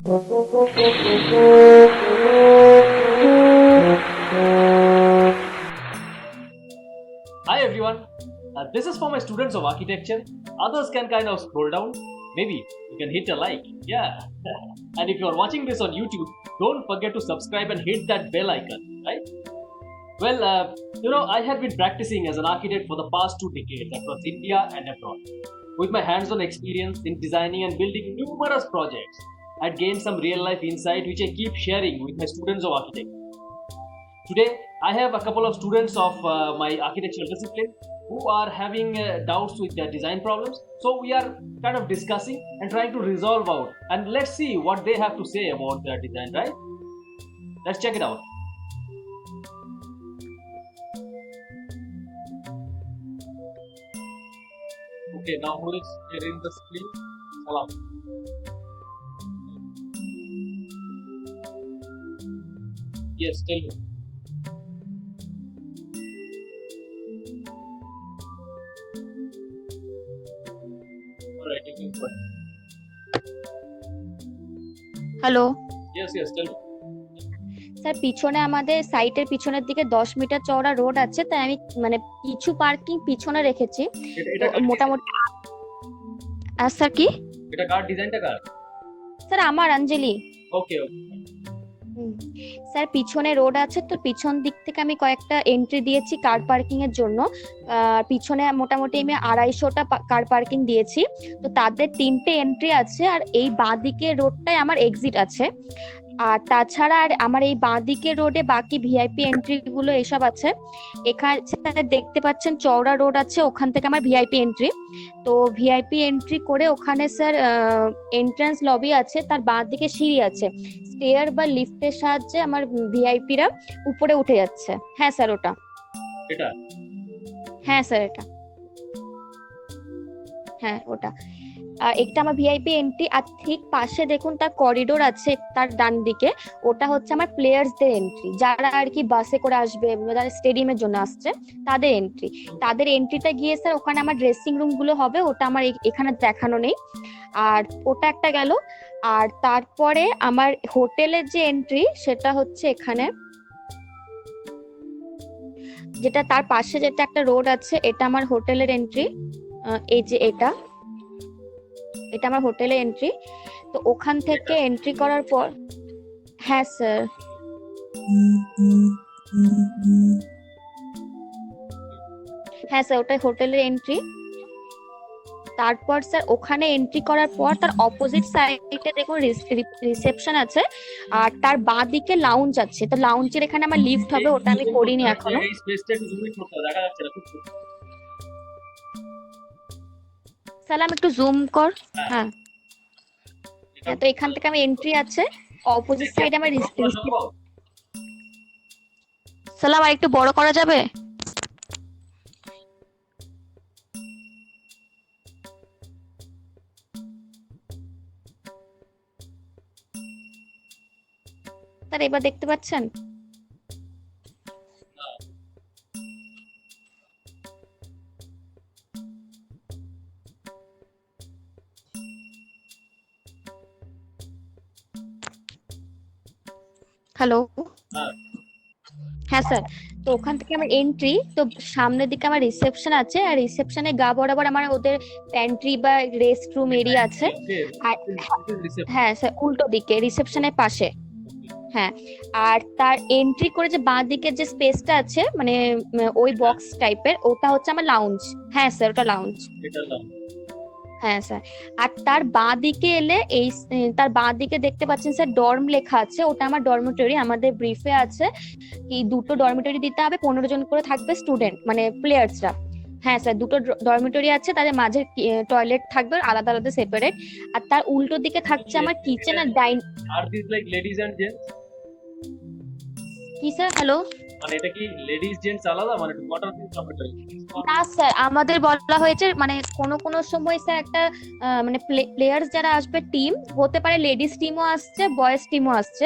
Hi everyone, this is for my students of architecture. Others can kind of scroll down. Maybe you can hit a like. Yeah. And if you are watching this on YouTube, don't forget to subscribe and hit that bell icon, right? Well, I have been practicing as an architect for the past 2 decades across India and abroad. With my hands on experience in designing and building numerous projects, I'd gained some real life insight which I keep sharing with my students of architecture. Today, I have a couple of students of my architectural discipline who are having doubts with their design problems. So, we are kind of discussing and trying to resolve out. And let's see what they have to say about their design, right? Let's check it out. Okay, now who is sharing the screen? Salam. Yes, tell me. Alright, you can go ahead. Hello Yes, tell me. Sir, পিছনে আমাদের সাইটের পিছনের দিকে 10 metre চওড়া road আছে, তাই আমি মানে কিছু পার্কিং পিছনে রেখেছি। এটা তো মোটামুটি স্যার কি? এটা কার ডিজাইনটা কার? স্যার আমার অঞ্জলি। ওকে। স্যার পিছনে রোড আছে, তো পিছন দিক থেকে আমি কয়েকটা এন্ট্রি দিয়েছি কার পার্কিং এর জন্য। পিছনে মোটামুটি আমি 250টা কার পার্কিং দিয়েছি। তো তাদের 3টে এন্ট্রি আছে, আর এই বাঁদিকে রোডটাই আমার এক্সিট আছে। আর তাছাড়া আর আমার এই বাঁদিকে রোডে বাকি ভিআইপি এন্ট্রি গুলো এসব আছে। এখানে দেখতে পাচ্ছেন চওড়া রোড আছে, ওখান থেকে আমার ভিআইপি এন্ট্রি। তো ভিআইপি এন্ট্রি করে ওখানে স্যার এন্ট্রান্স লবি আছে, তার বাঁদিকে সিঁড়ি আছে। স্টেয়ার বা লিফটের সাহায্যে আমার ভিআইপিরা উপরে উঠে যাচ্ছে। হ্যাঁ স্যার, ওটা। এটা? হ্যাঁ স্যার, এটা। হ্যাঁ, ওটা। আর একটা আমার ভিআইপি এন্ট্রি, আর ঠিক পাশে দেখুন তার করিডোর আছে, তার ডান দিকে ওটা হচ্ছে আমার প্লেয়ার্সদের এন্ট্রি, যারা আর কি বাসে করে আসবে, যারা স্টেডিয়ামের জন্য আসছে তাদের এন্ট্রিটা গিয়ে স্যার ওখানে আমার ড্রেসিং রুম গুলো হবে, ওটা আমার এখানে দেখানো নেই। আর ওটা একটা গেল। আর তারপরে আমার হোটেলের যে এন্ট্রি সেটা হচ্ছে এখানে, যেটা তার পাশে যেটা একটা রোড আছে, এটা আমার হোটেলের এন্ট্রি। এই যে এটা আমার হোটেলে এন্ট্রি। তো ওখান থেকে এন্ট্রি করার পর, হ্যাঁ স্যার, ওটাই হোটেলের এন্ট্রি। তারপর স্যার ওখানে এন্ট্রি করার পর তার অপোজিট সাইডে দেখুন রিসেপশন আছে, আর তার বাঁ দিকে লাউঞ্জ আছে। তো লাউঞ্জের এখানে আমার লিফট হবে, ওটা আমি করিনি এখনো। এই স্পেসটা একটু জুম করতে হবে, দেখা যাচ্ছে না খুব ছোট। সালাম, একটু জুম কর। হ্যাঁ, তো এখান থেকে আমি এন্ট্রি আছে, অপোজিট সাইডে আমার সালাম, আর একটু বড় করা যাবে? স্যার এবার দেখতে পাচ্ছেন? হ্যালো। হ্যাঁ স্যার, তো ওখান থেকে আমার এন্ট্রি, তো সামনের দিকে আমার রিসেপশন আছে, আর রিসেপশনে গা বরাবর আমার ওদের প্যান্ট্রি বা রেস্ট রুম এরিয়া আছে। আর হ্যাঁ স্যার, উল্টো দিকে রিসেপশনের পাশে। হ্যাঁ, আর তার এন্ট্রি করে যে বাঁ দিকের যে স্পেসটা আছে, মানে ওই বক্স টাইপের, ওটা হচ্ছে আমার লাউঞ্জ। হ্যাঁ স্যার, ওটা লাউঞ্জ। হ্যাঁ স্যার, আর তার বাঁ দিকে এলে তার বাঁ দিকে দেখতে পাচ্ছেন স্যার ডর্ম লেখা আছে, ওটা আমার ডরমিটরি। আমাদের ব্রিফে আছে কি 2টো ডরমিটরি দিতে হবে, 15 জন করে থাকবে স্টুডেন্ট, মানে প্লেয়ার্সরা। হ্যাঁ স্যার, 2টো ডরমিটরি আছে, তাদের মাঝে টয়লেট থাকবে আলাদা আলাদা সেপারেট। আর তার উল্টো দিকে থাকছে আমার কিচেন আর are this like ladies and gents? কি স্যার? হ্যালো। মানে এটা কি লেডিজ জেন্টস আলাদা, মানে হোয়াট আর দিস ডরমিটরি? না স্যার, আমাদের বলা হয়েছে মানে কোনো সময় স্যার একটা মানে প্লেয়ার্স যারা আসবে, টিম হতে পারে, লেডিস টিমও আসছে, বয়েজ টিমও আসছে।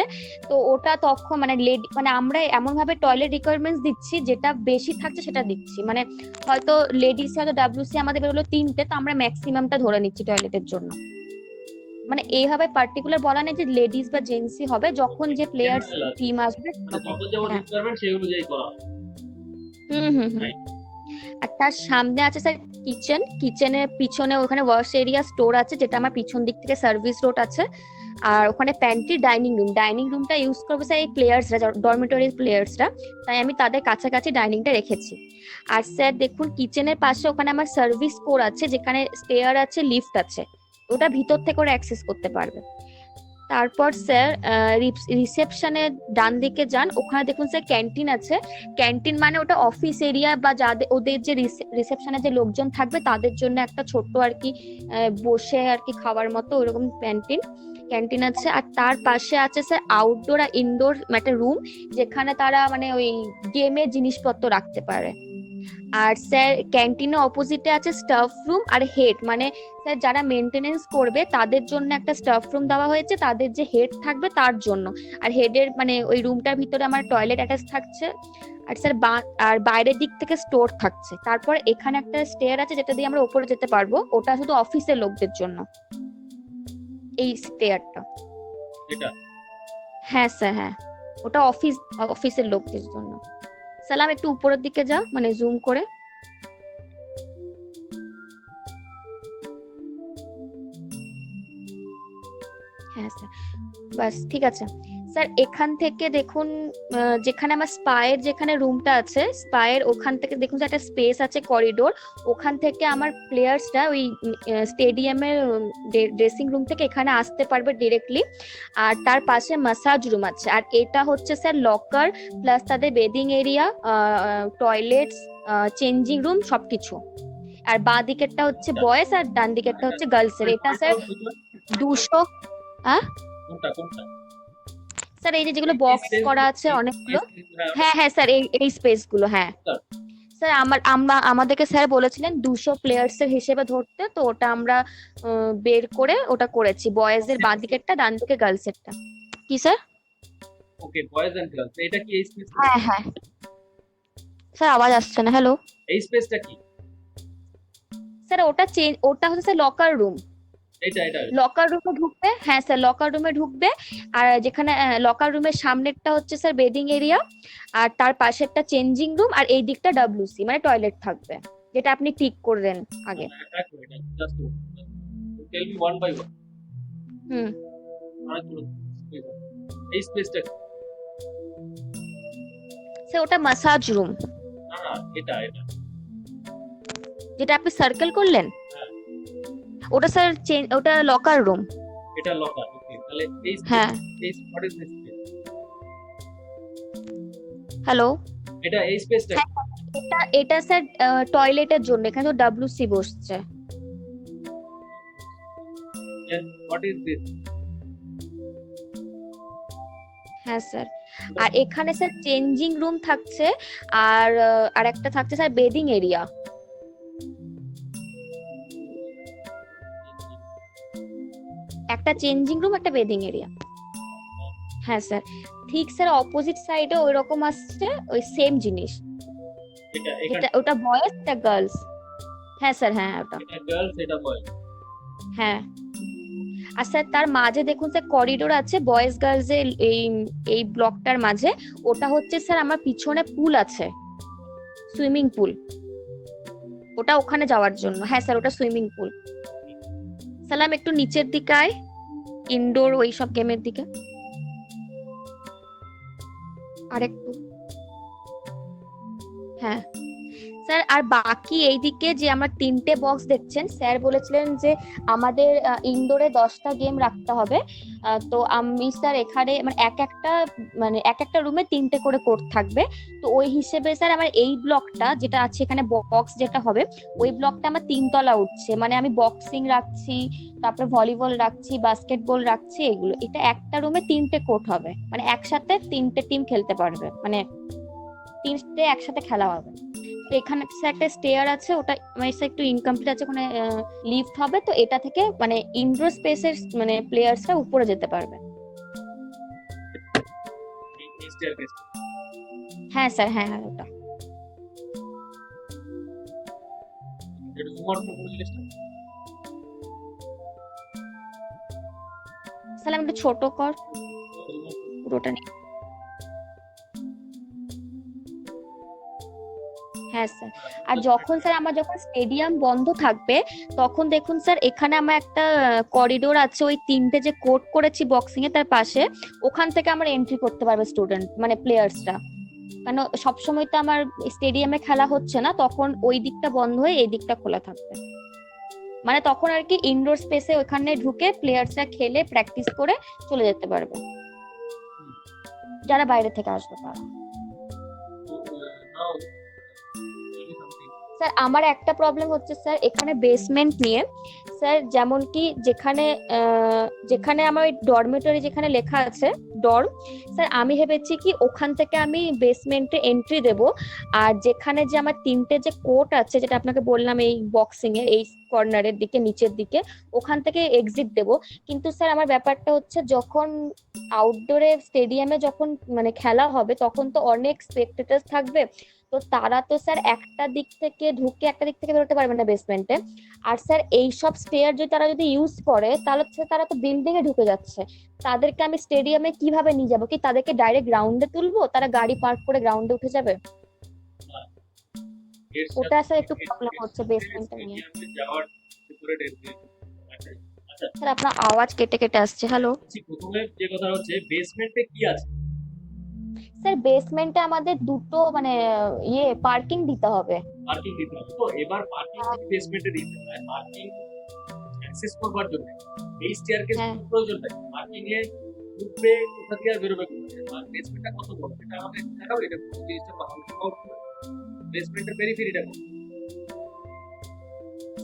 তো ওটা তখন মানে আমরা এমন ভাবে টয়লেট রিকোয়ারমেন্টস দিচ্ছি, যেটা বেশি থাকছে সেটা দিচ্ছি। মানে হয়তো লেডিস হয়তো ডাব্লিউসি আমাদের বেরোলো 3টে, তো আমরা ম্যাক্সিমামটা ধরে নিচ্ছি টয়লেটের জন্য। মানে এইভাবে পার্টিকুলার বলা নেই যে লেডিস বা জেন্টসই হবে, যখন যে প্লেয়ার্স জেনারেল আছে টিম আসবে মানে তখন। যখন যেমন হ্যাঁ। রিকোয়ারমেন্ট সেই অনুযায়ী করা হবে, হুম হুম হুম। রাইট? আর তার সামনে আছে স্যার কিচেন, কিচেনের পিছনে ওখানে ওয়াশ এরিয়া স্টোর আছে, যেটা আমার পিছন দিক থেকে সার্ভিস রোড আছে। আর ওখানে প্যান্ট্রি, ডাইনিং রুম, ডাইনিং রুমটা ইউজ করবে স্যার এই প্লেয়ার্সরা, ডরমিটরি প্লেয়ার্সরা, তাই আমি তাদের কাছাকাছি ডাইনিংটা রেখেছি। আর স্যার দেখুন কিচেনের পাশে ওখানে আমার সার্ভিস কোর আছে, যেখানে স্টেয়ার আছে, লিফট আছে, ওটা ভিতর থেকে ওরা অ্যাক্সেস করতে পারবে। তারপর স্যার রিসেপশনের ডান দিকে যান, ওখানে দেখুন স্যার ক্যান্টিন আছে। ক্যান্টিন মানে ওটা অফিস এরিয়া বা যাদের ওদের যে রিসেপশনে যে লোকজন থাকবে তাদের জন্য একটা ছোট্ট আর কি বসে আর কি খাওয়ার মতো ওরকম ক্যান্টিন, ক্যান্টিন আছে। আর তার পাশে আছে স্যার আউটডোর আর ইনডোর একটা রুম, যেখানে তারা মানে ওই গেমের জিনিসপত্র রাখতে পারে। আর স্যার ক্যান্টিনের অপোজিটে আছে স্টাফ রুম আর হেড, মানে স্যার যারা মেনটেনেন্স করবে তাদের জন্য একটা স্টাফ রুম দেওয়া হয়েছে, তাদের যে হেড থাকবে তার জন্য। আর হেডের মানে ওই রুমটার ভিতরে আমার টয়লেট অ্যাটাচ থাকছে। আর স্যার আর বাইরের দিক থেকে স্টোর থাকছে। তারপর এখানে একটা স্টেয়ার আছে যেটা দিয়ে আমরা উপরে যেতে পারবো, ওটা শুধু অফিসের লোকদের জন্য, এই স্টেয়ারটা। এটা হ্যাঁ স্যার, হ্যাঁ, ওটা অফিসের লোকদের জন্য। সালাম একটু উপরের দিকে যা, মানে জুম করে। হ্যাঁ স্যার, বাস ঠিক আছে। স্যার এখান থেকে দেখুন যেখানে আমার স্পায়ের যেখানে রুমটা আছে, স্পায়ের ওখান থেকে দেখুন যে একটা স্পেস আছে করিডোর, ওখান থেকে আমার প্লেয়ার্সরা ওই স্টেডিয়ামের ড্রেসিং রুম থেকে এখানে আসতে পারবে ডিরেক্টলি। আর তার পাশে মাসাজ রুম আছে। আর এটা হচ্ছে স্যার লকার প্লাস তাদের bedding area, toilets, changing room সবকিছু। আর বাঁ দিকেরটা হচ্ছে বয়েজ আর ডান দিকেরটা হচ্ছে গার্লস এর। এটা স্যার 200। কোনটা কোনটা? স্যার এই যে যেগুলো এই বক্স স্পেস করা গুলো, আছে অনেকগুলো। হ্যাঁ হ্যাঁ হ্যাঁ স্যার, এই স্পেস গুলো, হ্যাঁ। স্যার, স্যার আমাদেরকে স্যার বলেছিলেন 200 প্লেয়ার্স এর হিসেবে ধরতে, তো ওটা আমরা বের করে ওটা করেছি, বয়েজ এর বাঁ দিকেরটা, ডান দিকে গার্লস এরটা। কি sir? Okay, boys and girls, এটা কি এই স্পেস? হ্যাঁ হ্যাঁ স্যার, আওয়াজ আসছে না, হ্যালো। এই স্পেসটা কি? স্যার ওটা হচ্ছে স্যার লকার রুম। এটা এটা লকার রুমে ঢুকবে, হ্যাঁ স্যার লকার রুমে ঢুকবে। আর যেখানে লকার রুমের সামনেরটা হচ্ছে স্যার বেডিং এরিয়া, আর তার পাশেরটা চেঞ্জিং রুম, আর এই দিকটা ডাব্লিউসি মানে টয়লেট থাকবে, যেটা আপনি টিক করলেন আগে। এক minute, just tell me one by one. Hmm. এই স্পেসটা কি? স্যার ওটা মাসাজ রুম, না না, এটা এটা যেটা আপনি সার্কেল করলেন, হ্যাঁ, ওটা স্যার ওটা লকার রুম। এটা লকার। ওকে, তাহলে এই হ্যাঁ। এই what is this space? Hello. এটা এই স্পেসটা কি? এটা এটা স্যার টয়লেটের জন্য, এখানে তো ডাব্লিউসি বসছে। What is this? হ্যাঁ স্যার। আর এখানে স্যার চেঞ্জিং রুম থাকছে, আর আর একটা থাকছে স্যার বেডিং এরিয়া। একটা চেঞ্জিং রুম, একটা বেডিং এরিয়া। হ্যাঁ স্যার, ঠিক স্যার অপোজিট সাইডে ওই রকম আসছে, ওই সেম জিনিস। এটা এটা ওটা বয়েজ, এটা গার্লস। হ্যাঁ স্যার, হ্যাঁ ওটা। এটা গার্লস, এটা বয়েজ। হ্যাঁ। আর স্যার তার মাঝে দেখুন স্যার করিডোর আছে বয়েজ গার্লস এর, এই এই ব্লকটার মাঝে। ওটা হচ্ছে স্যার আমার পিছনে পুল আছে, সুইমিং পুল, ওটা ওখানে যাওয়ার জন্য। হ্যাঁ স্যার, ওটা সুইমিং পুল। সালাম একটু নিচের দিকে আয়, ইনডোর ওই সব গেমের দিকে আরেকটু। হ্যাঁ স্যার, আর বাকি এইদিকে যে আমরা 3টে বক্স দেখছেন, স্যার বলেছিলেন যে আমাদের ইনডোরে 10টা গেম রাখতে হবে। তো আমি স্যার এখানে মানে এক একটা রুমে 3টে করে কোর্ট থাকবে। তো ওই হিসেবে স্যার আমার এই ব্লকটা যেটা আছে এখানে বক্স যেটা হবে, ওই ব্লকটা আমার 3 তলা উঠছে, মানে আমি বক্সিং রাখছি, তারপরে ভলিবল রাখছি, বাস্কেটবল রাখছি, এগুলো। এটা একটা রুমে 3টে কোর্ট হবে, মানে একসাথে 3টে টিম খেলতে পারবে, মানে 3টে একসাথে খেলা হবে। তো এখানে একটা স্টেয়ার আছে, ওটা মানে একটু ইনকমপ্লিট আছে, ওখানে লিফট হবে, তো এটা থেকে মানে ইনডোর স্পেসের মানে প্লেয়ার্সরা উপরে যেতে পারবে। এই স্টেয়ারকেস। হ্যাঁ স্যার, হ্যাঁ হ্যাঁ ওটা। এটা জুম আউট করে জিনিসটা। সালাম একটু ছোট কর পুরোটা নিয়ে। হ্যাঁ স্যার। আর যখন স্যার আমার যখন স্টেডিয়াম বন্ধ থাকবে তখন দেখুন স্যার এখানে আমার একটা করিডোর আছে, ওই তিনটে যে কোর্ট করেছি বক্সিং এর তার পাশে, ওখান থেকে আমার এন্ট্রি করতে পারবে স্টুডেন্ট মানে প্লেয়ার্সরা। কেন সবসময় তো আমার স্টেডিয়ামে খেলা হচ্ছে না, তখন ওই দিকটা বন্ধ হয়ে এই দিকটা খোলা থাকবে। মানে তখন আর কি ইনডোর স্পেসে ওখানে ঢুকে প্লেয়ার্সরা খেলে প্র্যাকটিস করে চলে যেতে পারবে, যারা বাইরে থেকে আসবে তারা। স্যার আমার একটা প্রবলেম হচ্ছে স্যার এখানে বেসমেন্ট নিয়ে। স্যার যেমন কি যেখানে যেখানে আমার ওই ডরমেটরি যেখানে লেখা আছে ডর্ম, স্যার আমি ভেবেছি কি ওখান থেকে আমি বেসমেন্টে এন্ট্রি দেব, আর যেখানে যে আমার তিনটে যে কোর্ট আছে যেটা আপনাকে বললাম এই বক্সিং এর এই কর্নারের দিকে নিচের দিকে, ওখান থেকে এক্সিট দেব। কিন্তু স্যার আমার ব্যাপারটা হচ্ছে যখন আউটডোরে স্টেডিয়ামে যখন মানে খেলা হবে তখন তো অনেক স্পেকটেটার্স থাকবে, তো তারা তো স্যার একটা দিক থেকে ঢুকে একটা দিক থেকে বেরোতে পারবে না বেসমেন্টে। আর স্যার এইসব স্টেয়ার যদি তারা যদি ইউজ করে তাহলে তারা তো বিল্ডিং এ ঢুকে যাচ্ছে, তাদেরকে আমি স্টেডিয়ামে কিভাবে নিয়ে যাবো? কি তাদেরকে ডাইরেক্ট গ্রাউন্ডে তুলবো, তারা গাড়ি পার্ক করে গ্রাউন্ডে উঠে যাবে? ওটা স্যার একটু প্রবলেম হচ্ছে বেসমেন্টে নিয়ে। স্যার আপনার আওয়াজ কেটে কেটে আসছে। হ্যালো প্রথমে যে কথা হচ্ছে বেসমেন্টে কি আছে? স্যার বেসমেন্টে আমাদের দুটো মানে পার্কিং দিতে হবে। পার্কিং দিতে হবে তো, এবার পার্কিং বেসমেন্টে দিতে হয়, পার্কিং অ্যাক্সেস করবার জন্য এই স্টেয়ারকেস প্রয়োজন নাই। পার্কিং এ ঢুকবে কোথা দিয়ে আর বেরোবে কোথা, আর বেসমেন্টটা কত বড় এটা আমাদের দেখাও, এটা পুরো জিনিসটা বেসমেন্টের পেরিফেরিটা।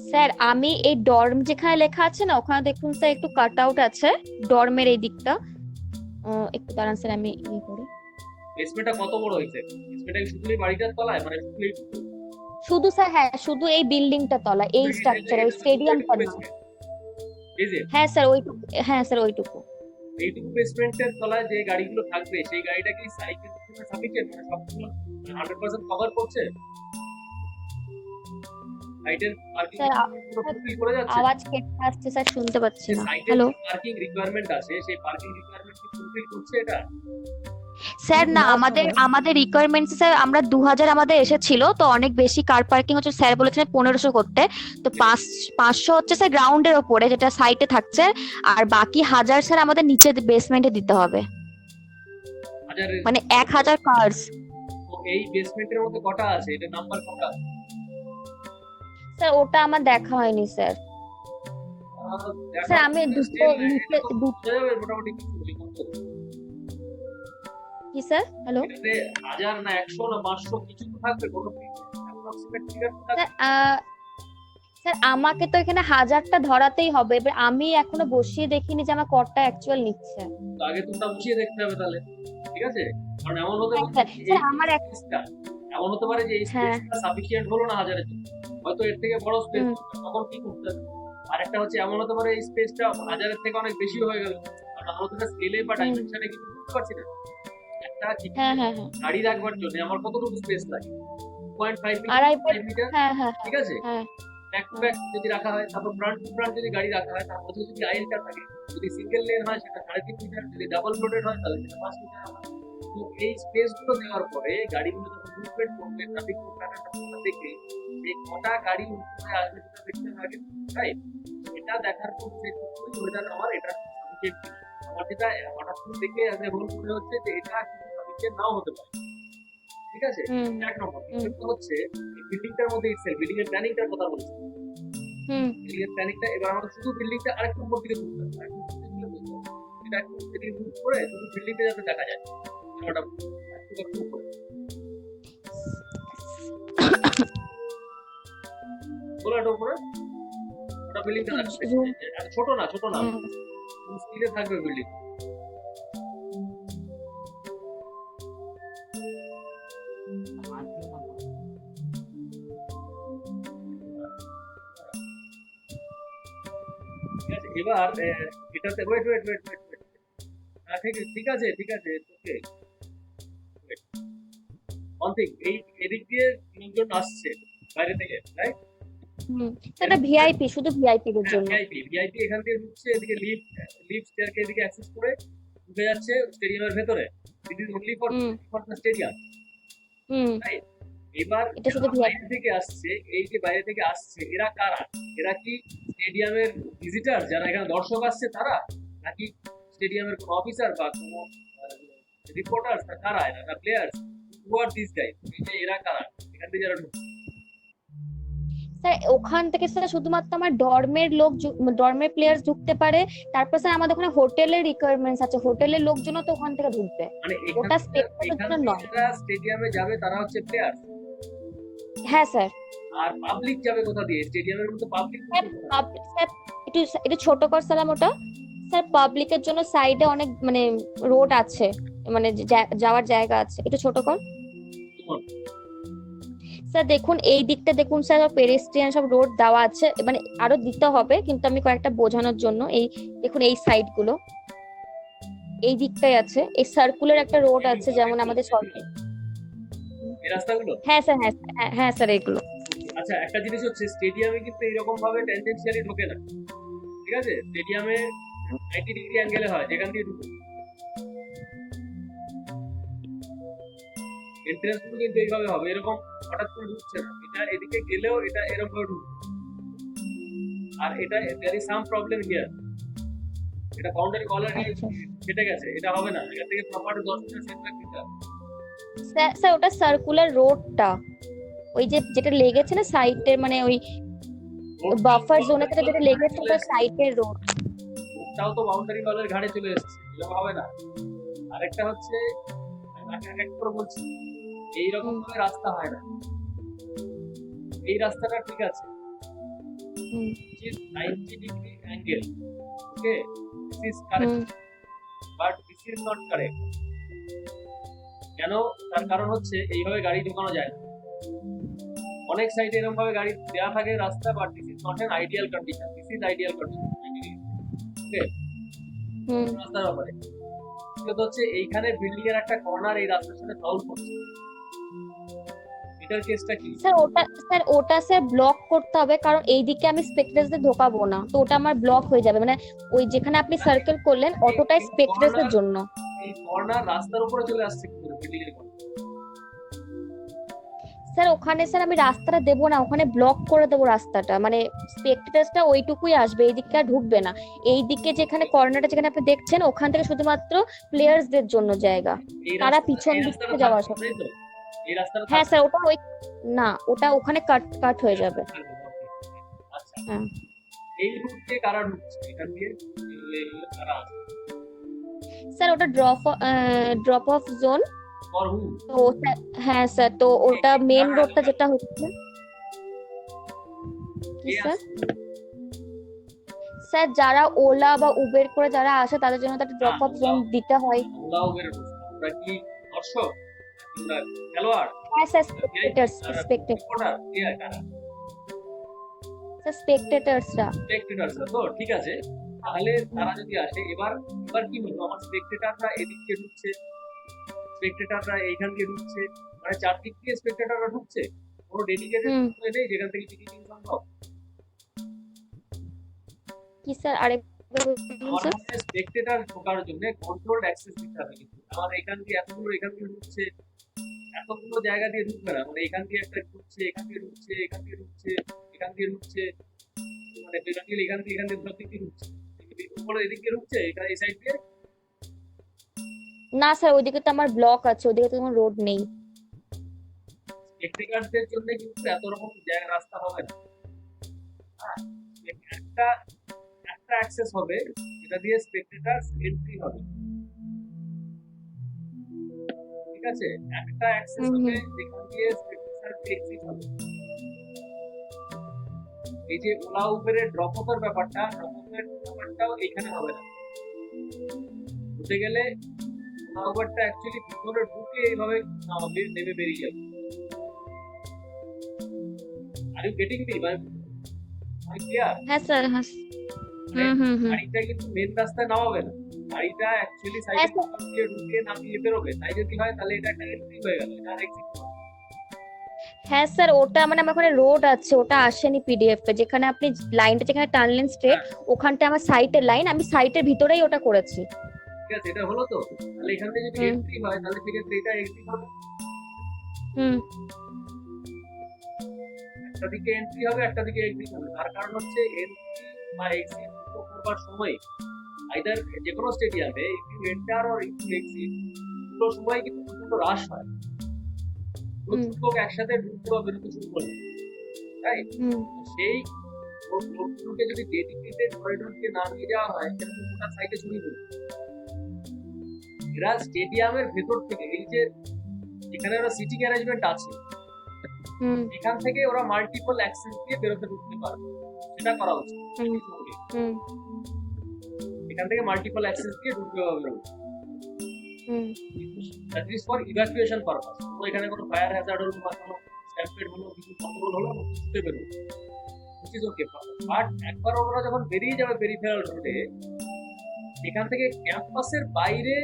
স্যার আমি এই ডর্ম যেখানে লেখা আছে না ওখানে দেখুন স্যার একটু কাট আউট আছে ডর্মের এই দিকটা, একটু দাঁড়ান স্যার আমি করি। বেসমেন্টটা কত বড় হইছে? বেসমেন্টটা শুধু এই বাড়িটার তলায়, মানে শুধু স্যার হ্যাঁ শুধু এই বিল্ডিংটা তলা এই স্ট্রাকচারে ওই স্টেডিয়ামটা না। হ্যাঁ স্যার ওইটুকু, হ্যাঁ স্যার ওইটুকু। এইটুকু বেসমেন্টের তলায় যে গাড়িগুলো থাকবে সেই গাড়িটা কি সাইকেল সাফিসিয়েন্ট, মানে সবগুলো 100% কভার করছে? সাইটের পার্কিং পুরোপুরি করে যাচ্ছে? আওয়াজ কেটে আসছে স্যার শুনতে পাচ্ছি না। হ্যালো পার্কিং রিকোয়ারমেন্ট আছে, সেই পার্কিং রিকোয়ারমেন্ট কি ফুলফিল করছে এটা? স্যার না, আমাদের রিকোয়ারমেন্টস স্যার আমরা 2000 আমাদের এসেছিল, তো অনেক বেশি কার পার্কিং হচ্ছে, স্যার বলেছেন 1500 করতে। তো 500 হচ্ছে স্যার গ্রাউন্ডের ওপরে যেটা সাইটে থাকছে, আর বাকি 1000 স্যার আমাদের নিচে বেসমেন্টে দিতে হবে, মানে 1000 কার্স। এই বেসমেন্টের মধ্যে কটা আছে, এটা নাম্বার কটা? স্যার ওটা আমার দেখা হয়নি স্যার। স্যার আমি দুটো মোটামুটি কি স্যার? হ্যালো 1000 না 100 না 500 কিছু তো থাকবে, কোনো অ্যাপ্রক্সিমেট ফিগার থাকবে? স্যার আমাকে তো এখানে 1000টা ধরাতেই হবে, এবার আমি এখনো বসিয়ে দেখিনি যে আমার কতটা অ্যাকচুয়াল নিচ্ছে। তো আগে তোমরা বসিয়ে দেখতে হবে তাহলে, ঠিক আছে? কারণ এমন হতে পারে স্যার আমার এমন হতে পারে যে এই স্পেসটা সাফিসিয়েন্ট হলো না 1000 এর জন্য, হয়তো এর থেকে বড় স্পেস, তখন কি করতে হবে? আরেকটা হচ্ছে এমন হতে পারে এই স্পেসটা 1000 এর থেকে অনেক বেশি হয়ে গেল, কারণ আমরা তো স্কেলে বা ডাইমেনশনে কিছু বুঝতে পারছি না। একটা গাড়ি রাখবার জন্য আমার কতটুকু স্পেস লাগে? 0.5 মিটার, ঠিক আছে? ব্যাক টু ব্যাক যদি রাখা হয়, তারপর ফ্রন্ট টু ফ্রন্ট যদি গাড়ি রাখা হয়, তার মধ্যে যদি আইএলটা থাকে, যদি সিঙ্গেল লেন হয় সেটা 3.5 মিটার, যদি ডাবল লোডেড হয় তাহলে সেটা 5 মিটার হবে। তো এই স্পেস গুলো দেওয়ার পরে গাড়িগুলো যখন মুভমেন্ট করবে, ট্রাফিক প্যাটার্নটা দেখে এই কটা গাড়ি উপরে আসবে সেটা দেখতে লাগে, রাইট? এটা দেখার পর সেটুকুই ওয়েদার আমার এটা সাফিসিয়েন্ট কিনা। আমার যেটা হঠাৎ করে দেখে আগে ভুল মনে হচ্ছে যে এটা কিছু সাফিসিয়েন্ট নাও হতে পারে, ঠিক আছে? এক নম্বর হচ্ছে বিল্ডিংটার মধ্যে ইটসেলফ, বিল্ডিং এর প্ল্যানিংটার কথা বলছি। বিল্ডিং এর প্ল্যানিংটা এবার আমাদের শুধু বিল্ডিংটা আরেকটু উপর দিকে তুলতে হবে, এটা একটু যদি মুভ করে শুধু বিল্ডিংটা যাতে দেখা যায়, ওটা একটু উপরে গোলাটা উপরে, ওটা বিল্ডিংটা থাকবে, ছোট না স্পিডে থাকবে বিল্ডিং। এবার এটাতে ওয়েট ঠিক আছে ওকে। ওয়ান থিং, এই এদিক দিয়ে লোকজন আসছে বাইরে থেকে, রাইট? এটা ভিআইপি, শুধু ভিআইপি দের জন্য। ভিআইপি এখান থেকে ঢুকছে, এদিকে লিফট স্টেয়ারকে এদিকে অ্যাক্সেস করে ঢুকে যাচ্ছে স্টেডিয়ামের ভেতরে। This is only for the stadium, right? এবার এটা শুধু বাইরে থেকে আসছে, এই যে বাইরে থেকে আসছে এরা কারা? এরা কি স্টেডিয়ামের ভিজিটার, যারা এখানে দর্শক আসছে তারা, নাকি স্টেডিয়ামের কোনো অফিসার বা কোনো রিপোর্টার্স, না কারা এরা, না players? Who are this guys? এরা কারা এখান থেকে যারা ঢুকছে? স্যার ওখান থেকে স্যার শুধুমাত্র আমার ডরমের প্লেয়ার্স ঢুকতে পারে। তারপর স্যার আমাদের ওখানে হোটেলের রিকোয়ারমেন্টস আছে, হোটেলের লোকজনও তো ওখান থেকে ঢুকবে, মানে ওটা স্পেক্টারের জন্য নয়। যারা স্টেডিয়ামে যাবে তারা হচ্ছে প্লেয়ার, হ্যাঁ স্যার। আর পাবলিক যাবে কোথা দিয়ে? স্টেডিয়ামের মধ্যে পাবলিক স্যার একটু ছোট কর সালাম ওটা। স্যার পাবলিকের জন্য সাইডে অনেক মানে রোড আছে, মানে যাওয়ার জায়গা আছে, একটু ছোট কর। স্যার দেখুন এই দিকটা দেখুন স্যার, পেডেস্ট্রিয়ান সব রোড দেওয়া আছে, মানে আরো দিতে হবে, কিন্তু আমি কয়েকটা বোঝানোর জন্য এই দেখুন এই সাইড গুলো এই দিকটাই আছে, এই সার্কুলার একটা রোড আছে যেমন আমাদের সরকারি। এই রাস্তাগুলো? হ্যাঁ স্যার, হ্যাঁ স্যার এইগুলো। আচ্ছা, একটা জিনিস হচ্ছে স্টেডিয়ামে কিন্তু এইরকম ভাবে টেন্ডেন্সিয়ালি ঢোকে না, ঠিক আছে? স্টেডিয়ামে 90 ডিগ্রি অ্যাঙ্গেলে হয়, যেখান দিয়ে ঢুকে এন্ট্রান্স গুলো কিন্তু এইভাবে হবে, এরকম হঠাৎ করে ঢুকছে না। এটা এদিকে গেলেও এটা এরকম ভাবে ঢুকবে, আর এটা there is some problem here. এটা বাউন্ডারি অলরেডি কেটে গেছে, এটা হবে না। এখান থেকে প্রপার 10 মিটার সেটব্যাক দিতে হবে। স্যার ওটা সার্কুলার রোডটা, ওই যে যেটা লেগেছে না সাইডের, মানে ওই বাফার জোনের সাথে যেটা লেগেছে ওটা সাইডের রোড। ওটাও তো বাউন্ডারি ওয়ালের ঘাড়ে চলে এসেছে, এরকম হবে না। আরেকটা হচ্ছে, আমি এক করে বলছি, এইরকম ভাবে রাস্তা হয় না। এই রাস্তাটা ঠিক আছে, 90 degree angle, okay, this is correct, but this is not correct. কেন? তার কারণ হচ্ছে এইভাবে গাড়ি ঢোকানো যায় না। অনেক সাইডে এরকম ভাবে গাড়ি দেওয়া থাকে রাস্তা, but this is not an ideal condition, this is ideal condition, okay? রাস্তার ব্যাপারে কিন্তু হচ্ছে এইখানে বিল্ডিং এর একটা কর্নার এই রাস্তার সাথে ফাউল করছে, এটার কেসটা কি? স্যার ওটা ব্লক করতে হবে, কারণ এইদিকে আমি স্পেক্টারসদের ঢোকাবো না, তো ওটা আমার ব্লক হয়ে যাবে। মানে ওই যেখানে আপনি সার্কেল করলেন অতটাই স্পেক্টারসদের জন্য। এই কর্নার রাস্তার উপরে চলে আসছে কি করে বিল্ডিং এর কর্নার? স্যার ওখানে স্যার আমি রাস্তাটা দেবো না, ওখানে ব্লক করে দেবো রাস্তাটা, মানে স্পেক্টারসটা ওইটুকুই আসবে, এইদিকে আর ঢুকবে না। এইদিকে যেখানে কর্নারটা যেখানে আপনি দেখছেন ওখান থেকে শুধুমাত্র প্লেয়ার্সদের জন্য জায়গা, তারা পিছন দিক থেকে যাওয়া আসা। এই রাস্তাটা? হ্যাঁ স্যার ওটা না, ওটা ওখানে কাট হয়ে যাবে। আচ্ছা, হ্যাঁ এই রুট দিয়ে কারা ঢুকছে এখান দিয়ে? কারা আছে? স্যার ওটা drop of zone. For who? তো হ্যাঁ স্যার, তো ওটা মেন রোডটা যেটা হচ্ছে কি স্যার? স্যার যারা ওলা বা উবের করে যারা আসে তাদের জন্য একটা ড্রপ অফ জোন দিতে হয়। ওলা উবের ওরা কি দর্শক, তোমরা খেলোয়াড়? হ্যাঁ স্যার, স্পেক্টেটার্স তো ঠিক আছে, তাহলে তারা যদি আসে, এবার কি হলো? আমার স্পেক্টেটাররা এদিক দিয়ে ঢুকছে, স্পেক্টেটাররা এইখান দিয়ে ঢুকছে, মানে চারদিক দিয়ে স্পেক্টেটাররা ঢুকছে, কোনো ডেডিকেটেড নেই যেখান থেকে টিকিটিং সম্ভব। কি স্যার আরেকবার বলুন স্যার? স্পেক্টেটার ঢোকার জন্য কন্ট্রোলড অ্যাক্সেস দিতে হবে, কিন্তু আমার এখান দিয়ে এতগুলো এখান দিয়ে ঢুকছে, এতগুলো জায়গা দিয়ে ঢুকবে না। মানে এখান দিয়ে একটা ঢুকছে, এখান দিয়ে ঢুকছে, এখান দিয়ে ঢুকছে, এখান দিয়ে ঢুকছে, মানে বেসিক্যালি এখান দিয়ে সব দিক দিয়ে ঢুকছে। উপরে এদিক দিয়ে ঢুকছে, এটা এই সাইড দিয়ে না স্যার, ওইদিকে তো আমার ব্লক আছে, ওইদিকে তো কোনো রোড নেই। স্পেক্টেটারদের জন্য কিন্তু এত রকম জায়গা রাস্তা হবে না। একটা অ্যাক্সেস হবে যেটা দিয়ে স্পেক্টেটারস এন্ট্রি হবে, ঠিক আছে? একটা অ্যাক্সেস হবে যেখান দিয়ে স্পেক্টেটারস এক্সিট হবে। এই যে ওলা উবেরের ড্রপ অফের ব্যাপারটাও এখানে হবে না। হতে গেলে ওলা উবেরটা অ্যাকচুয়ালি ভিতরে ঢুকে এইভাবে নেমে বেরিয়ে যাবে। Are you getting me? আমি ক্লিয়ার? হ্যাঁ স্যার, হ্যাঁ। গাড়িটা কিন্তু মেন রাস্তায় নামাবে না, গাড়িটা অ্যাকচুয়ালি সাইডে দিয়ে ঢুকিয়ে নামিয়ে বেরোবে। তাই যদি হয় তাহলে এটা একটা এন্ট্রি হয়ে গেল, এটা এক্সিট। হ্যাঁ স্যার, ওটা মানে আমার ওখানে রোড আছে, ওটা আসেনি পিডিএফ এ। যেখানে আপনি লাইনটা যেখানে টানলেন স্ট্রেট, ওখানটা আমার সাইটের লাইন, আমি সাইটের ভিতরেই ওটা করেছি। ঠিক আছে, এটা হলো তো। তাহলে এখান থেকে যদি হুম এন্ট্রি হয় তাহলে সেক্ষেত্রে এটা এক্সিট হবে, হুম একটা দিকে এন্ট্রি হবে একটা দিকে এক্সিট হবে। তার কারণ হচ্ছে এন্ট্রি বা এক্সিট করবার সময় আইদার যে কোনো স্টেডিয়ামে if you enter or if you exit, দুটো সময় কিন্তু প্রচন্ড রাশ হয়, হুম প্রচুর লোক একসাথে ঢুকতে বা বেরোতে শুরু করবে, রাইট? হুম সেই লোকগুলোকে যদি ডেডিকেটেড করিডোর দিয়ে না নিয়ে যাওয়া হয় তাহলে তো গোটা সাইডে ছড়িয়ে পড়বে। এরা স্টেডিয়ামের ভেতর থেকে এই যে যেখানে ওরা সিটিং অ্যারেঞ্জমেন্ট আছে হুম এখান থেকে ওরা মাল্টিপল অ্যাক্সেস দিয়ে বেরোতে ঢুকতে পারবে, সেটা করা উচিত। হুম হুম এখান থেকে মাল্টিপল অ্যাক্সেস দিয়ে ঢুকতে হবে, hmm that is for evacuation purpose. তো এখানে কোনো ফায়ার হ্যাজার্ড হলো বা কোনো স্ট্যাম্পেড হলো, কিছু কন্ট্রোল হলো, ছুটে বেরোবে, which is okay. বাট একবার ওরা যখন বেরিয়ে যাবে পেরিফেরাল রোডে, এখান থেকে ক্যাম্পাসের বাইরে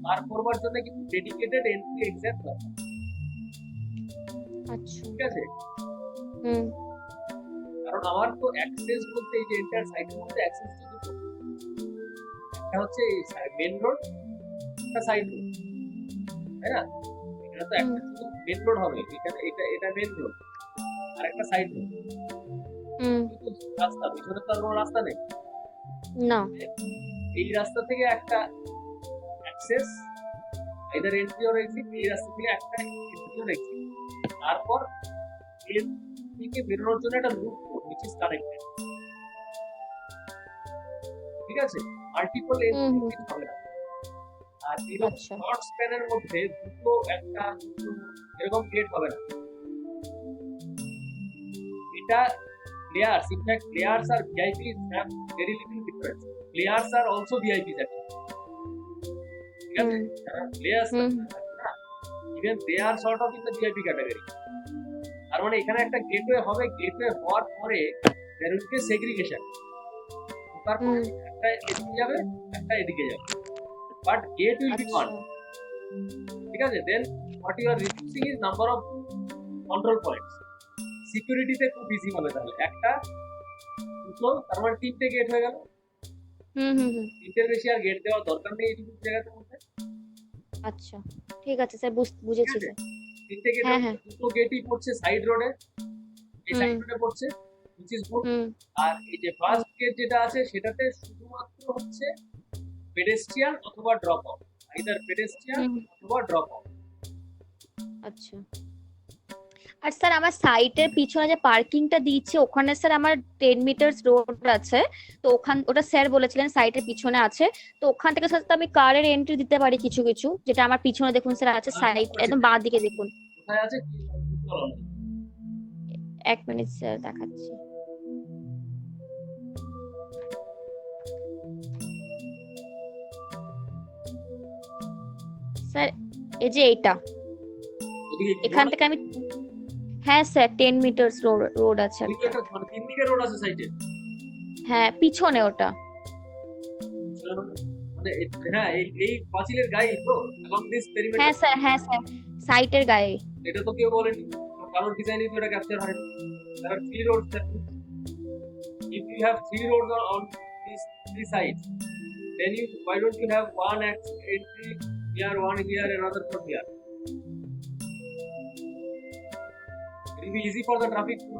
পার করবার জন্য কিন্তু ডেডিকেটেড এন্ট্রি এক্সাম দরকার, আচ্ছা ঠিক আছে? হুম কারণ আমার তো অ্যাক্সেস বলতে এই যে এন্টার সাইটের মধ্যে অ্যাক্সেস তো দুটো, একটা হচ্ছে মেন রোড, একটা সাইড রোড, তাই না? এখানে তো একটা শুধু মেন রোড হবে, এখানে এটা এটা মেন রোড আর একটা সাইড রোড, হুম কিন্তু রাস্তা পিছনে তো আর কোনো রাস্তা নেই। না এই রাস্তা থেকে একটা access either entry or exit, এই রাস্তা থেকে একটা এন্ট্রি অর এক্সিট, তারপর এর থেকে বেরোনোর জন্য একটা লুপ which is connected, ঠিক আছে? মাল্টিপল এন্ট্রি হবে না। আর এরকম আচ্ছা শর্ট স্প্যানের মধ্যে দুটো একটা দুটো এরকম গেট হবে না। এটা players, in fact players are VIPs have very little difference. Players are also VIPs actually, ঠিক আছে? Players even they are sort of in the VIP category. আর মানে এখানে একটা গেটওয়ে হবে, গেটওয়ে হওয়ার পরে there will be a segregation, তারপর একটা এদিকে যাবে একটা এদিকে যাবে, but gate will be one, ঠিক আছে? দেন what you are reducing is number of control points. সিকিউরিটিতে খুব ইজি হবে, তাহলে একটা দুটো তার মানে তিনটে গেট হয়ে গেল। হুম হুম হুম তিনটের বেশি আর গেট দেওয়ার দরকার নেই এইটুকু জায়গাতে মধ্যে, আচ্ছা ঠিক আছে স্যার, বুঝেছি স্যার। তিনটে গেট, হ্যাঁ হ্যাঁ দুটো গেটই পড়ছে সাইড রোডে, এই সাইড রোডে পড়ছে which is good. হুম আর এই যে ফার্স্ট গেট যেটা আছে সেটাতে শুধুমাত্র হচ্ছে পেডেস্ট্রিয়ান অথবা ড্রপ অফ, আইদার পেডেস্ট্রিয়ান অথবা ড্রপ অফ। আচ্ছা। আর স্যার আমার সাইটের পিছনে যে পার্কিংটা দিচ্ছে ওখানে স্যার আমার 10 মিটার রোড আছে, তো ওটা স্যার বলেছিলেন সাইটের পিছনে আছে, তো ওখান থেকে স্যার আমি কারের এন্ট্রি দিতে পারি কিছু কিছু, যেটা আমার পিছনে দেখুন স্যার আছে, সাইড একদম বাঁ দিকে দেখুন। কোথায় আছে কি বলো না? 1 মিনিট স্যার দেখাচ্ছি। স্যার এই যে এইটা, ওদিকে এখান থেকে আমি, হ্যাঁ স্যার 10 মিটার রোড আছে ওদিকে একটা মানে তিন দিকে রোড আছে সাইডে, হ্যাঁ পিছনে ওটা। মানে হ্যাঁ এই পাঁচিলের গায়ে তো along this perimeter। হ্যাঁ স্যার সাইটের গায়ে। এটা তো কেউ বলেনি, কারণ ডিজাইনে তো এটা ক্যাপচার হয় না। There are three roads that if you have three roads on these three sides, then why don't you have one entry here, one here, another from here? It will be easy for the traffic to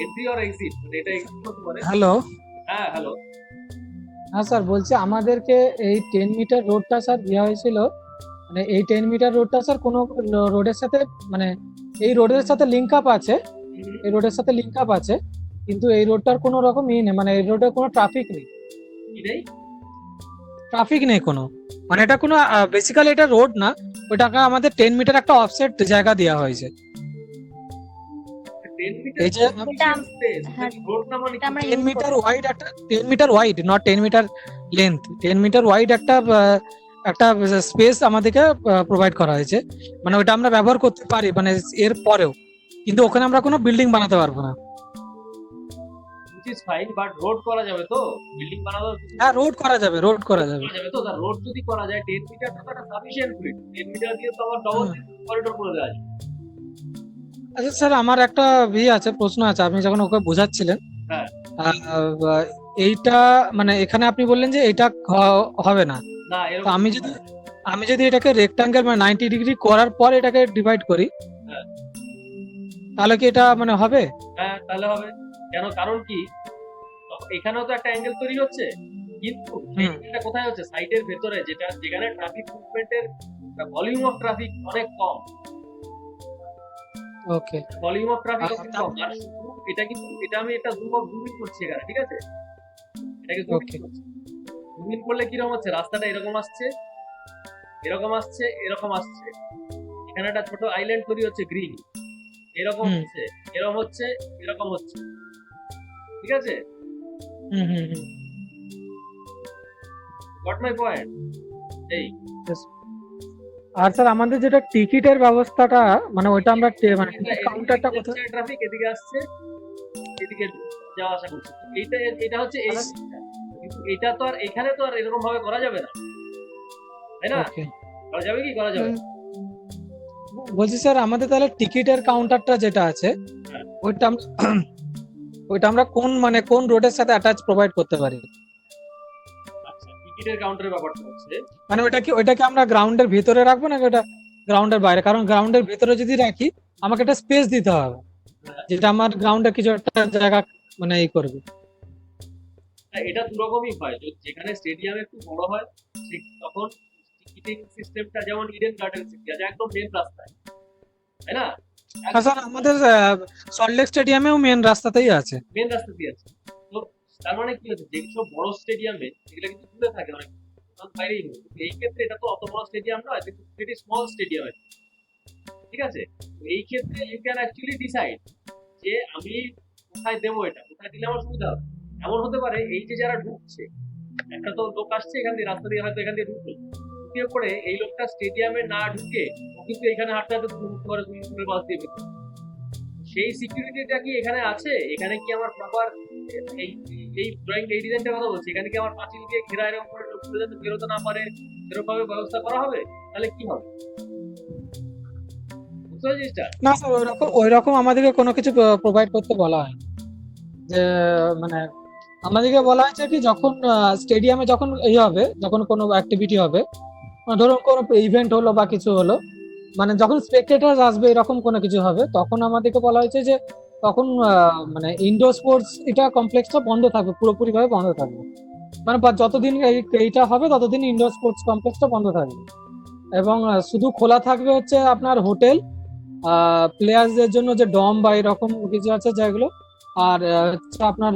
entry or exit. মানে এটা exit হতে পারে। Hello, হ্যাঁ hello, হ্যাঁ sir বলছি আমাদেরকে এই 10 metre রোডটা স্যার দেওয়া হয়েছিল, মানে এই 10 মিটার রোডটা স্যার কোনো রোডের সাথে মানে এই রোডের সাথে লিংক আপ আছে, এই রোডের সাথে লিংক আপ আছে, কিন্তু এই রোডটার কোনো রকম নেই, মানে এই রোডে কোনো ট্রাফিক নেই, কি নেই? ট্রাফিক নেই কোনো, মানে এটা কোনো বেসিক্যালি এটা রোড না, ওটাকে আমাদের 10 মিটার একটা অফসেট জায়গা দেওয়া হয়েছে। 10 মিটার এই যে স্পেস, রোড না মানে 10 মিটার ওয়াইড একটা, 10 metre wide not 10 metre length, 10 metre wide একটা স্পেস আমাদেরকে প্রোভাইড করা হয়েছে, মানে ওটা আমরা ব্যবহার করতে পারি মানে এর পরেও, কিন্তু ওখানে আমরা কোনো বিল্ডিং বানাতে পারবো না। which is fine, but road করা যাবে তো? বিল্ডিং বানানো হ্যাঁ, রোড করা যাবে, রোড করা যাবে। করা যাবে তো? তার রোড যদি করা যায় 10 মিটারটা তো একটা সাফিসিয়েন্ট উইডথ। 10 মিটার দিয়ে তো আবার ডবল করিডোর করে দেওয়া যায়। আচ্ছা স্যার, আমার একটা আছে, প্রশ্ন আছে। আপনি যখন ওকে বোঝাচ্ছিলেন, হ্যাঁ। এইটা মানে এখানে আপনি বললেন যে এটা হবে না। না, তো এরকম আমি যদি এটাকে রেক্টাঙ্গেল মানে 90 ডিগ্রি করার পর এটাকে ডিভাইড করি, হ্যাঁ। তাহলে কি এটা মানে হবে? হ্যাঁ, তাহলে হবে। কেন? কারণ কি, এখানেও তো একটা অ্যাঙ্গেল তৈরি হচ্ছে, কিন্তু এটা কোথায় হচ্ছে? সাইটের ভেতরে, যেখানে ট্রাফিক মুভমেন্টের ভলিউম অফ ট্রাফিক অনেক কম। ওকে, ভলিউম অফ ট্রাফিক অনেক কম। আর শুধু এটা আমি এটা জুম ইন করছি এখানে, ঠিক আছে? এটাকে জুম ইন করছি। জুম ইন করলে কিরকম হচ্ছে? রাস্তাটা এরকম আসছে, এরকম আসছে, এরকম আসছে। এখানে একটা ছোট আইল্যান্ড তৈরি হচ্ছে, গ্রিন। এরকম হচ্ছে, এরকম হচ্ছে, এরকম হচ্ছে, ঠিক আছে? Got my point? এই আর স্যার, আমাদের যেটা টিকিটের ব্যবস্থাটা, মানে ওইটা আমরা মানে কাউন্টারটা কোথায়? ট্রাফিক এদিকে আসছে, এদিকে যাওয়া আসা করছে। এটা হচ্ছে এই জিনিসটা। কিন্তু এটা তো আর এখানে তো আর এরকম ভাবে করা যাবে না, তাই না? করা যাবে কি? করা যাবে না। বলছি স্যার, আমাদের তাহলে টিকিটের কাউন্টারটা যেটা আছে, ওইটা আমরা কোন রোডের সাথে অ্যাটাচ প্রোভাইড করতে পারি? আচ্ছা, টিকিটের কাউন্টারের ব্যাপারটা হচ্ছে, মানে ওইটা কি আমরা গ্রাউন্ডের ভিতরে রাখবো নাকি ওটা গ্রাউন্ডের বাইরে? কারণ গ্রাউন্ডের ভিতরে যদি রাখি, আমাকে একটা স্পেস দিতে হবে, যেটা আমার গ্রাউন্ডে কিছু একটা জায়গা মানে এই করবে। এটা দুরকমই হয়। যেখানে স্টেডিয়াম একটু বড় হয়, তখন টিকিটিং সিস্টেমটা যেমন ইডেন গার্ডেন সিটি আছে একদম মেন রাস্তায়, তাই না? স্যার, আমাদের সল্টলেক স্টেডিয়ামেও মেন রাস্তাতেই আছে। মেন রাস্তাতেই আছে। তো তার মানে কি হচ্ছে, যেসব বড় স্টেডিয়ামে এগুলো কিন্তু দূরে থাকে, অনেক বাইরেই হয়। এই ক্ষেত্রে এটা তো অত বড় স্টেডিয়াম নয়, কিন্তু ভেরি স্মল স্টেডিয়াম আছে, ঠিক আছে? এই ক্ষেত্রে ইউ ক্যান অ্যাকচুয়ালি ডিসাইড যে আমি কোথায় দেবো, এটা কোথায় দিলে আমার সুবিধা হবে। এমন হতে পারে, এই যে যারা ঢুকছে, একটা তো লোক আসছে এখান দিয়ে, রাস্তা দিয়ে হয়তো এখান দিয়ে ঢুকলো, ঢুকিয়ে পরে এই লোকটা স্টেডিয়ামে না ঢুকে ও কিন্তু এখানে হাঁটতে হাঁটতে ঢুকতে পারে সুইমিং পুলের পাশ দিয়ে ভেতরে। সেই সিকিউরিটিটা কি এখানে আছে? এখানে কি আমার প্রপার এই ড্রয়িং এই ডিজাইনটার কথা বলছি, এখানে কি আমার পাঁচিল দিয়ে ঘেরা এরকম করে ঢুকতে যাতে বেরোতে না পারে সেরকম ভাবে ব্যবস্থা করা হবে? তাহলে কি হবে? বুঝতে পারছিস? না স্যার, ওইরকম আমাদেরকে কোনো কিছু প্রোভাইড করতে বলা হয়, যে মানে আমাদেরকে বলা হয়েছে কি, যখন স্টেডিয়ামে যখন হবে, যখন কোনো অ্যাক্টিভিটি হবে, ধরুন কোনো ইভেন্ট হলো বা কিছু হলো, মানে যখন স্পেকটেটর আসবে এরকম কোনো কিছু হবে, তখন আমাদেরকে বলা হয়েছে যে তখন মানে ইনডোর স্পোর্টস এটা কমপ্লেক্সটা বন্ধ থাকবে, পুরোপুরি ভাবে বন্ধ থাকবে। মানে যতদিন এইটা হবে ততদিন ইনডোর স্পোর্টস কমপ্লেক্সটা বন্ধ থাকবে, এবং শুধু খোলা থাকবে হচ্ছে আপনার হোটেল, প্লেয়ার্সদের জন্য যে ডম বা এরকম কিছু আছে যেগুলো, আর হচ্ছে আপনার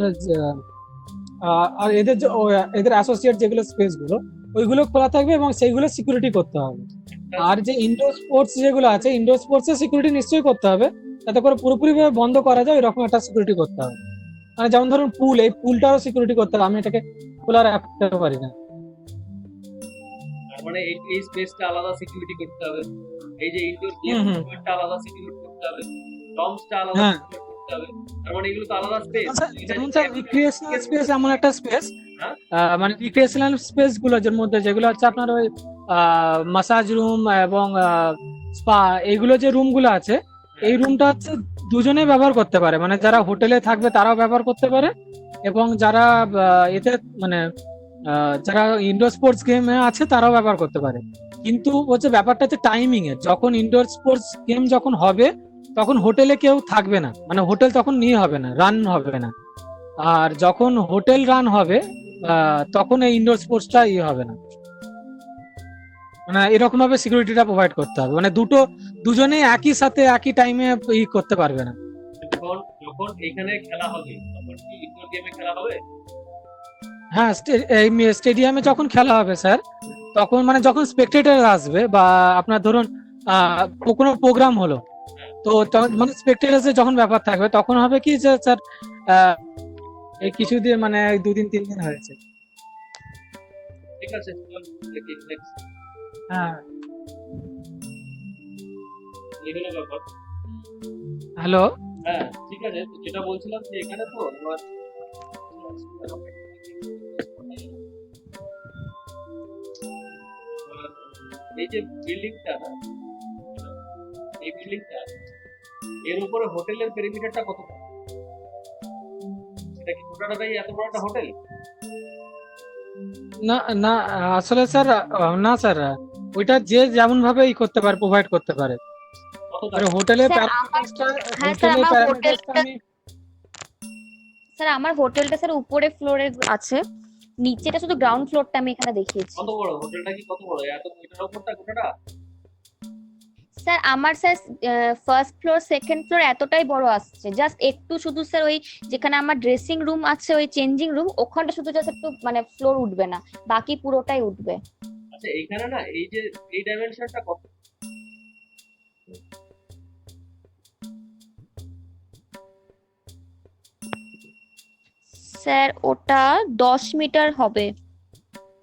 আর এদের অ্যাসোসিয়েট যেগুলো স্পেস গুলো, ওইগুলো খোলা থাকবে এবং সেইগুলো সিকিউরিটি করতে হবে। আর যে ইনডোর স্পোর্টস যেগুলো আছে, ইনডোর স্পোর্টস এর সিকিউরিটি নিশ্চয়ই করতে হবে, যাতে করে পুরোপুরি ভাবে বন্ধ করা যায় এরকম একটা সিকিউরিটি করতে হবে। মানে যেমন ধরুন এই পুলটারও সিকিউরিটি করতে হবে, আমি এটাকে খোলা রাখতে পারি না। মানে এই স্পেসটা আলাদা সিকিউরিটি করতে হবে, এই যে ইনডোর গেমটা আলাদা সিকিউরিটি করতে হবে, ডমসটা আলাদা সিকিউরিটি করতে হবে। তার মানে এগুলো তো আলাদা স্পেস। যেমন স্যার, রিক্রিয়েশনাল স্পেস এমন একটা স্পেস, মানে রিক্রিয়েশনাল স্পেস গুলো মধ্যে যেগুলো হচ্ছে আপনার ওই মাসাজ রুম এবং স্পা, এইগুলো যে রুম গুলো আছে, এই রুমটা হচ্ছে দুজনে ব্যবহার করতে পারে, মানে যারা হোটেলে থাকবে তারাও ব্যবহার করতে পারে, এবং যারা এতে মানে যারা ইনডোর স্পোর্টস গেমে আছে তারাও ব্যবহার করতে পারে। কিন্তু হচ্ছে ব্যাপারটা হচ্ছে টাইমিং এর, যখন ইনডোর স্পোর্টস গেম যখন হবে তখন হোটেলে কেউ থাকবে না, মানে হোটেল তখন নিয়ে হবে না, রান হবে না। আর যখন হোটেল রান হবে তখন এই ইনডোর স্পোর্টসটা হবে না। মানে এরকম ভাবে সিকিউরিটিটা প্রোভাইড করতে হবে, মানে দুজনেই একই সাথে একই টাইমে করতে পারবে না। যখন এখানে খেলা হবে তখন কি ইনডোর গেমে খেলা হবে? হ্যাঁ, স্টেডিয়ামে যখন খেলা হবে স্যার, তখন মানে যখন স্পেকটেটর আসবে বা আপনার ধরুন কোনো প্রোগ্রাম হলো, তো মানে স্পেকটেটরস যখন ব্যাপার থাকবে তখন হবে কি যে স্যার, এই কিছু দিয়ে মানে 2-3 দিন হয়েছে। ঠিক আছে, হ্যাঁ, এগুলো ব্যাপার। হ্যালো। হ্যাঁ, ঠিক আছে, যেটা বলছিলাম যে এখানে তো এই যে বিল্ডিংটা না, এই বিল্ডিংটা এর উপরে হোটেলের পেরিমিটারটা কত? এটা কি গোটাটাই এত বড় একটা হোটেল? না না, আসলে স্যার না স্যার, ওইটা যে যেমন ভাবে করতে পারে, প্রোভাইড করতে পারে। কত হোটেলের স্যার আমার হোটেলটা স্যার আমার হোটেলটা স্যার উপরে ফ্লোরে আছে, নিচেটা শুধু গ্রাউন্ড ফ্লোরটা আমি এখানে দেখিয়েছি। কত বড় হোটেলটা? কি কত বড়? এত এটার উপরটা গোটাটা? স্যার আমার sir first floor second floor এতটাই বড় আসছে, জাস্ট একটু শুধু স্যার ওই যেখানে আমার ড্রেসিং রুম আছে, ওই চেঞ্জিং রুম, ওখানটা শুধু জাস্ট একটু মানে ফ্লোর উঠবে না, বাকি পুরোটাই উঠবে। আচ্ছা এইখানে না এই যে এই ডাইমেনশনটা কত? স্যার ওটা 10 মিটার হবে।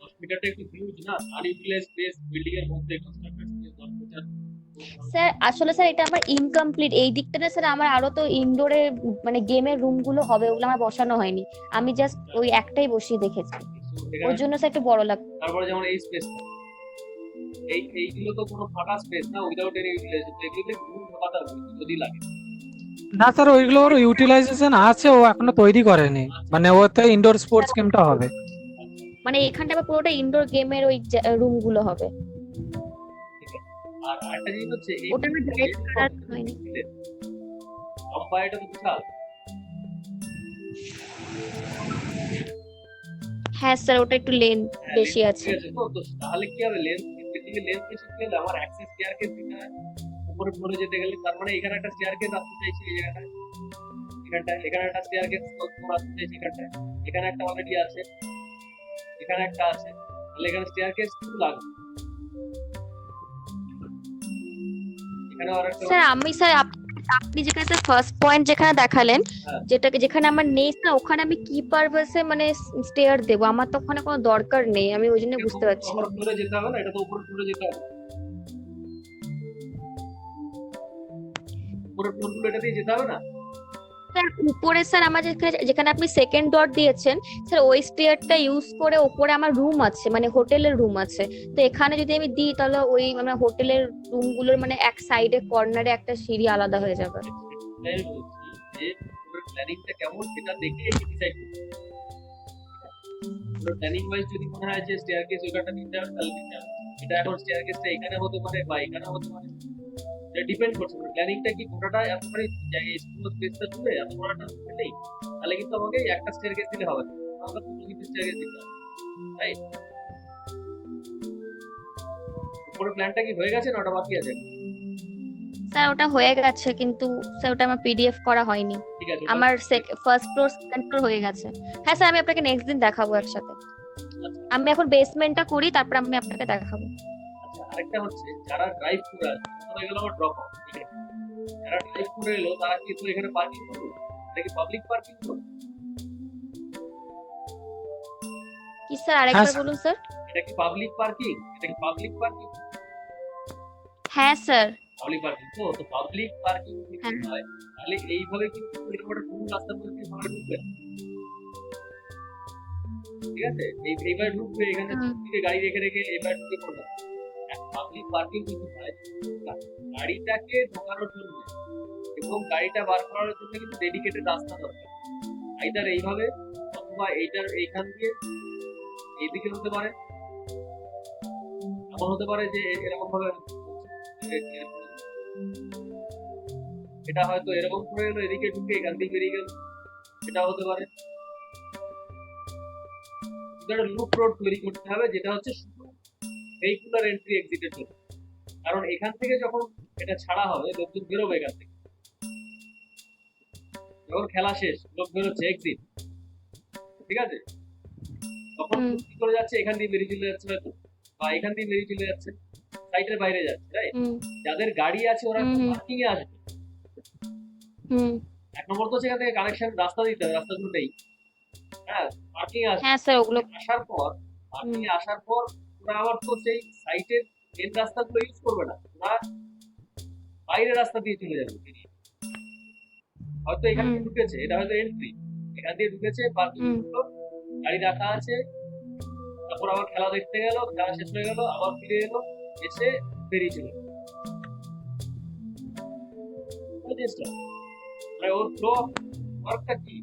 10 মিটারটা একটু হিউজ না? আনইউটিলাইজ স্পেস বিল্ডিং এর মধ্যে কনস্ট্রাক্টেড স্পেস 10 মিটার। স্যার আসলে স্যার এটা আমার ইনকমপ্লিট, এই দিকটা না স্যার আমার আরো তো ইনডোরে মানে গেমের রুম গুলো হবে, ওগুলো আমার বসানো হয়নি, আমি জাস্ট ওই একটাই বসিয়ে দেখেছি, ওর জন্য স্যার একটু বড় লাগবে। তারপরে যেমন এই স্পেসটা, এইগুলো তো কোনো ফাঁকা স্পেস না, উইদাউট এনি ইউটিলাইজেশন। এগুলোতে রুম ঢোকাতে হবে যদি লাগে। না স্যার, ওইগুলোর ইউটিলাইজেশন আছে, ও এখনো তৈরি করেনি, মানে ওতে ইনডোর স্পোর্টস গেমটা হবে। মানে এখানটা আবার পুরোটা ইনডোর গেমের ওই রুম গুলো হবে। আর আরেকটা জিনিস হচ্ছে এই ওটা আমার direct করা হয়নি। লম্বাইটা তো বিশাল। হ্যাঁ স্যার ওটা একটু লেন্থ বেশি আছে। ঠিক আছে, তো তাহলে কি হবে? লেন্থ বেশি, লেন্থ বেশি গেলে আমার অ্যাক্সেস স্টেয়ারকেস দিতে হয় উপরে ফ্লোরে যেতে গেলে। তার মানে এখানে একটা স্টেয়ারকেস আসতে চাইছি, এই জায়গাটায়, এখানটায় এখানে একটা স্টেয়ারকেস আসতে চাইছি, এখানটায় এখানে একটা অলরেডি আছে, এখানে একটা আছে, তাহলে এখানে স্টেয়ারকেস কিন্তু লাগবে। এখানে আরেকটা স্যার আমি স্যার আপনি যেখানে স্যার ফার্স্ট পয়েন্ট যেখানে দেখালেন, হ্যাঁ। যেখানে আমার নেই না, ওখানে আমি কি পারপাসে মানে স্টেয়ার দেব? আমার তো ওখানে কোনো দরকার নেই, আমি ওই জন্য বুঝতে পারছি না। উপরে ফ্লোরে যেতে হবে না? এটা তো উপরে ফ্লোরে যেতে হবে, উপরে ফ্লোরগুলো এটা দিয়ে যেতে হবে না? স্যার উপরে স্যার আমার যেখানে আপনি সেকেন্ড ডট দিয়েছেন স্যার, ওই স্টেয়ারটা ইউজ করে উপরে আমার রুম আছে, মানে হোটেলের রুম আছে, তো এখানে যদি আমি দিই তাহলে ওই মানে হোটেলের রুম গুলোর মানে এক সাইডে কর্নারে একটা সিঁড়ি আলাদা হয়ে যাবে। তাই বলছি যে পুরো প্ল্যানিংটা কেমন সেটা দেখে ডিসাইড করতে হবে। পুরো প্ল্যানিং ওয়াইজ যদি মনে হয় যে স্টেয়ারকেস ওইটা নিতে হবে তাহলে নিতে হবে। এটা এখন স্টেয়ারকেসটা এখানে হতে পারে বা এখানে হতে পারে, এটা ডিপেন্ড করছে। প্ল্যানিংটা কি গোটাটা এতখানি জায়গায় স্কুল স্পেসটা জুড়ে এত বড় একটা নেই, তাহলে কিন্তু আমাকে একটা স্টেয়ারকেস দিলে হবে না, আমাকে দুটো তিনটে স্টেয়ারকেস দিতে হবে। তাই পুরো প্ল্যানটা কি হয়ে গেছে না ওটা বাকি আছে? স্যার ওটা হয়ে গেছে, কিন্তু স্যার ওটা আমার পিডিএফ করা হয়নি। ঠিক আছে, আমার ফার্স্ট ফ্লোর সেকেন্ড ফ্লোর হয়ে গেছে। হ্যাঁ স্যার আমি আপনাকে নেক্সট দিন দেখাবো একসাথে। আমি এখন বেসমেন্টটা করি, তারপর আমি আপনাকে দেখাবো। আচ্ছা আরেকটা হচ্ছে যারা ড্রাইভ করে আসবে, হয়ে গেল আমার ড্রপ আউট, ঠিক আছে, যারা ড্রাইভ করে এলো তারা কি তো এখানে পার্কিং করবে? এটা কি পাবলিক পার্কিং করবে? কি স্যার আরেকবার স্যার। বলুন স্যার। এটা কি পাবলিক পার্কিং? এটা কি পাবলিক পার্কিং? হ্যাঁ স্যার। পাবলিক পার্কিং তো পাবলিক পার্কিং যদি হ্যাঁ। হয় তাহলে এইভাবে কিন্তু এরকম একটা ফুল রাস্তার মধ্যে দিয়ে ভাড়া ঢুকবে না। ঠিক আছে, এইবার ঢুকবে এখানে দিকে গাড়ি রেখে রেখে এবার ঢুকে পড়বে। পাবলিক পার্কিং কিন্তু হয় গাড়িটাকে ঢোকানোর জন্য এবং গাড়িটা বার করার জন্য কিন্তু ডেডিকেটেড রাস্তা দরকার। আইদার এইভাবে অথবা এইটার এইখান দিয়ে এইদিকে হতে পারে, এমন হতে পারে যে এরকম ভাবে এটা হয়তো এরকম করে এলো, এদিকে ঢুকে এখান দিয়ে বেরিয়ে গেল, এটা হতে পারে। একটা লুপ রোড তৈরি করতে হবে যেটা হচ্ছে শুধু ভেহিকুলার এন্ট্রি এক্সিটের জন্য, কারণ এখান থেকে যখন এটা ছাড়া হবে লোকজন বেরোবে এখান থেকে, যখন খেলা শেষ লোক বেরোচ্ছে এক্সিট, ঠিক আছে, তখন কি করে যাচ্ছে এখান দিয়ে বেরিয়ে চলে যাচ্ছে হয়তো, বা এখান দিয়ে বেরিয়ে চলে যাচ্ছে সাইটের বাইরে যাচ্ছে, তাই যাদের গাড়ি আছে ওরা পার্কিং এ আসবে। এক নম্বর তো সেখান থেকে কানেকশন রাস্তা দিতে হবে, রাস্তাগুলো নেই। হ্যাঁ পার্কিং আসবে। হ্যাঁ স্যার ওগুলো আসার পর পার্কিং এ আসার পর ওরা আবার তো সেই সাইটের মেন রাস্তাগুলো ইউজ করবে না, ওরা বাইরের রাস্তা দিয়ে চলে যাবে। হয়তো এখানে ঢুকেছে, এটা হয়তো এন্ট্রি, এখান দিয়ে ঢুকেছে, পার্কিং হুম করলো, গাড়ি রাখা আছে, তারপর আবার খেলা দেখতে গেল, খেলা শেষ হয়ে গেল, আবার ফিরে এলো, এসে বেরিয়ে চলে গেল। ওই জিনিসটা মানে ওর ফ্লো অফ ওয়ার্কটা কি?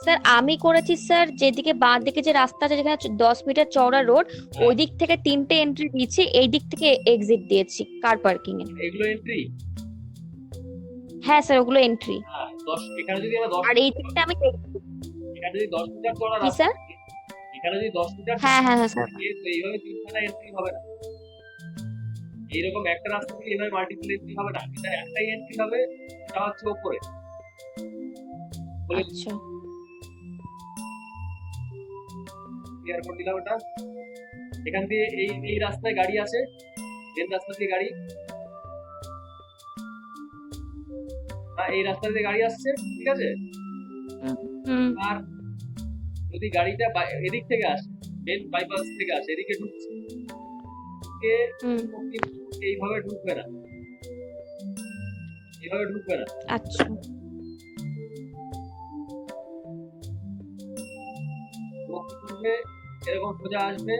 স্যার আমি করেছি স্যার, যেদিকে বাঁ দিকে যে রাস্তা আছে যেখানে 10 মিটার চওড়া রোড, ওই দিক থেকে 3টে এন্ট্রি দিয়েছি, এই দিক থেকে এক্সিট দিয়েছি কার পার্কিং এ। এগুলো এন্ট্রি। হ্যাঁ স্যার ওগুলো এন্ট্রি। হ্যাঁ 10, এখানে যদি আমরা 10, আর এই দিকটা আমি এখানে যদি 10 মিটার চড়া কি রাস্তা স্যার? থাকে, এখানে যদি 10 মিটার হ্যাঁ হ্যাঁ হ্যাঁ স্যার। থাকে, তো এইভাবে তিনখানা এন্ট্রি হবে না। এইরকম একটা রাস্তা থেকে এইভাবে মাল্টিপল এন্ট্রি হবে না, এটা একটাই এন্ট্রি হবে, এটা হচ্ছে উপরে বলে আচ্ছা ক্লিয়ার করে দিলাম এটা। এখান দিয়ে এই রাস্তায় গাড়ি আছে, মেন রাস্তা দিয়ে গাড়ি, এই রাস্তা দিয়ে গাড়ি আসছে, ঠিক আছে। হুম আর যদি গাড়িটা এদিক থেকে আসে, মেন বাইপাস থেকে আসে, এদিকে ঢুকছে, হুম এইভাবে ঢুকবে না, এইভাবে ঢুকবে না। আচ্ছা ও কি করবে, এরকম সোজা আসবে,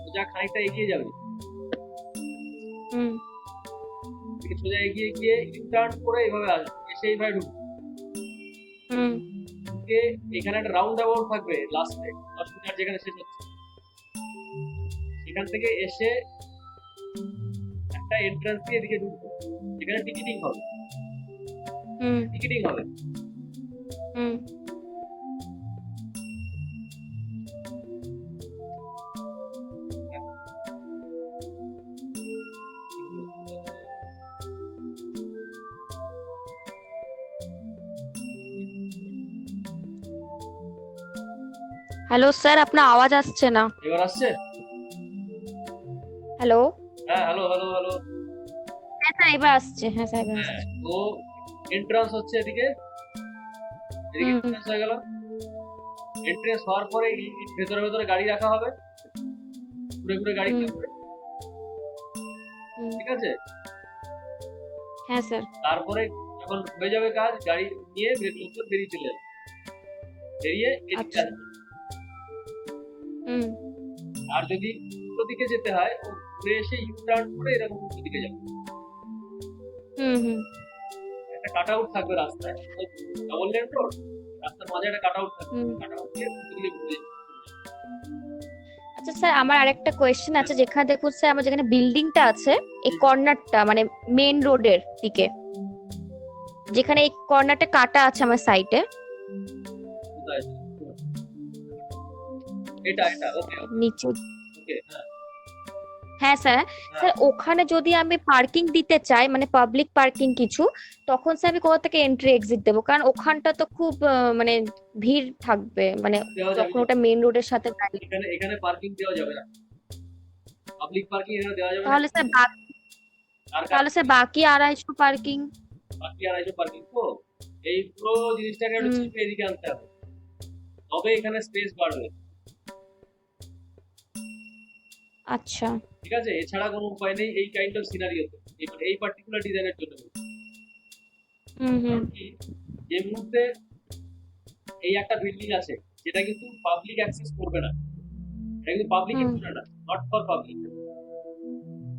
সোজা খানিকটা এগিয়ে যাবে, হুম সোজা এগিয়ে গিয়ে টার্ন করে এইভাবে আসবে, এসে এইভাবে ঢুকবে। হুম ঢুকে এখানে একটা রাউন্ড অ্যাবাউট থাকবে লাস্টে 10 মিটার যেখানে শেষ হচ্ছে, সেখান থেকে এসে একটা এন্ট্রান্স দিয়ে এদিকে ঢুকবে, যেখানে টিকিটিং হবে, হুম টিকিটিং হবে। হুম হ্যালো স্যার, আপনার আওয়াজ আসছে না। এবার আসছে? হ্যালো। হ্যাঁ হ্যালো হ্যালো হ্যালো। হ্যাঁ স্যার এবার আসছে, হ্যাঁ স্যার এবার হ্যাঁ, আসছে। তো এন্ট্রান্স হচ্ছে এদিকে, এদিকে হুম এন্ট্রান্স হয়ে গেল। এন্ট্রান্স হওয়ার পরে ভেতরে ভেতরে গাড়ি রাখা হবে, ঘুরে ঘুরে গাড়ি হুম থাকবে, হুম ঠিক আছে। হ্যাঁ স্যার। তারপরে যখন হয়ে যাবে কাজ, গাড়ি নিয়ে বেরিয়ে চলে যাবে, বেরিয়ে এদিকে আচ্ছা। আসবে। হুম আর যদি উল্টো দিকে যেতে হয়, ও ঘুরে এসে ইউ টার্ন করে এরকম উল্টো দিকে যাবে। হুম হুম একটা কাট আউট থাকবে রাস্তায়, ডবল লেন রোড, রাস্তার মাঝে একটা কাট আউট থাকবে, হুম। কাট আউট দিয়ে উল্টো দিকে ঘুরে যাবে। আচ্ছা স্যার, আমার আরেকটা কোয়েশ্চেন আছে। যেখানে দেখুন স্যার, আমার যেখানে বিল্ডিংটা আছে, এই কর্নারটা মানে মেইন রোডের দিকে, যেখানে এই কর্নারটা কাটা আছে আমার সাইডে, কোথায়? এটা এটা ওকে নিচে। ওকে হ্যাঁ হ্যাঁ স্যার। স্যার ওখানে যদি আমি পার্কিং দিতে চাই, মানে পাবলিক পার্কিং কিছু, তখন স্যার আমি কোথা থেকে এন্ট্রি এক্সিট দেবো? কারণ ওখানটা তো খুব মানে ভিড় থাকবে, মানে দেওয়া যাবে যখন না। ওটা মেইন রোডের সাথে দাঁড়িয়ে। এখানে এখানে পার্কিং দেওয়া যাবে না, পাবলিক পার্কিং এখানে দেওয়া যাবে না। তাহলে স্যার আর তাহলে স্যার বাকি 250 পার্কিং? বাকি আড়াইশো পার্কিং তো, এই পুরো জিনিসটাকে একটু হুম চেপে এদিকে আনতে হবে, তবে এখানে স্পেস বাড়বে, আচ্ছা। ঠিক আছে। এছাড়া কোনো উপায় নেই এই কাইন্ড অফ সিনারিওতে, এই পার্টিকুলার ডিজাইনের জন্য। হুম হুম যে মুহূর্তে এই একটা বিল্ডিং আছে যেটা কিন্তু পাবলিক অ্যাক্সেস করবে না, এটা কিন্তু পাবলিক হুম না, নট ফর পাবলিক,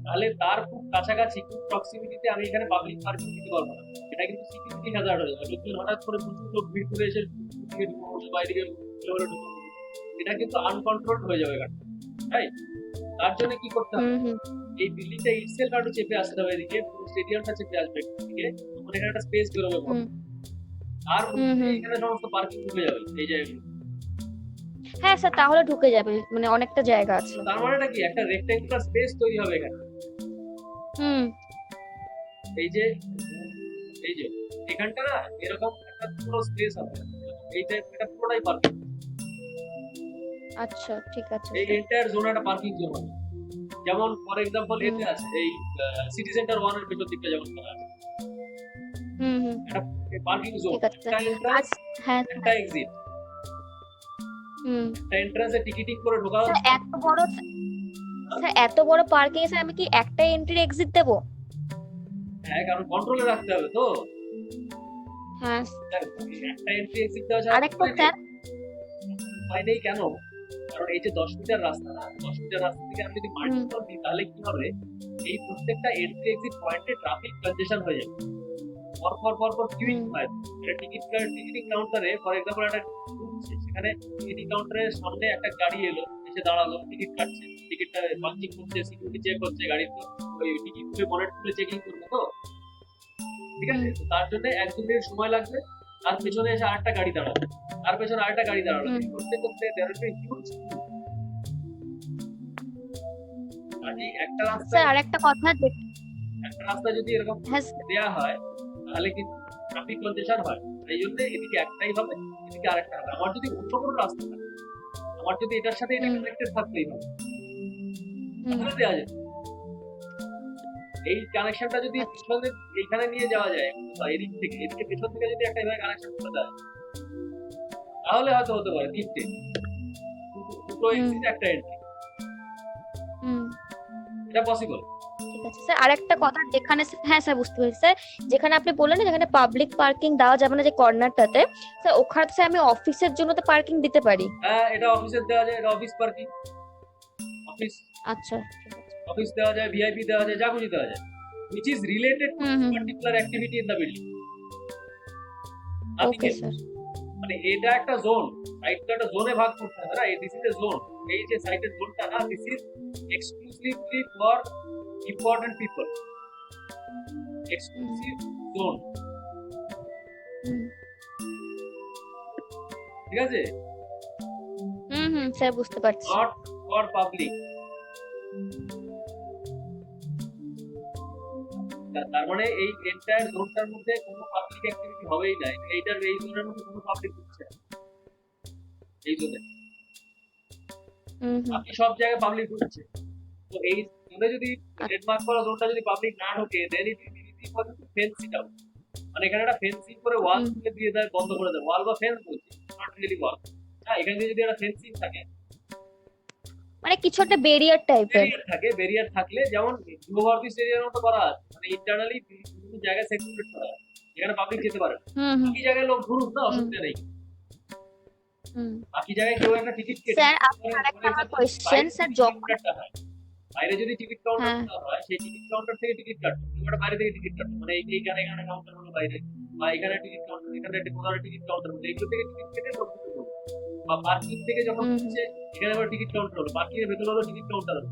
তাহলে তার খুব কাছাকাছি, খুব প্রক্সিমিটিতে আমি এখানে পাবলিক পার্কিং দিতে পারবো না। এটা কিন্তু সিকিউরিটি হ্যাজার্ড হয়ে যাবে, লোকজন হঠাৎ করে প্রচুর লোক ভিড় করে এসে দিকে ঢুকে পড়বে, বাইরে ঢুকে পড়বে, এটা কিন্তু আনকন্ট্রোলড হয়ে যাবে গাড়ি, তাই তার জন্য কি করতে হবে, হুম হুম এই বিল্ডিংটা ইটসেলফ একটু চেপে আসতে হবে এদিকে, পুরো স্টেডিয়ামটা চেপে আসবে এদিকে, তখন এখানে একটা স্পেস বেরোবে বড়। হুম আর হুম হুম। এখানে সমস্ত পার্কিং ঢুকে যাবে এই জায়গাগুলো। হ্যাঁ স্যার, তাহলে ঢুকে যাবে, মানে অনেকটা জায়গা আছে। তার মানেটা কি, একটা রেক্ট্যাঙ্গুলার স্পেস তৈরি হবে এখানে। হুম এই যে এই যে এখানটা না এরকম একটা পুরো স্পেস হবে, এই টাইপ এটা পুরোটাই পার্কিং, আচ্ছা ঠিক আছে এই স্যার। এন্টায়ার জোন একটা পার্কিং জোন হবে। যেমন ফর এক্সাম্পল এতে আছে এই সিটি সেন্টার 1 এর ভিতর দিকটা যেমন করা আছে, হুম হুম একটা পার্কিং জোন, ঠিক আছে একটা স্যার। এন্ট্রান্স হ্যাঁ একটা এক্সিট, হুম। একটা এন্ট্রান্সে টিকিটিং করে ঢোকা স্যার হচ্ছে। এত বড় পার্কিং এ স্যার আমি কি একটাই এন্ট্রি এক্সিট দেবো? হ্যাঁ, কারণ কন্ট্রোলে রাখতে হবে তো, হ্যাঁ একটা এন্ট্রি এক্সিট দেওয়া যায় আরেকটা স্যার, উপায় নেই কেন? কারণ এই যে 10 মিটার রাস্তা না, 10 মিটার রাস্তা থেকে আমি যদি মাল্টিপল দিই তাহলে কি হবে, এই প্রত্যেকটা এন্ট্রি এক্সিট পয়েন্টে ট্রাফিক কনজেশন হয়ে যাবে, পর কিউইং হয়। টিকিটিং কাউন্টারে ফর এক্সাম্পল একটা ঢুকছে, সেখানে টিকিটিং কাউন্টারের সামনে একটা গাড়ি এলো, এসে দাঁড়ালো, টিকিট কাটছে, টিকিটটা পাঞ্চিং করছে, সিকিউরিটি চেক করছে, গাড়ির তো ওই টিকিট খুলে বনেট খুলে চেকিং করবে তো, ঠিক আছে? তো তার জন্য 1-2 মিনিট সময় লাগবে, তার পেছনে এসে আরেকটা গাড়ি দাঁড়াবে, তার পেছনে আরেকটা গাড়ি দাঁড়ালো, এই করতে করতে there will be huge queue। আর এই একটা রাস্তা, স্যার আরেকটা কথা একটা রাস্তা যদি এরকম হ্যাঁ দেয়া হয় তাহলে কিন্তু ট্রাফিক কনজেশন হয়। এই জন্য এদিকে একটাই হবে, এদিকে আরেকটা হবে। আমার যদি অন্য কোনো রাস্তা থাকে, আমার যদি এটার সাথে এটা কানেক্টেড থাকতেই হবে, তাহলে দেওয়া যেত। এই কানেকশনটা যদি পিছনে এইখানে নিয়ে যাওয়া যায়, এদিক থেকে এদিকে পেছন থেকে যদি একটা এভাবে কানেকশন করে দেয় তাহলে হয়তো হতে পারে 3টে, দুটো এক্সিট একটা এন্ট্রি, এটা পসিবল। ঠিক আছে স্যার, আরেকটা কথা, যেখানে হ্যাঁ স্যার বুঝতে পেরেছি স্যার, যেখানে আপনি বললেন না যেখানে পাবলিক পার্কিং দেওয়া যাবে না যে কর্নারটাতে, স্যার ওখানে স্যার আমি অফিসের জন্য তো পার্কিং দিতে পারি। হ্যাঁ, এটা অফিসের দেওয়া যায়, এটা অফিস পার্কিং, অফিস আচ্ছা ঠিক আছে। অফিস দেওয়া যায়, ভিআইপি দেওয়া যায়, যা খুশি দেওয়া যায়, which is related to particular activity in the building। Okay sir. মানে এটা একটা জোন, সাইটটা একটা জোনে ভাগ করতে হবে না, দিস ইজ এ জোন। এই যে সাইটের জোনটা না, this is exclusively for important people, exclusive zone, ঠিক আছে? স্যার বুঝতে পারছি। Not for public. তার মানে এই এন্টায়ার জোনটার মধ্যে কোনো পাবলিক অ্যাক্টিভিটি হবেই না, এইটার এই জোনের মধ্যে কোনো পাবলিক ঢুকছে না এই জোনে, বাকি সব জায়গায় পাবলিক ঢুকছে। তো এই জোনে যদি ট্রেডমার্ক করা জোনটা যদি পাবলিক না ঢোকে, then it is for fence it out. মানে এখানে একটা ফেন্সিং করে ওয়াল তুলে দিয়ে দেয়, বন্ধ করে দেয়, ওয়াল বা ফেন্স বলছি, নট রিয়েলি ওয়াল। হ্যাঁ, এখানে যদি একটা ফেন্সিং থাকে, মানে কিছু একটা ব্যারিয়ার টাইপের থাকে, ব্যারিয়ার থাকলে যেমন গ্লোব অফিস এরিয়ার মতো করা আছে, মানে ইন্টারনালি বিভিন্ন জায়গায় সেক্টরেট করা আছে, এখানে পাবলিক যেতে পারে না। বাকি জায়গায় লোক ঘুরুক না, অসুবিধা নেই। বাকি জায়গায় কেউ একটা টিকিট কেটে, স্যার আপনার আরেকটা আমার কোশ্চেন স্যার, যখন বাইরে যদি টিকিট কাউন্টার হয়, সেই টিকিট কাউন্টার থেকে টিকিট কাটবে, তোমরা বাইরে থেকে টিকিট কাটবে, মানে এইখানে কাউন্টার হলো বাইরে, বা এখানে টিকিট কাউন্টার, এখানে একটা কোনারে টিকিট কাউন্টার হলো, এইগুলো থেকে টিকিট কেটে লোক ঢুকতে পারবে। বা পার্কিং থেকে যখন হচ্ছে, এখানে আবার টিকিট কাউন্টার হলো, পার্কিং এর ভেতরে হলো টিকিট কাউন্টার হলো,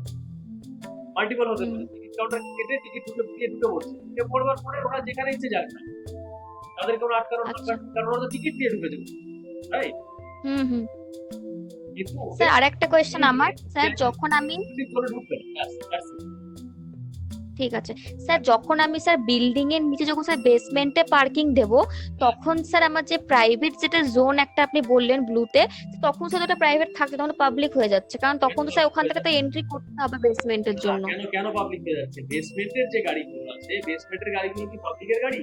মাল্টিপল হতে পারে। টিকিট কাউন্টার কেটে টিকিট ঢুকে পড়ছে, ঢুকে পড়বার পরে ওরা যেখানে ইচ্ছে যাক না, তাদের কোনো আটকানোর দরকার নেই, কারণ ওরা তো টিকিট দিয়ে ঢুকে যাবে, রাইট? কিন্তু স্যার আরেকটা কোশ্চেন আমার, স্যার যখন আমি ঢুকবে, ঠিক আছে স্যার, যখন আমি স্যার বিল্ডিং এর নিচে যখন স্যার বেসমেন্টে পার্কিং দেব, তখন স্যার আমার যে প্রাইভেট যেটা জোন একটা আপনি বললেন ব্লুতে, তখন স্যার ওটা প্রাইভেট থাকছে, তখন পাবলিক হয়ে যাচ্ছে, কারণ তখন তো স্যার ওখান থেকে তো এন্ট্রি করতে হবে বেসমেন্টের জন্য। কেন কেন পাবলিক হয়ে যাচ্ছে? বেসমেন্টের যে গাড়িগুলো আছে, বেসমেন্টের গাড়িগুলো কি পাবলিকের গাড়ি?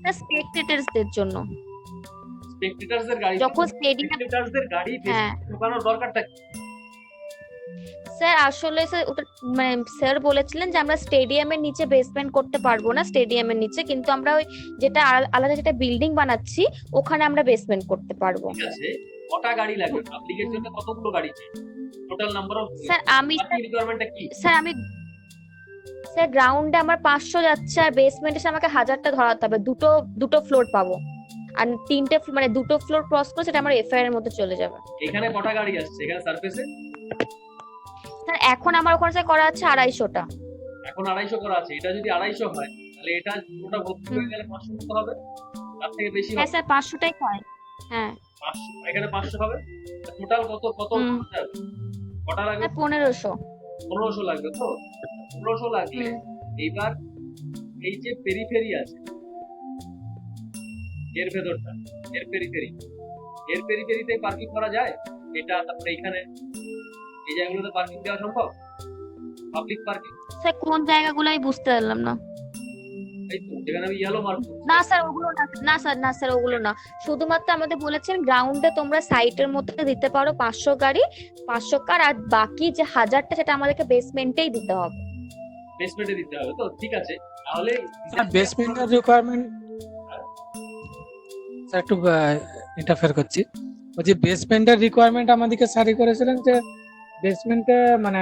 স্যার স্পেকটেটরসদের জন্য, স্পেকটেটরসদের গাড়ি, যখন স্টেডিয়াম, স্পেকটেটরসদের গাড়ি ঢোকানোর দরকারটা কি? স্যার আসলে স্যার ওটা মানে স্যার বলেছিলেন যে আমরা স্টেডিয়ামের নিচে বেসমেন্ট করতে পারবো না, স্টেডিয়ামের নিচে, কিন্তু আমরা ওই যেটা আলাদা যেটা বিল্ডিং বানাচ্ছি ওখানে আমরা বেসমেন্ট করতে পারবো। ঠিক আছে, কটা গাড়ি লাগবে পাবলিকের জন্য? কতগুলো গাড়ি চাই? টোটাল নাম্বার অফ স্যার আমি রিকোয়ারমেন্টটা কি? স্যার গ্রাউন্ডে আমার 500 যাচ্ছে, আর বেসমেন্টে আমাকে 1000টা ধরাতে হবে, দুটো ফ্লোর পাবো, আর 3টে মানে 2টো ফ্লোর ক্রস করে সেটা আমার এফআইআর এর মধ্যে চলে যাবে। এখানে কটা গাড়ি আসছে এখানে সারফেসে? স্যার এখন আমার ওখানে স্যার করা আছে 250টা। এখন 250 করা আছে। এটা যদি 250 হয় তাহলে এটা পুরোটা ভর্তি হয়ে গেলে 500 মতো হবে, তার থেকে বেশি হবে? হ্যাঁ স্যার 500টাই হয়। হ্যাঁ 500, এখানে 500 হবে। টোটাল কত কটা লাগবে? 1500 লাগবে। তো 1500 লাগলে এইবার এই যে পেরিফেরি আছে এর ভেতরটা, এর পেরিফেরিতে পার্কিং করা যায়? এটা তারপরে এখানে এই জায়গাগুলোতে পার্কিং দেওয়া সম্ভব? পাবলিক পার্কিং স্যার কোন জায়গাগুলো আমি বুঝতে পারলাম না। এই তো যেখানে আমি ইয়েলো মার্ক না স্যার ওগুলো না স্যার ওগুলো না, শুধুমাত্র আমাদের বলেছেন গ্রাউন্ডে তোমরা সাইটের মধ্যে দিতে পারো 500 গাড়ি 500 কার, আর বাকি যে 1000টা সেটা আমাদেরকে বেসমেন্টেই দিতে হবে। বেসমেন্টে দিতে হবে। তো ঠিক আছে, তাহলে বেসমেন্টের রিকোয়ারমেন্ট স্যার একটু ইন্টারফেয়ার করছি, বলছি বেসমেন্টের রিকোয়ারমেন্ট আমাদেরকে স্যারই করেছিলেন যে বেসমেন্টে মানে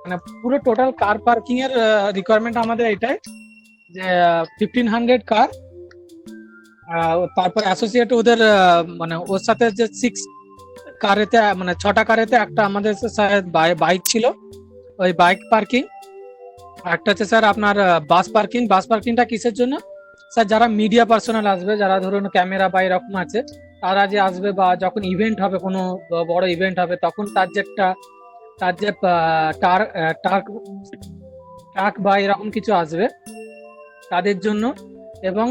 মানে পুরো টোটাল কার পার্কিং এর রিকোয়ারমেন্ট আমাদের এটাই যে 1500 কার, তারপর অ্যাসোসিয়েট ওদের মানে ওর সাথে যে 6 কারেতে মানে 6টা কারেতে একটা আমাদের বাইক ছিল, ওই বাইক পার্কিং। একটা হচ্ছে স্যার আপনার বাস পার্কিং। বাস পার্কিংটা কিসের জন্য স্যার? যারা মিডিয়া পার্সোনাল আসবে, যারা ধরুন ক্যামেরা বা এরকম আছে, তারা যে আসবে বা যখন ইভেন্ট হবে, কোনো বড় ইভেন্ট হবে, তখন তার যে ট্রাক বা এরকম কিছু আসবে তাদের জন্য, এবং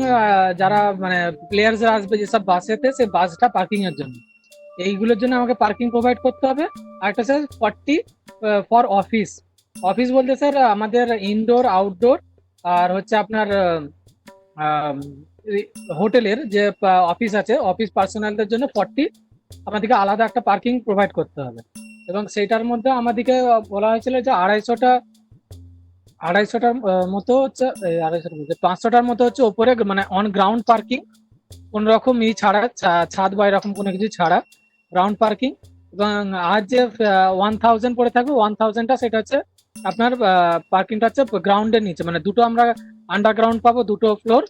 যারা মানে প্লেয়ার্সরা আসবে যেসব বাসেতে, সেই বাসটা পার্কিং এর জন্য, এইগুলোর জন্য আমাকে পার্কিং প্রোভাইড করতে হবে। আর একটা স্যার 40 ফর অফিস। অফিস বলতে স্যার আমাদের ইনডোর আউটডোর, আর হচ্ছে আপনার হোটেলের যে অফিস আছে, অফিস পার্সোনালদের জন্য 40 আমাদেরকে আলাদা একটা পার্কিং প্রোভাইড করতে হবে। এবং সেইটার মধ্যে আমাদেরকে বলা হয়েছিল যে 250টার মতো হচ্ছে 500টার মতো হচ্ছে ওপরে মানে অন গ্রাউন্ড পার্কিং, কোন রকম ছাড়া, ছাদ বা এরকম কোনো কিছু ছাড়া গ্রাউন্ড পার্কিং। এবং আর যে 1000 পড়ে থাকবে, 1000টা সেটা হচ্ছে আপনার পার্কিংটা হচ্ছে গ্রাউন্ডের নিচে, মানে দুটো আমরা আন্ডারগ্রাউন্ড পাবো, দুটো ফ্লোর,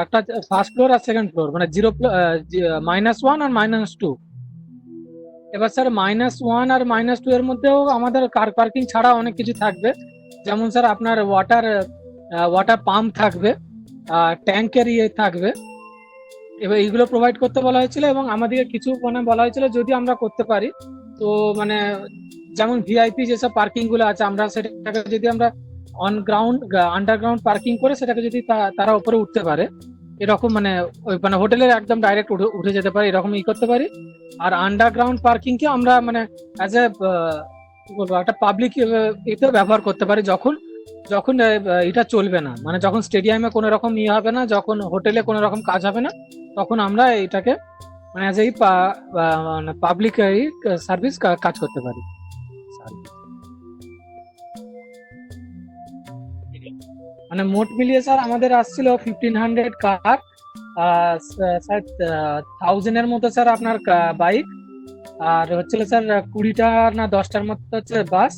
একটা ফার্স্ট ফ্লোর আর সেকেন্ড ফ্লোর, মানে -1 আর -2। এবার স্যার -1 আর -2 এর মধ্যেও আমাদের কার পার্কিং ছাড়া অনেক কিছু থাকবে, যেমন স্যার আপনার ওয়াটার পাম্প থাকবে, ট্যাঙ্কের ইয়ে থাকবে। এবার এইগুলো প্রোভাইড করতে বলা হয়েছিল, এবং আমাদেরকে কিছু মানে বলা হয়েছিল যদি আমরা করতে পারি, তো মানে যেমন ভিআইপি যেসব পার্কিং গুলো আছে, আমরা সেটাকে যদি আমরা অন গ্রাউন্ড আন্ডারগ্রাউন্ড পার্কিং করে সেটাকে যদি তারা উপরে উঠতে পারে, এরকম মানে ওই মানে হোটেলের একদম ডাইরেক্ট উঠে যেতে পারে, এরকম করতে পারি। আর আন্ডারগ্রাউন্ড পার্কিং কে আমরা মানে অ্যাজ এ কি বলবো, একটা পাবলিক এতে ব্যবহার করতে পারি, যখন যখন এটা চলবে না, মানে যখন স্টেডিয়ামে কোনো রকম হবে না, যখন হোটেলে কোনো রকম কাজ হবে না, তখন আমরা এটাকে মানে অ্যাজ এই মানে পাবলিক সার্ভিস কাজ করতে পারি। মানে মোট মিলিয়ে স্যার আমাদের আসছিল 1500 কার, স্যার 1000 এর মতো স্যার আপনার বাইক, আর হচ্ছিল স্যার 20টা না 10টার মতো হচ্ছে বাস,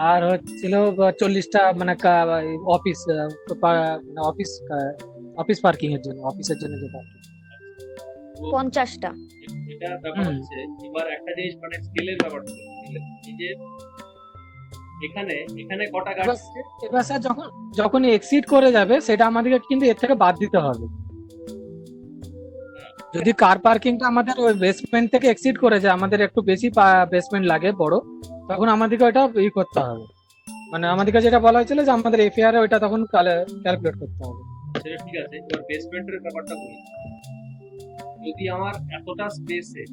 আর হচ্ছিল 40টা মানে অফিস অফিস অফিস পার্কিং এর জন্য, অফিসের জন্য যে পার্কিং 50টা। এটা ব্যাপার হচ্ছে এবার একটা জিনিস মানে স্কেলের ব্যাপার হচ্ছে, এই যে এখানে কটা গাড়ি আছে। এবার স্যার যখন এক্সিড করে যাবে, সেটা আমাদেরকে কিন্তু এর থেকে বাদ দিতে হবে। যদি কার পার্কিংটা আমাদের ওই বেসমেন্ট থেকে এক্সিড করে যায়, আমাদের একটু বেশি বেসমেন্ট লাগে বড়, তখন আমাদেরকে ওটা করতে হবে, মানে আমাদেরকে যেটা বলা হয়েছিল যে আমাদের এফআইআর এ ওইটা তখন ক্যালকুলেট করতে হবে। সেটা ঠিক আছে, এবার বেসমেন্টের ব্যাপারটা বলি। যদি আমার এতটা স্পেসে,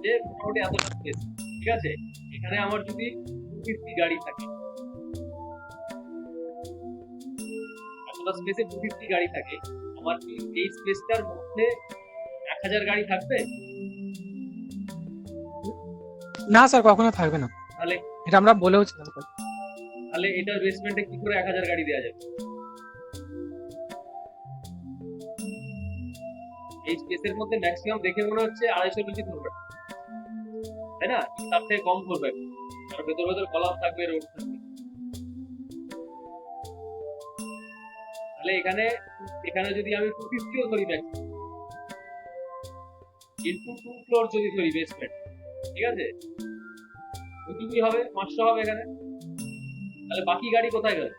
যে মোটামুটি এতটা স্পেস, ঠিক আছে, এখানে আমার যদি 250 গাড়ি থাকে, এতটা স্পেসে 250 গাড়ি থাকে, আমার কি এই স্পেসটার মধ্যে 1000 গাড়ি থাকবে? না স্যার, কখনো থাকবে না, তাহলে এটা আমরা বলেও ছিলাম। তাহলে এটার বেসমেন্টে কি করে 1000 গাড়ি দেওয়া যাবে? এই স্পেসের মধ্যে ম্যাক্সিমাম দেখে মনে হচ্ছে 250 বেশি ধরবে, তাই না? তার থেকে কম করবে, আর ভেতর কলাম থাকবে, রোড থাকবে। তাহলে এখানে যদি আমি 250ও ধরি ম্যাক্সিমাম, ইনটু 2 ফ্লোর যদি ধরি বেসমেন্ট, ঠিক আছে, ওইটুকুই হবে, 500 হবে এখানে। তাহলে বাকি গাড়ি কোথায় গেল?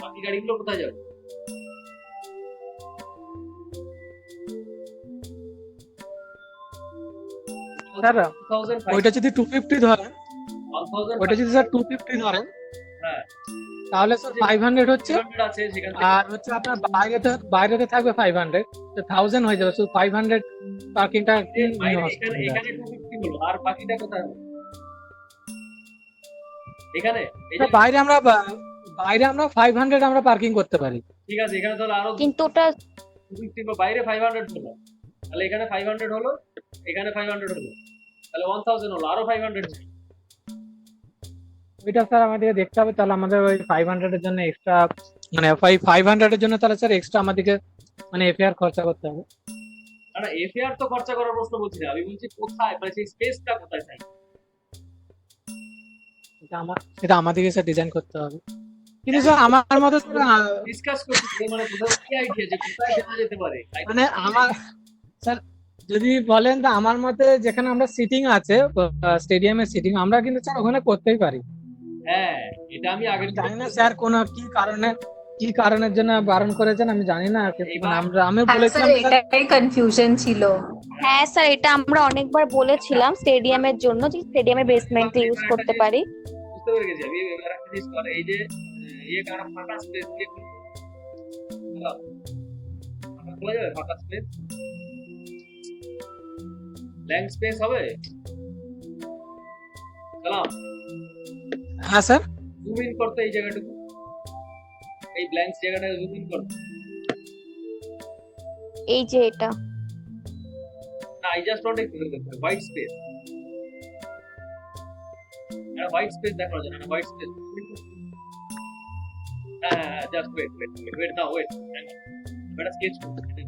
বাকি গাড়িগুলো কোথায় যাবে? স্যার ওইটা যদি 250 ধরেন, ওইটা যদি স্যার 250 ধরেন, হ্যাঁ, তাহলে স্যার 500 হচ্ছে, 500 আছে সেখান থেকে, আর হচ্ছে আপনার বাইরেতে থাকবে 500, তো 1000 হয়ে যাবে, শুধু 500 পার্কিংটা এখানে 250 হলো, আর বাকিটা কোথায় হবে? এখানে বাইরে আমরা 500 আমরা পার্কিং করতে পারি। ঠিক আছে, এখানে তাহলে আরো কিন্তু ওটা 250 বা বাইরে 500 হলো, তাহলে এখানে 500 হলো, এখানে 500 হলো, তাহলে 1000 হলো, আরো 500। ওইটা স্যার আমাদেরকে দেখতে হবে, তাহলে আমাদের ওই 500 এর জন্য এক্সট্রা, মানে 500 এর জন্য তাহলে স্যার এক্সট্রা আমাদেরকে মানে এফআইআর খরচা করতে হবে। না এফআইআর তো খরচা করার প্রশ্ন বলছি না, আমি বলছি কোথায়, মানে সেই স্পেসটা কোথায় চাই। সেটা আমাদেরকে স্যার ডিজাইন করতে হবে, কিন্তু স্যার আমার মতে ডিসকাস করছি যে মানে কোথাও কি আইডিয়া যে কোথায় দেওয়া যেতে পারে। মানে আমার স্যার যদি বলেন তো আমার মতে যেখানে আমরা সিটিং আছে স্টেডিয়ামের সিটিং, আমরা কিন্তু স্যার ওখানে করতেই পারি। হ্যাঁ এটা আমি আগে জানি না স্যার কোন কি কারণের জন্য বারণ করেছেন আমি জানি না, আমি বলেছিলাম এটাই কনফিউশন ছিল। হ্যাঁ স্যার, এটা আমরা অনেকবার বলেছিলাম স্টেডিয়ামের জন্য, যে স্টেডিয়ামের বেসমেন্ট ইউজ করতে পারি। বুঝতে পেরে গেছি আমি। এবার একটা জিনিস করে, এই যে কারণ ফাঁকা স্পেস দিয়ে খোলা যাবে, ফাঁকা স্পেস ব্ল্যাঙ্ক স্পেস হবে। সালাম, হ্যাঁ স্যার জুম ইন করতে এই জায়গাটুকু, এই ব্ল্যাঙ্ক জায়গাটা জুম ইন করতে। এই যে এটা না I just want white space, একটা হোয়াইট স্পেস দেখানো যায় না, হোয়াইট স্পেস। হ্যাঁ জাস্ট ওয়েট নাও, ওয়েট এটা স্কেচ করতে।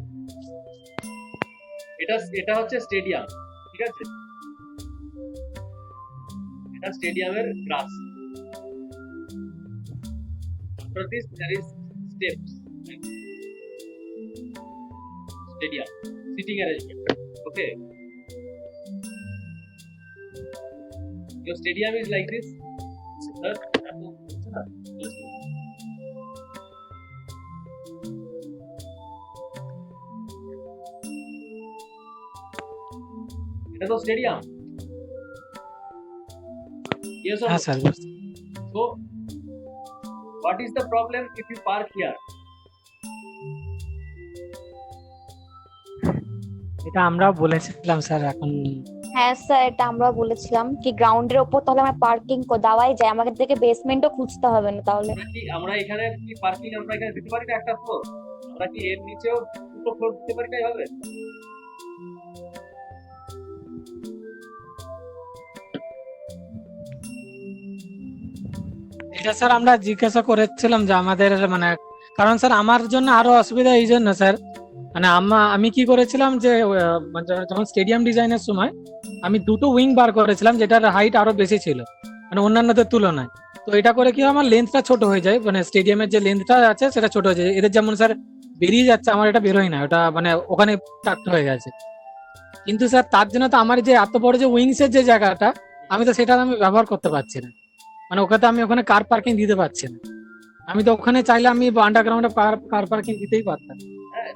এটা হচ্ছে স্টেডিয়াম, ঠিক আছে, এটা স্টেডিয়ামের গ্রাস। After this there is steps, stadium sitting arrangement. Okay, your stadium is like this, sir. এটা তো স্টেডিয়াম। Yes or no? হ্যাঁ sir. So what is the problem if you park here? এটা আমরা বলেছিলাম স্যার, এখন হ্যাঁ স্যার, এটা আমরা বলেছিলাম কি গ্রাউন্ডের ওপর তাহলে আমরা পার্কিং দেওয়াই যায়, আমাদের থেকে বেসমেন্টও খুঁজতে হবে না। তাহলে আমরা এখানে কি পার্কিং আমরা এখানে দিতে পারি না একটা ফ্লোর? আমরা কি এর নিচেও দুটো ফ্লোর দিতে পারি না এভাবে? এটা স্যার আমরা জিজ্ঞাসা করেছিলাম যে আমাদের মানে, কারণ স্যার আমার জন্য আরো অসুবিধা এই জন্য স্যার, মানে আমি কি করেছিলাম যে যখন স্টেডিয়াম ডিজাইনের সময় আমি দুটো উইং বার করেছিলাম যেটার হাইট আরো বেশি ছিল মানে অন্যান্যদের তুলনায়। তো এটা করে কি আমার লেন্থটা ছোট হয়ে যায়, মানে স্টেডিয়ামের যে লেন্থটা আছে সেটা ছোট হয়ে যায়। এদের যেমন স্যার বেরিয়ে যাচ্ছে, আমার এটা বেরোয় না, ওটা মানে ওখানে টাক্ট হয়ে গেছে। কিন্তু স্যার তার জন্য তো আমার যে এত বড় যে উইংস এর যে জায়গাটা, আমি তো সেটা আমি ব্যবহার করতে পারছি না, মানে আমি ওখানে কার পার্কিং দিতে পারছি না। আমি তো ওখানে চাইলে আমি আন্ডারগ্রাউন্ডে কার পার্কিং দিতেই পারতাম।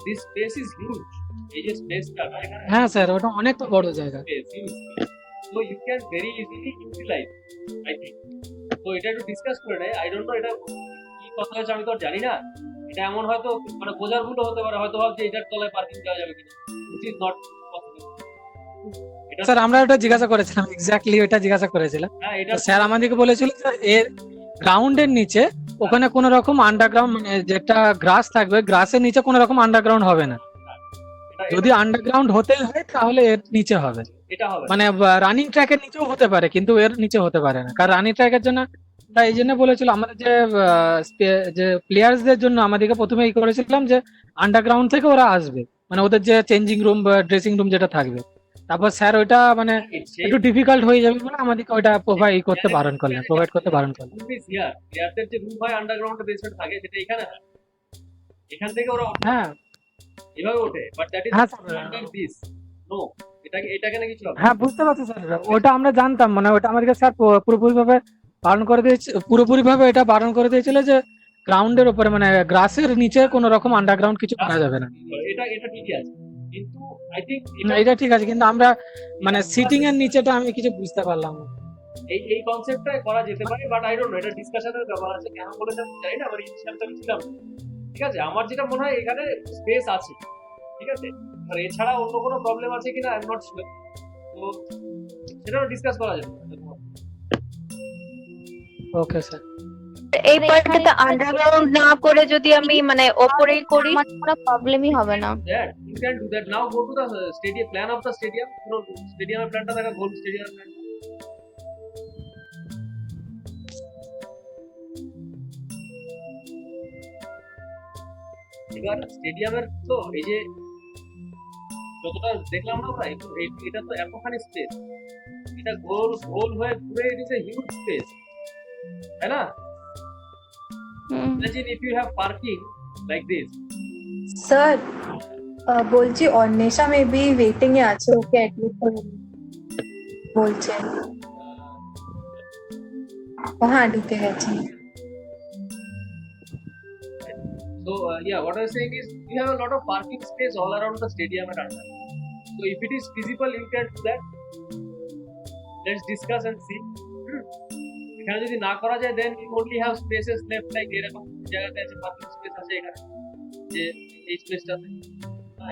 This space is huge. এই যে স্পেসটা না এখানে, হ্যাঁ স্যার ওটা অনেক বড় জায়গা। So you can very easily utilize, I think. তো এটা একটু ডিসকাস করে নেই। আই ডোন্ট নো এটা কি কথা হয়েছে, আমি তো আর জানি না। এটা এমন হয়তো মানে বোঝার ভুল হতে পারে, হয়তো ভাবছে এটার তলায় পার্কিং দেওয়া যাবে কিনা, which is not possible. Sir আমরা ওটা জিজ্ঞাসা করেছিলাম, এক্স্যাক্টলি ওটা জিজ্ঞাসা করেছিলাম। হ্যাঁ এটা স্যার আমাদেরকে বলেছিল যে এর গ্রাউন্ডের নিচে ওখানে কোনো রকম আন্ডারগ্রাউন্ড, মানে যেটা গ্রাস থাকবে গ্রাসের নিচে কোনো রকম আন্ডারগ্রাউন্ড হবে না। যদি আন্ডারগ্রাউন্ড হতে হয় তাহলে এর নিচে হবে, এটা হবে মানে রানিং ট্র্যাকের নিচেও হতে পারে কিন্তু এর নিচে হতে পারে না। কারণ রানিং ট্র্যাকের জন্য তাই এই জন্য বলেছিল আমাদের যে প্লেয়ার্সদের জন্য আমাদেরকে প্রথমে এই করেছিলাম যে আন্ডারগ্রাউন্ড থেকে ওরা আসবে, মানে ওদের যে চেঞ্জিং রুম বা ড্রেসিং রুম যেটা থাকবে। তারপর স্যার ওইটা মানে একটু ডিফিকাল্ট হয়ে যাবে বলে আমাদেরকে ওইটা প্রোভাইড করতে বারণ করলেন। প্লেয়ারদের যে রুম হয় আন্ডারগ্রাউন্ডে বেসমেন্ট থাকে, সেটা এখানে হয়। এখান থেকে ওরা হ্যাঁ এভাবে ওঠে, বাট দ্যাট ইজ হ্যাঁ আন্ডার দিস। নো, এটাকে না কিছু হবে। হ্যাঁ বুঝতে পারছি স্যার, ওটা আমরা জানতাম, মানে ওটা আমাদেরকে স্যার পুরোপুরিভাবে বারণ করে দিয়েছে, পুরোপুরিভাবে এটা বারণ করে দিয়েছিল যে গ্রাউন্ডের উপরে মানে গ্রাসের নিচে কোনো রকম আন্ডারগ্রাউন্ড কিছু করা যাবে না। এটা ঠিকই আছে, কিন্তু আই থিংক এটা ঠিক আছে, কিন্তু আমরা মানে সিটিং এর নিচেটা আমি কিছু বুঝতে পারলাম না। এই কনসেপ্টটা করা যেতে পারে, বাট আই ডোন্ট নো এটা ডিসকাশনের ব্যাপার আছে, কেন বলেছে আমি জানি না, আমার ইনিশিয়াল তো ছিলাম না। ঠিক আছে, আমার যেটা মনে হয় এখানে স্পেস আছে, ঠিক আছে, আর এছাড়া অন্য কোনো প্রবলেম আছে কিনা আই এম নট শিওর। তো সেটাও ডিসকাস করা যাবে। Okay sir. এই পার্টটাতে আন্ডারগ্রাউন্ড না করে যদি আমি মানে ওপরেই করি, আমার কোনো প্রবলেমই হবে না। That you can do that. Now go to the stadium plan of the stadium. পুরো স্টেডিয়ামের প্ল্যানটা দেখা, গোল স্টেডিয়ামের প্ল্যান। এবার স্টেডিয়ামের তো এই যে যতটা দেখলাম না আমরা এটা তো এতখানি স্পেস, এটা গোল গোল হয়ে ঘুরে it is a huge space, তাই না? Imagine if you have parking like this. Sir বলছি অন্বেষা মেবি ওয়েটিং এ আছে, ওকে অ্যাডমিট করে বলছে। ও হ্যাঁ ঢুকে গেছে। So yeah, what I was saying is you have a lot of parking space all around the stadium at Andhra. So if it is feasible, you can do that. Let's discuss and see. এখানে যদি না করা যায় then you only have spaces left like এরকম জায়গাতে আছে parking space আছে এখানে, যে এই স্পেসটাতে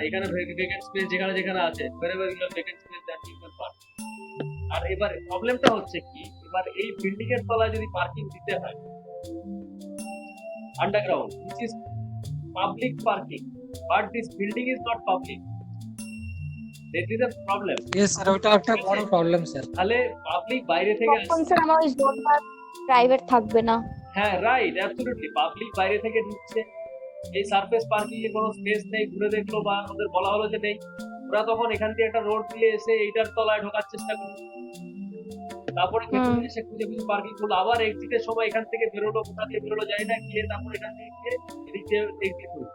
এখানে ভেকেন্ট স্পেস যেখানে যেখানে আছে wherever you have vacant space that you can park. আর এবার প্রবলেমটা হচ্ছে কি, এবার এই বিল্ডিং এর তলায় যদি পার্কিং দিতে হয় underground which is public parking, but this building is not public, that is a problem. Yes sir, ওটা একটা বড় প্রবলেম স্যার। তাহলে পাবলিক বাইরে থেকে তখন স্যার আমার ওই জোনটা প্রাইভেট থাকবে না। হ্যাঁ রাইট, অ্যাবসলিউটলি, পাবলিক বাইরে থেকে ঢুকছে, এই সারফেস পার্কিং এর কোনো স্পেস নেই, ঘুরে দেখলো বা ওদের বলা হলো যে নেই, ওরা তখন এখান থেকে একটা রোড দিয়ে এসে এইটার তলায় ঢোকার চেষ্টা করলো, তারপরে ভেতরে এসে খুঁজে খুঁজে পার্কিং করলো, আবার এক্সিটের সময় এখান থেকে বেরোলো, কোথা দিয়ে বেরোলো যায় না, গিয়ে তারপর এখান থেকে গিয়ে এদিক দিয়ে এক্সিট হলো।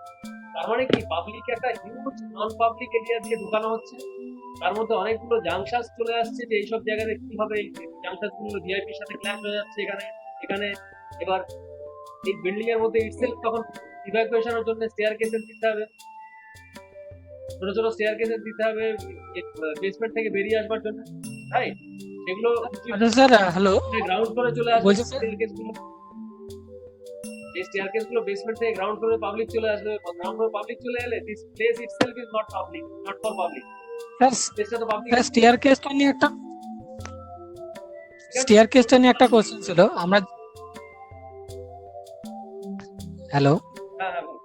তার মানে কি পাবলিক একটা হিউজ নন পাবলিক এরিয়া দিয়ে ঢোকানো হচ্ছে, তার মধ্যে অনেকগুলো জাংশন চলে আসছে, যে এইসব জায়গাতে কিভাবে জাংশন গুলো ভিআইপির সাথে ক্ল্যাশ হয়ে যাচ্ছে এখানে এখানে। এবার এই বিল্ডিং এর মধ্যে ইটসেলফ তখন ইভাকুয়েশনের জন্য স্টেয়ার কেসেস দিতে হবে, ছোট ছোট স্টেয়ার কেসেস দিতে হবে বেসমেন্ট থেকে বেরিয়ে আসবার জন্য, রাইট? সেগুলো আচ্ছা স্যার, হ্যালো, গ্রাউন্ড ফ্লোরে চলে আসবে বলছি স্যার। স্টেয়ার কেসগুলো, এই স্টেয়ার কেসগুলো বেসমেন্ট থেকে গ্রাউন্ড ফ্লোরে পাবলিক চলে আসবে, গ্রাউন্ড ফ্লোরে পাবলিক চলে এলে this place itself is not public, not for public, sir স্পেসটা তো পাবলিক। স্টেয়ারকেসটা নিয়ে একটা কোশ্চেন ছিল। আমরা হ্যালো, হ্যাঁ হ্যাঁ বল।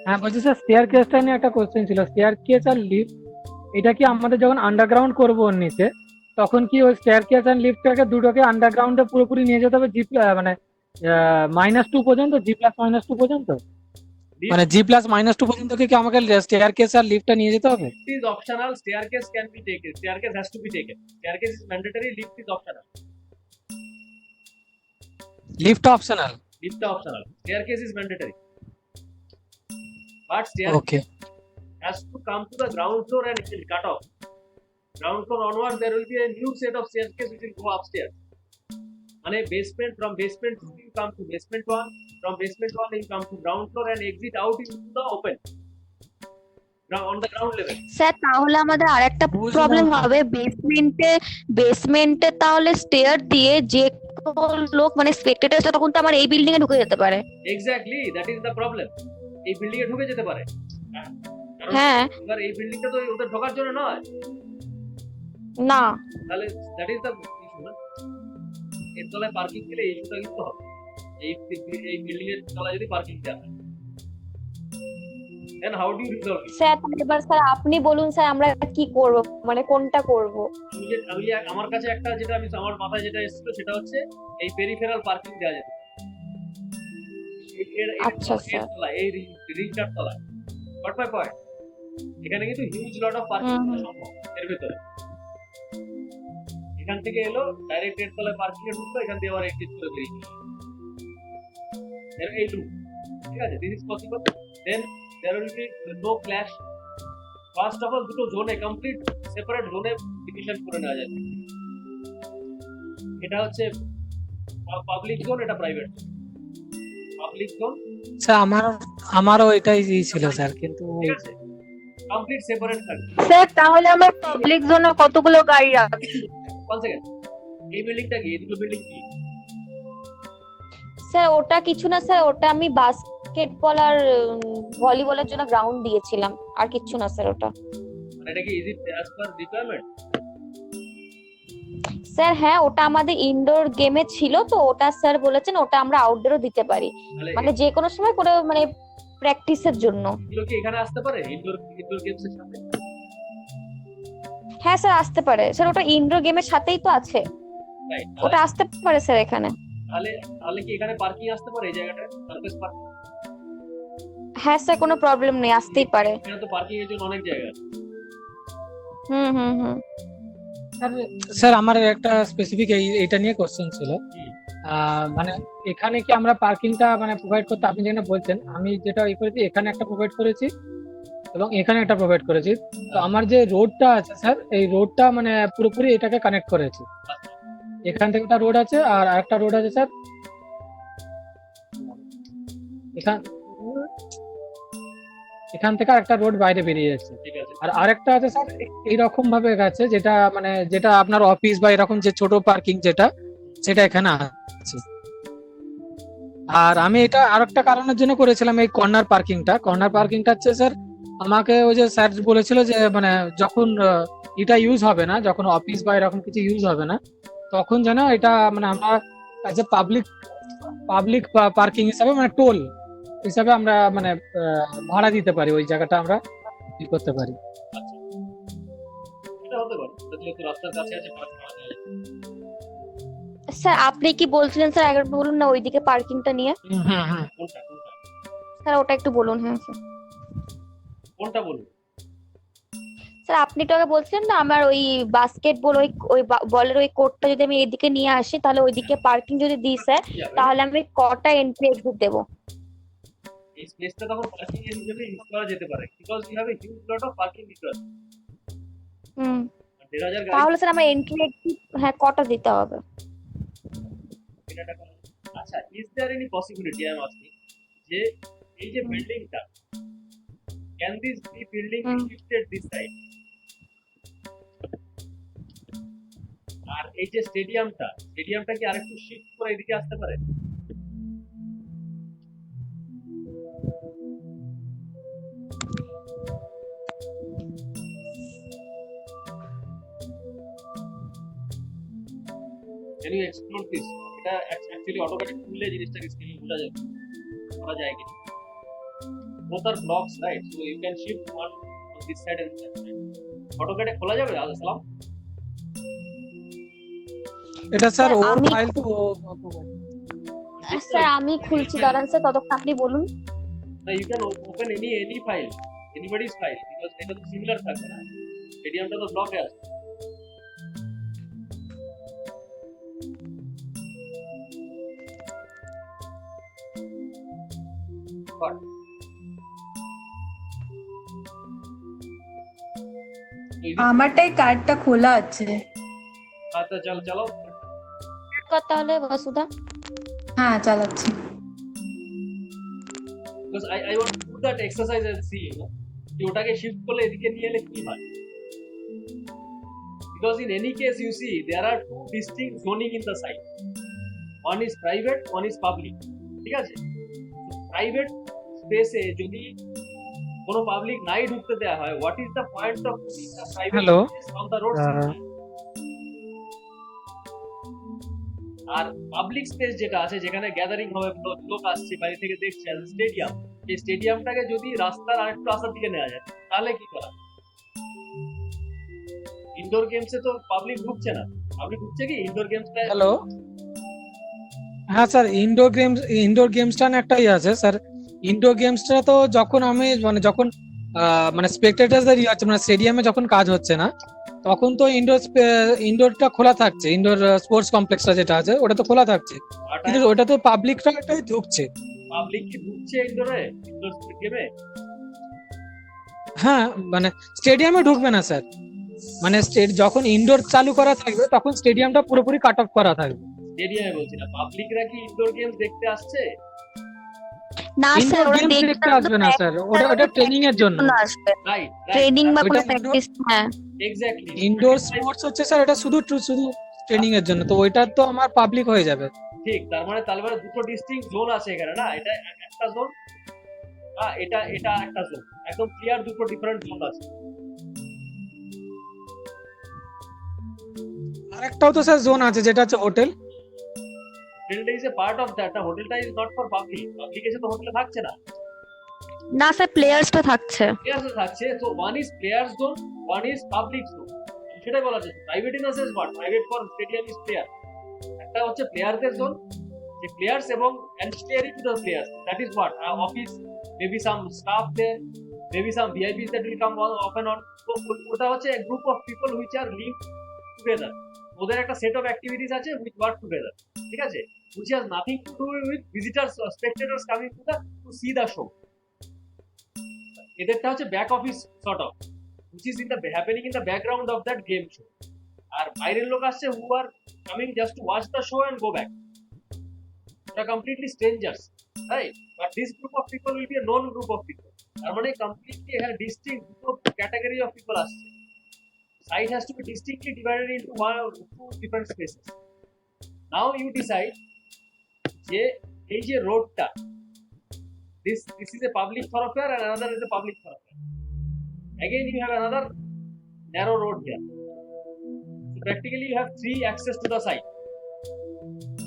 হ্যাঁ বলছি স্যার, স্টেয়ারকেসটা নিয়ে একটা কোশ্চেন ছিল। স্টেয়ারকেস আর লিফট, এটা কি আমাদের যখন আন্ডারগ্রাউন্ড করবো ওর নিচে, তখন কি ওই স্টেয়ারকেস আর লিফটটাকে দুটোকে আন্ডারগ্রাউন্ডে পুরোপুরি নিয়ে যেতে হবে, জি মানে -2 পর্যন্ত, G+-2 পর্যন্ত, মানে G+-2 পর্যন্ত কি আমাকে স্টেয়ারকেস আর লিফটটা নিয়ে যেতে হবে? Lift is optional, staircase can be taken, staircase has to be taken, staircase is mandatory, lift is optional, lift optional, lift is optional, staircase is mandatory, but staircase okay. has to come to the ground floor and it will cut off. Ground floor onwards there will be a new set of staircase which will go upstairs. মানে basement, from basement you come to basement 1, from basement 1 you come to ground floor and exit out into the open on the ground level. Sir তাহলে আমাদের আরেকটা problem হবে, বেসমেন্টে তাহলে stair দিয়ে যে কোনো লোক মানে স্পেক্টেটারটা তখন তো আমার এই বিল্ডিং এ ঢুকে যেতে পারে। Exactly, that is the problem. এই বিল্ডিং এ ঢুকে যেতে পারে, হ্যাঁ এবার এই বিল্ডিংটা তো ওদের ঢোকার জন্য নয়, না তাহলে দ্যাট ইজ দ্য ইস্যু না। এর তলায় পার্কিং দিলে এই ইস্যুটা কিন্তু হবে, এই বিল্ডিং এর তলায় যদি পার্কিং দেওয়া হয়, then how do you resolve it? Sir এবার স্যার আপনি বলুন স্যার আমরা কি করব, মানে কোনটা করব? আমি আমার কাছে একটা যেটা আমার মাথায় যেটা এসেছিল সেটা হচ্ছে এই পেরিফেরাল পার্কিং দেওয়া যেত। আচ্ছা স্যার, এই রিংটার তলায়, বাট মাই পয়েন্ট, এখানে কিন্তু হিউজ লট অফ পার্কিং সম্ভব এর ভিতরে। এখান থেকে এলো ডাইরেক্ট এর তলায় পার্কিং এ ঢুকলো, এখান থেকে আবার এক্সিট করে বেরিয়ে গেল, এই লুপ, ঠিক আছে? This is possible. Then there will be no clash. First of all দুটো জোনে কমপ্লিট সেপারেট জোনে ডিভিশন করে নেওয়া যাবে, এটা হচ্ছে পাবলিক জোন, এটা private zone. Public zone sir আমারও এটাই ছিল স্যার, কিন্তু কমপ্লিট সেপারেট থাকবে। স্যার তাহলে আমার পাবলিক জোনে কতগুলো গাড়ি রাখছি? 1 সেকেন্ড, এই বিল্ডিংটা কি, এই দুটো বিল্ডিং কি? স্যার ওটা কিছু না স্যার, ওটা আমি বাস্কেটবল আর ভলিবলের জন্য গ্রাউন্ড দিয়েছিলাম, আর কিছু না স্যার ওটা। মানে এটা কি is it as per requirement? Sir হ্যাঁ ওটা আমাদের ইনডোর গেমে ছিল, তো ওটা স্যার বলেছেন ওটা আমরা আউটডোরও দিতে পারি, মানে যে কোনো সময় করে মানে প্র্যাকটিসের জন্য। এগুলো কি এখানে আসতে পারে ইনডোর গেমস এর সাথে? হ্যাঁ স্যার আসতে পারে স্যার, ওটা ইনডোর গেমের সাথেই তো আছে, রাইট, ওটা আসতে পারে স্যার এখানে। তাহলে কি এখানে পার্কিং আসতে পারে এই জায়গাটা, সারফেস পার্কিং? হ্যাঁ স্যার, কোনো প্রবলেম নেই, আসতেই পারে। এখানে তো পার্কিং এর জন্য অনেক জায়গা আছে। হুম হুম হুম। স্যার আমার একটা স্পেসিফিক এইটা নিয়ে কোশ্চেন ছিল। হুম। মানে এখানে কি আমরা পার্কিংটা মানে প্রোভাইড করতে, আপনি যেটা বলছেন, আমি যেটা করেছি এখানে একটা প্রোভাইড করেছি এবং এখানে একটা প্রোভাইড করেছি। তো আমার যে রোডটা আছে স্যার, এই রোডটা মানে পুরোপুরি এটাকে কানেক্ট করেছি। এখান থেকে একটা রোড আছে আর আরেকটা রোড আছে স্যার এখান এখান থেকে আরেকটা রোড বাইরে বেরিয়ে যাচ্ছে। ঠিক আছে। আর আরেকটা আছে স্যার এইরকম ভাবে গেছে, যেটা মানে যেটা আপনার অফিস বা এরকম যে ছোট পার্কিং যেটা, সেটা এখানে আছে। আর আমি এটা আরেকটা কারণের জন্য করেছিলাম, এই কর্নার পার্কিংটা হচ্ছে স্যার, আমাকে ওই যে স্যার বলেছিল যে মানে যখন এটা ইউজ হবে না, যখন অফিস বা এরকম কিছু ইউজ হবে না, তখন যেন এটা মানে আমরা অ্যাজ এ পাবলিক পার্কিং হিসাবে মানে টোল হিসাবে আমরা মানে ভাড়া দিতে পারি, ওই জায়গাটা আমরা ই করতে পারি। আচ্ছা, এটা হতে পারে যেহেতু রাস্তার কাছে আছে পার্ক করা যায়। স্যার আপনি কি বলছিলেন স্যার, একবার বলুন না ওইদিকে পার্কিংটা নিয়ে। কোনটা কোনটা স্যার ওটা একটু বলুন। হ্যাঁ স্যার। কোনটা বলুন? স্যার আপনি তো আগে বলছিলেন না, আমার ওই বাস্কেটবল ওই ওই বলের ওই কোর্টটা যদি আমি এদিকে নিয়ে আসি, তাহলে ওইদিকে পার্কিং যদি দিই স্যার, তাহলে আমি কটা এন্ট্রি এক্সিট দেবো? এই স্পেসটা তখন পার্কিং এর হিসেবে ইউজ করা যেতে পারে, because you have a huge lot of parking required. Hmm. 1,500 গাড়ি তাহলে স্যার আমার এন্ট্রি এক্সিট হ্যাঁ কটা দিতে হবে? এটা করা। আচ্ছা, is there any possibility, I am asking, যে এই যে বিল্ডিংটা, can this be building hmm. Shifted this side? আর এই যে স্টেডিয়ামটা কি আরেকটু শিফট করে এদিকে আসতে পারে? Can you explore this? এটা অ্যাকচুয়ালি অটোমেটিক খুললে জিনিসটাকে স্কেলিং বোঝা যাবে, করা যায় কি? both are blocks, right? So you can shift one on this side and that side. অটোক্যাডে খোলা যাবে? আসসালাম। এটা স্যার ওর আমি- ফাইল তো স্যার আমি খুলছি, দাঁড়ান স্যার, ততক্ষণ আপনি বলুন। You can open any file, anybody's file, because এটা তো সিমিলার থাকবে না, স্টেডিয়ামটা তো ব্লকে আছে। But আমারটাই কার্ডটা খোলা আছে। আচ্ছা চালাও। কথা হলে বসুধা। হ্যাঁ চালাচ্ছি। Because I want to do that exercise and see, যে ওটাকে শিফট করলে এদিকে নিয়ে এলে কি হয়? Because in any case you see there are two distinct zoning in the site. One is private, one is public. ঠিক আছে? প্রাইভেট স্পেসে যদি কোনো পাবলিক নাই ঢুকতে দেওয়া হয়, what is the point of putting the private Hello? space on the road? আর পাবলিক স্পেস যেটা আছে, যেখানে গ্যাদারিং হবে, লোক আসছে বাইরে থেকে দেখছে, স্টেডিয়াম, এই স্টেডিয়ামটাকে যদি রাস্তার আরেকটু রাস্তার দিকে নেওয়া যায়, তাহলে কি করা? ইনডোর গেমসে তো পাবলিক ঢুকছে না, পাবলিক ঢুকছে কি ইনডোর গেমসটা? হ্যালো, হ্যাঁ স্যার ইনডোর গেমসটা না একটাই আছে স্যার। ইনডোর গেমসটা তো যখন আমি যখন মানে স্পেকটেটারদের আছে মানে স্টেডিয়ামে যখন কাজ হচ্ছে না, তখন তো ইনডোরটা খোলা থাকছে, ইনডোর স্পোর্টস কমপ্লেক্সটা যেটা আছে ওটা তো খোলা থাকছে, কিন্তু ওটা তো পাবলিকটাই ঢুকছে। পাবলিক কি ঢুকছে ইনডোরে, ইনডোর গেমে? হ্যাঁ মানে স্টেডিয়ামে ঢুকবে না স্যার, মানে যখন ইনডোর চালু করা থাকবে তখন স্টেডিয়ামটা পুরোপুরি কাট অফ করা থাকবে। স্টেডিয়ামে বলছি না, পাবলিকরা কি ইনডোর গেমস দেখতে আসছে? না স্যার, ইনডোর ওরা গেমস দেখতে আসবে না স্যার, ওটা ট্রেনিং এর জন্য আসবে, রাইট, ট্রেনিং বা কোনো ওইটা প্র্যাকটিস। হ্যাঁ এক্স্যাক্টলি। ইনডোর স্পোর্টস হচ্ছে স্যার, এটা শুধু ট্রেনিং এর জন্য, তো ওইটা তো আমার পাবলিক হয়ে যাবে। ঠিক, তার মানে দুটো ডিস্টিংক্ট জোন আছে এখানে না, এটা একটা জোন, এটা একটা জোন, একদম ক্লিয়ার দুটো ডিফারেন্ট জোন আছে। আরেকটাও তো স্যার জোন আছে যেটা হচ্ছে হোটেল। হোটেলটা is a part of that, হোটেলটা is not for public, public এসে তো হোটেলে থাকছে না, না স্যার, প্লেয়ার্সটা থাকছে। প্লেয়ার্স থাকছে। তো one is players zone, one is public zone, সেটাই বলা যায়। Private in sense what? Private for stadium is player, একটা হচ্ছে প্লেয়ারদের জোন, যে প্লেয়ার্স এবং ancillary to the players, that is what office maybe some staff there, maybe some VIPs that will come off and on. So ওটা হচ্ছে a group of people which are linked together. ওদের একটা set of activities আছে which work together. ঠিক আছে? Which has nothing to do with visitors or spectators coming to see the show. এদেরটা হচ্ছে back office sort of, which is happening in the background of that game show. আর বাইরের লোক আসছে who are coming just to watch the show and go back. They are completely strangers, right? But this group of people will be a known group of people. তার মানে completely a distinct group of category of people আসছে. Site has to be distinctly divided into two different spaces. Now you decide যে এই যে রোডটা, this is a public thoroughfare and another is a public thoroughfare. Again you have another narrow road here. So practically you have three access to the site.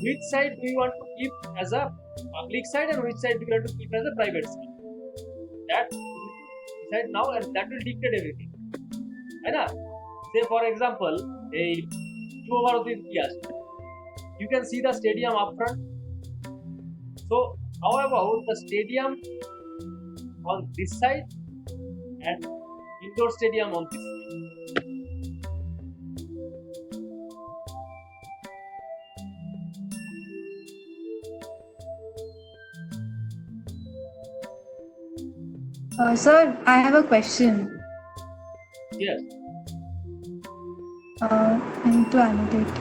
Which side do you want to keep as a public side and which side do you want to keep as a private side? That you decide now and that will dictate everything. Right? Na? Say for example, a Yuva Bharati কি আছে? You can see the stadium up front. So how about the stadium on this side and indoor stadium on this side? Sir, I have a question. Yes. I need to annotate.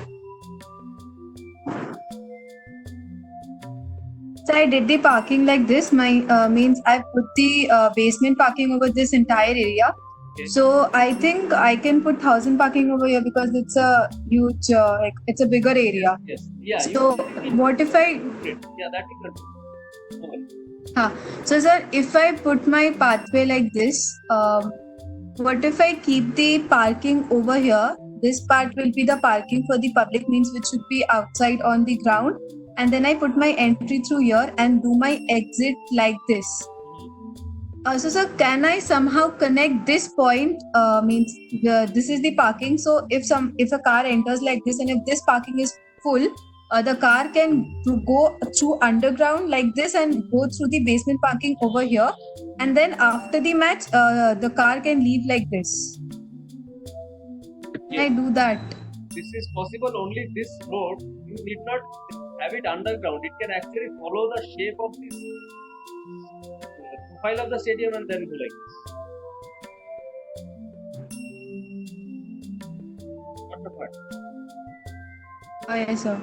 So I did the parking like this. My means I put the basement parking over this entire area. Okay. So I think I can put 1,000 parking over here because it's a huge, like it's a bigger area. Yes. Yeah. So what if I? Yeah, that will control. Okay. So sir, if I put my pathway like this, what if I keep the parking over here? This part will be the parking for the public, means which should be outside on the ground, and then I put my entry through here and do my exit like this. So sir, can I somehow connect this point? Means this is the parking. So if a car enters like this, and if this parking is full, the car can go through underground like this and go through the basement parking over here, and then after the match, the car can leave like this. Can I do that? This is possible only this road. You need not have it underground. It can actually follow the shape of this profile of the stadium and then go like this. What the part? Oh yes, sir.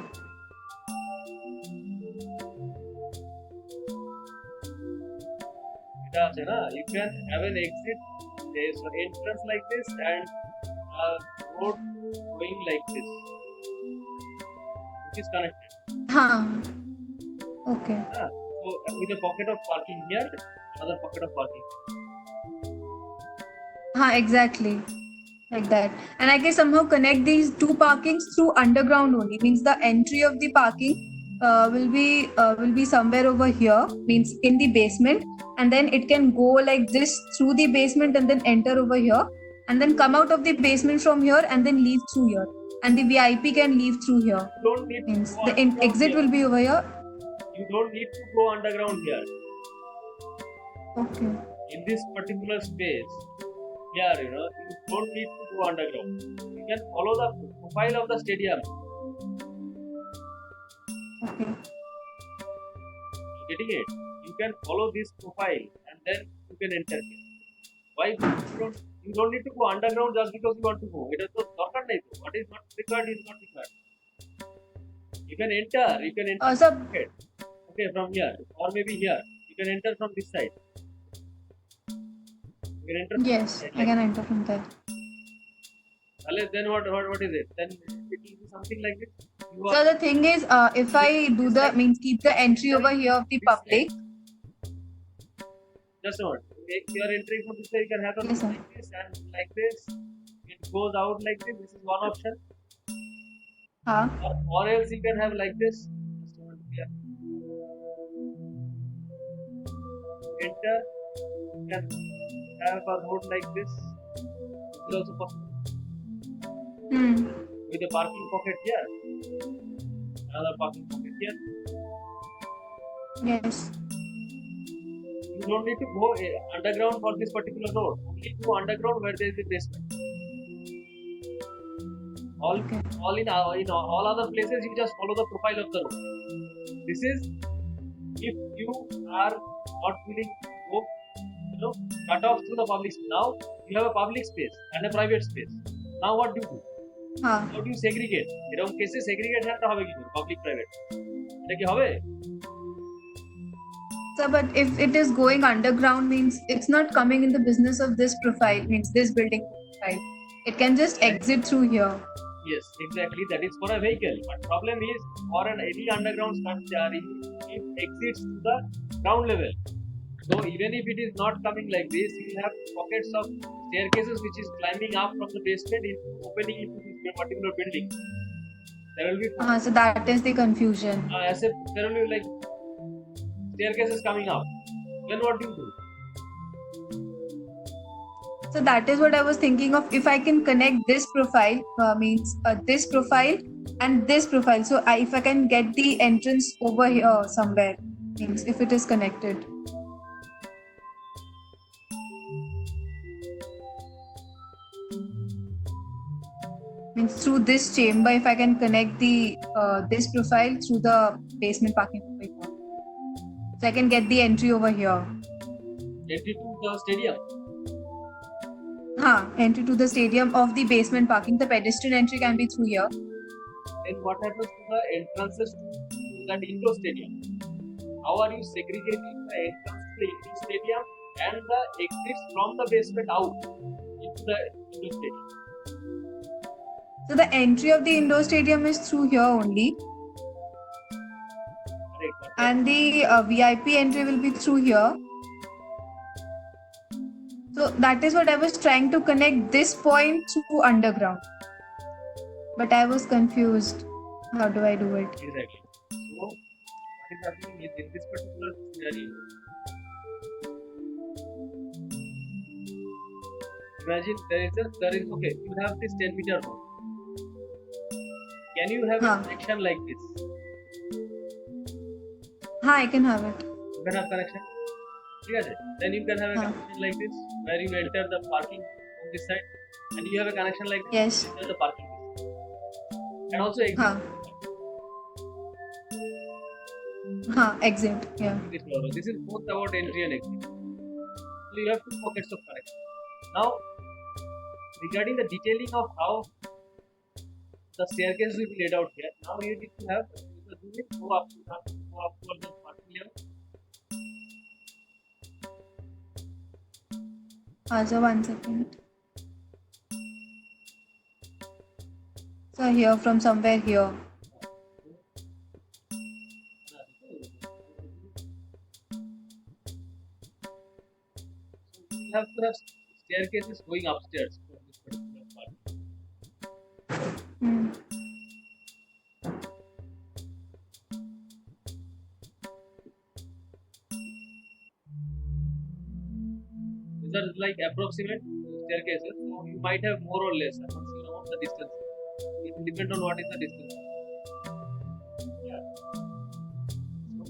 এটা আছে না, you can have an exit, there is an entrance like this and a road going like this, which is connected. Okay. So with a pocket of parking here, another pocket of parking. Exactly. Like that. And I can somehow connect these two parkings through underground only. Means the entry of the parking will be somewhere over here, means in the basement, and then it can go like this through the basement and then enter over here, and then come out of the basement from here and then leave through here, and the VIP can leave through here. You don't need Means to go the underground exit here. will be over here. You don't need to go underground here. Okay. In this particular space, here, you don't need to go underground. You can follow the profile of the stadium. Okay. Getting it? You can follow this profile and then you can enter here. Why? You don't need to go underground just because you want to go. It is not dharkar nahi to. What is not required is not required. You can enter. Sir, Okay, from here or maybe here. You can enter from this side. You can enter. From yes, this side, I can enter from there. Then what is it? Then it will be something like this. So the thing is, if I do the means keep the entry over here of the public. Just a moment. If you are entering from this side, you can have Yes, sir. like this and like this. It goes out like this. This is one option. Or else you can have like this. Just a moment. Yeah. Enter. You can have a road like this. This is also possible. With a parking pocket here. Another parking pocket here. Yes. You You don't need to go underground for this particular road. Only go underground where there is a basement. All Okay. in all other places, you just follow the profile of the road. This is if you are not willing to go, cut off through the public. Now you have a public space and a private space. Now what do you do? Huh. How do you segregate? এরকম কেসে segregate হবে কি করে? Public private. এটা কি হবে? So, but if it is going underground, means it's not coming in the business of this profile, means this building profile. It can just exit through here. Yes, exactly. That is for a vehicle. But problem is for any underground structure, it exits to the ground level. So even if it is not coming like this, you will have pockets of staircases which is climbing up from the basement into opening into this particular building. There will be So that is the confusion. there will be like staircases coming up. Then what do you do? So that is what I was thinking of. If I can connect this profile, means this profile and this profile. So if I can get the entrance over here somewhere, means if it is connected. Means through this chamber, if I can connect the this profile through the basement parking profile. So I can get the entry over here. Entry to the stadium. Entry to the stadium of the basement parking. The pedestrian entry can be through here. Then what happens to the entrances to that indoor stadium? How are you segregating the entrance to the indoor stadium and the exits from the basement out into the indoor stadium? So the entry of the indoor stadium is through here only, Correct. But and the VIP entry will be through here. So that is what I was trying to connect this point to underground. But I was confused. How do I do it? exactly. So what is happening is in this particular scenario, imagine there is okay, you have this 10-meter road. Can you have a connection like this? I can have it. You can have connection. Yes. Then you can have a connection like this, where you enter the parking on this side, and you have a connection like this, Yes. enter the parking, and also exit. Exit. Yeah. This level. This is both about entry and exit. So you have two pockets of connection. Now, regarding the detailing of how the staircase will be laid out here, now you need to have the unit go up to the parking level. So 1 second. So here, from somewhere here. You have to have staircases going upstairs from this particular part. Hmm. These are like approximate staircases. So you might have more or less. I'm not sure about the distance. It will depend on what is the distance.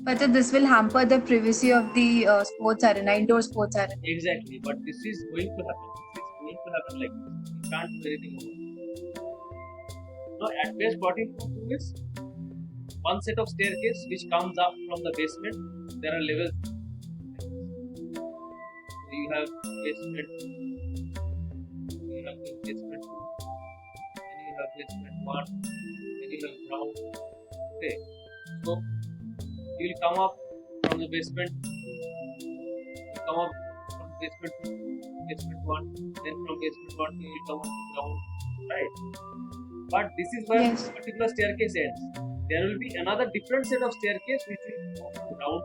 But this will hamper the privacy of the sports arena, indoor sports arena. Exactly, but this is going to happen. This is going to happen like this. You can't do anything over it. Now, at best, what you do is one set of staircase which comes up from the basement. There are levels. So you have basement. You have basement 2. Then you have basement 1. Then you have ground. Okay. So you will come up from the basement. Come up from basement 2, basement 1, then from basement 1 you will come up to ground, right? But this is where Yes. this particular staircase ends. There will be another different set of staircase which will go from ground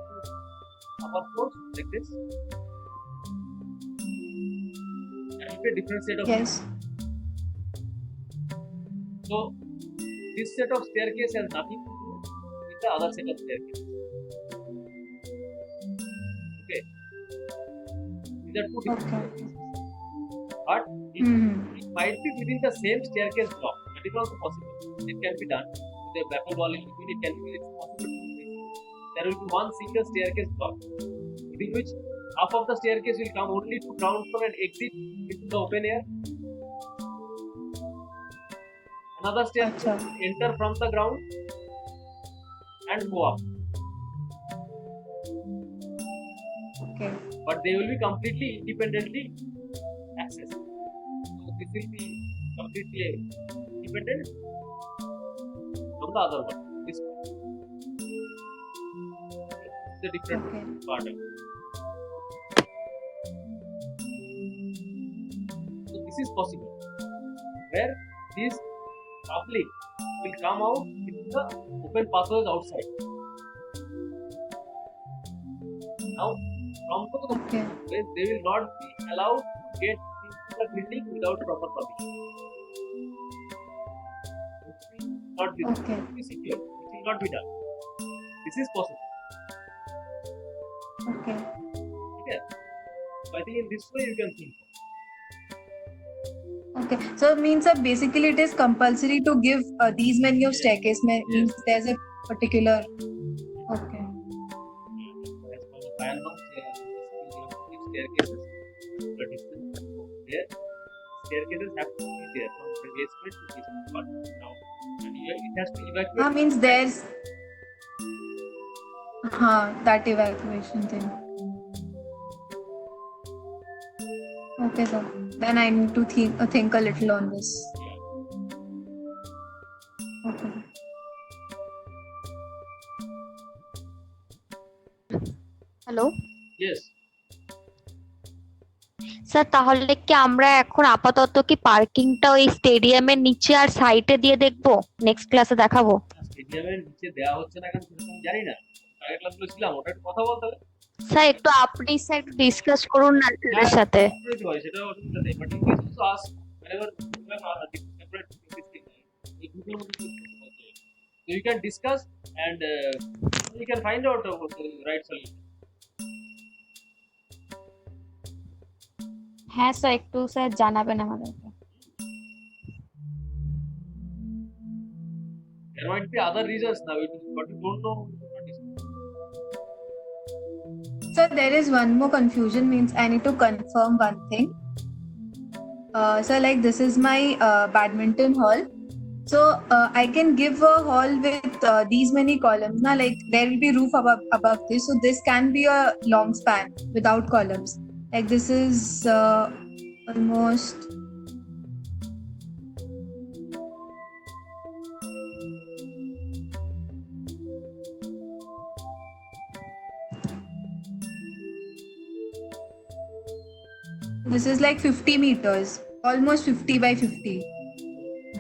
to upper floors like this. That will be a different set of Yes. So this set of staircase has nothing to do with the other set of staircase. Okay. These are two different Okay. staircases. But it might be within the same staircase block. That is also possible. It can be done with a baffle wall in between. It's possible to do this. There will be one single staircase block within which half of the staircase will come only to ground floor and exit into the open air. Another staircase Acha. will enter from the ground and go up. Okay. But they will be completely independently accessed. So this will be completely independent from the other one. This one. The different Okay. part of it. So this is possible. Where this public will come out into the open pathways outside. Now, from those Okay. pathways, they will not be allowed to get into the building without proper permission. Not this. Okay. Be secure. It will not be done. This is possible. Okay. Okay. So I think in this way you can think. Okay. So it means that basically it is compulsory to give these many of staircase means there's a particular. Okay. As per the file norms, staircases, the distance there, staircases have to be there from the basement to this part now. And it has to evacuate. Means there's that evacuation thing. Okay, sir. Then I need to think a little on this. Okay. Hello Yes. Sir, তাহলে কি আমরা এখন আপাতত কি পার্কিংটা ওই স্টেডিয়ামের নিচে আর সাইডে দিয়ে দেখবো, নেক্সট ক্লাসে দেখাবো? স্টেডিয়ামের নিচে দেওয়া হচ্ছে না কেন সেরকম জানি না। আগের ক্লাসগুলো ছিলাম, ওটা একটু কথা বলতে হবে। স্যার একটু আপনি স্যার একটু ডিসকাস করুন না স্যারের সাথে। Separate হয়, সেটা অসুবিধা নেই। But you can also ask whenever you have separate this thing. এই দুটোর মধ্যে কি করতে হবে? So you can discuss and you can find out the right solution. হ্যাঁ স্যার, একটু স্যার জানাবেন আমাদেরকে। There might be other reasons now, but you don't know. So there is one more confusion. Means I need to confirm one thing. So like this is my badminton hall. So I can give a hall with these many columns. Now like there will be roof above this. So this can be a long span without columns. Like this is almost. This is like 50 meters, almost 50 by 50.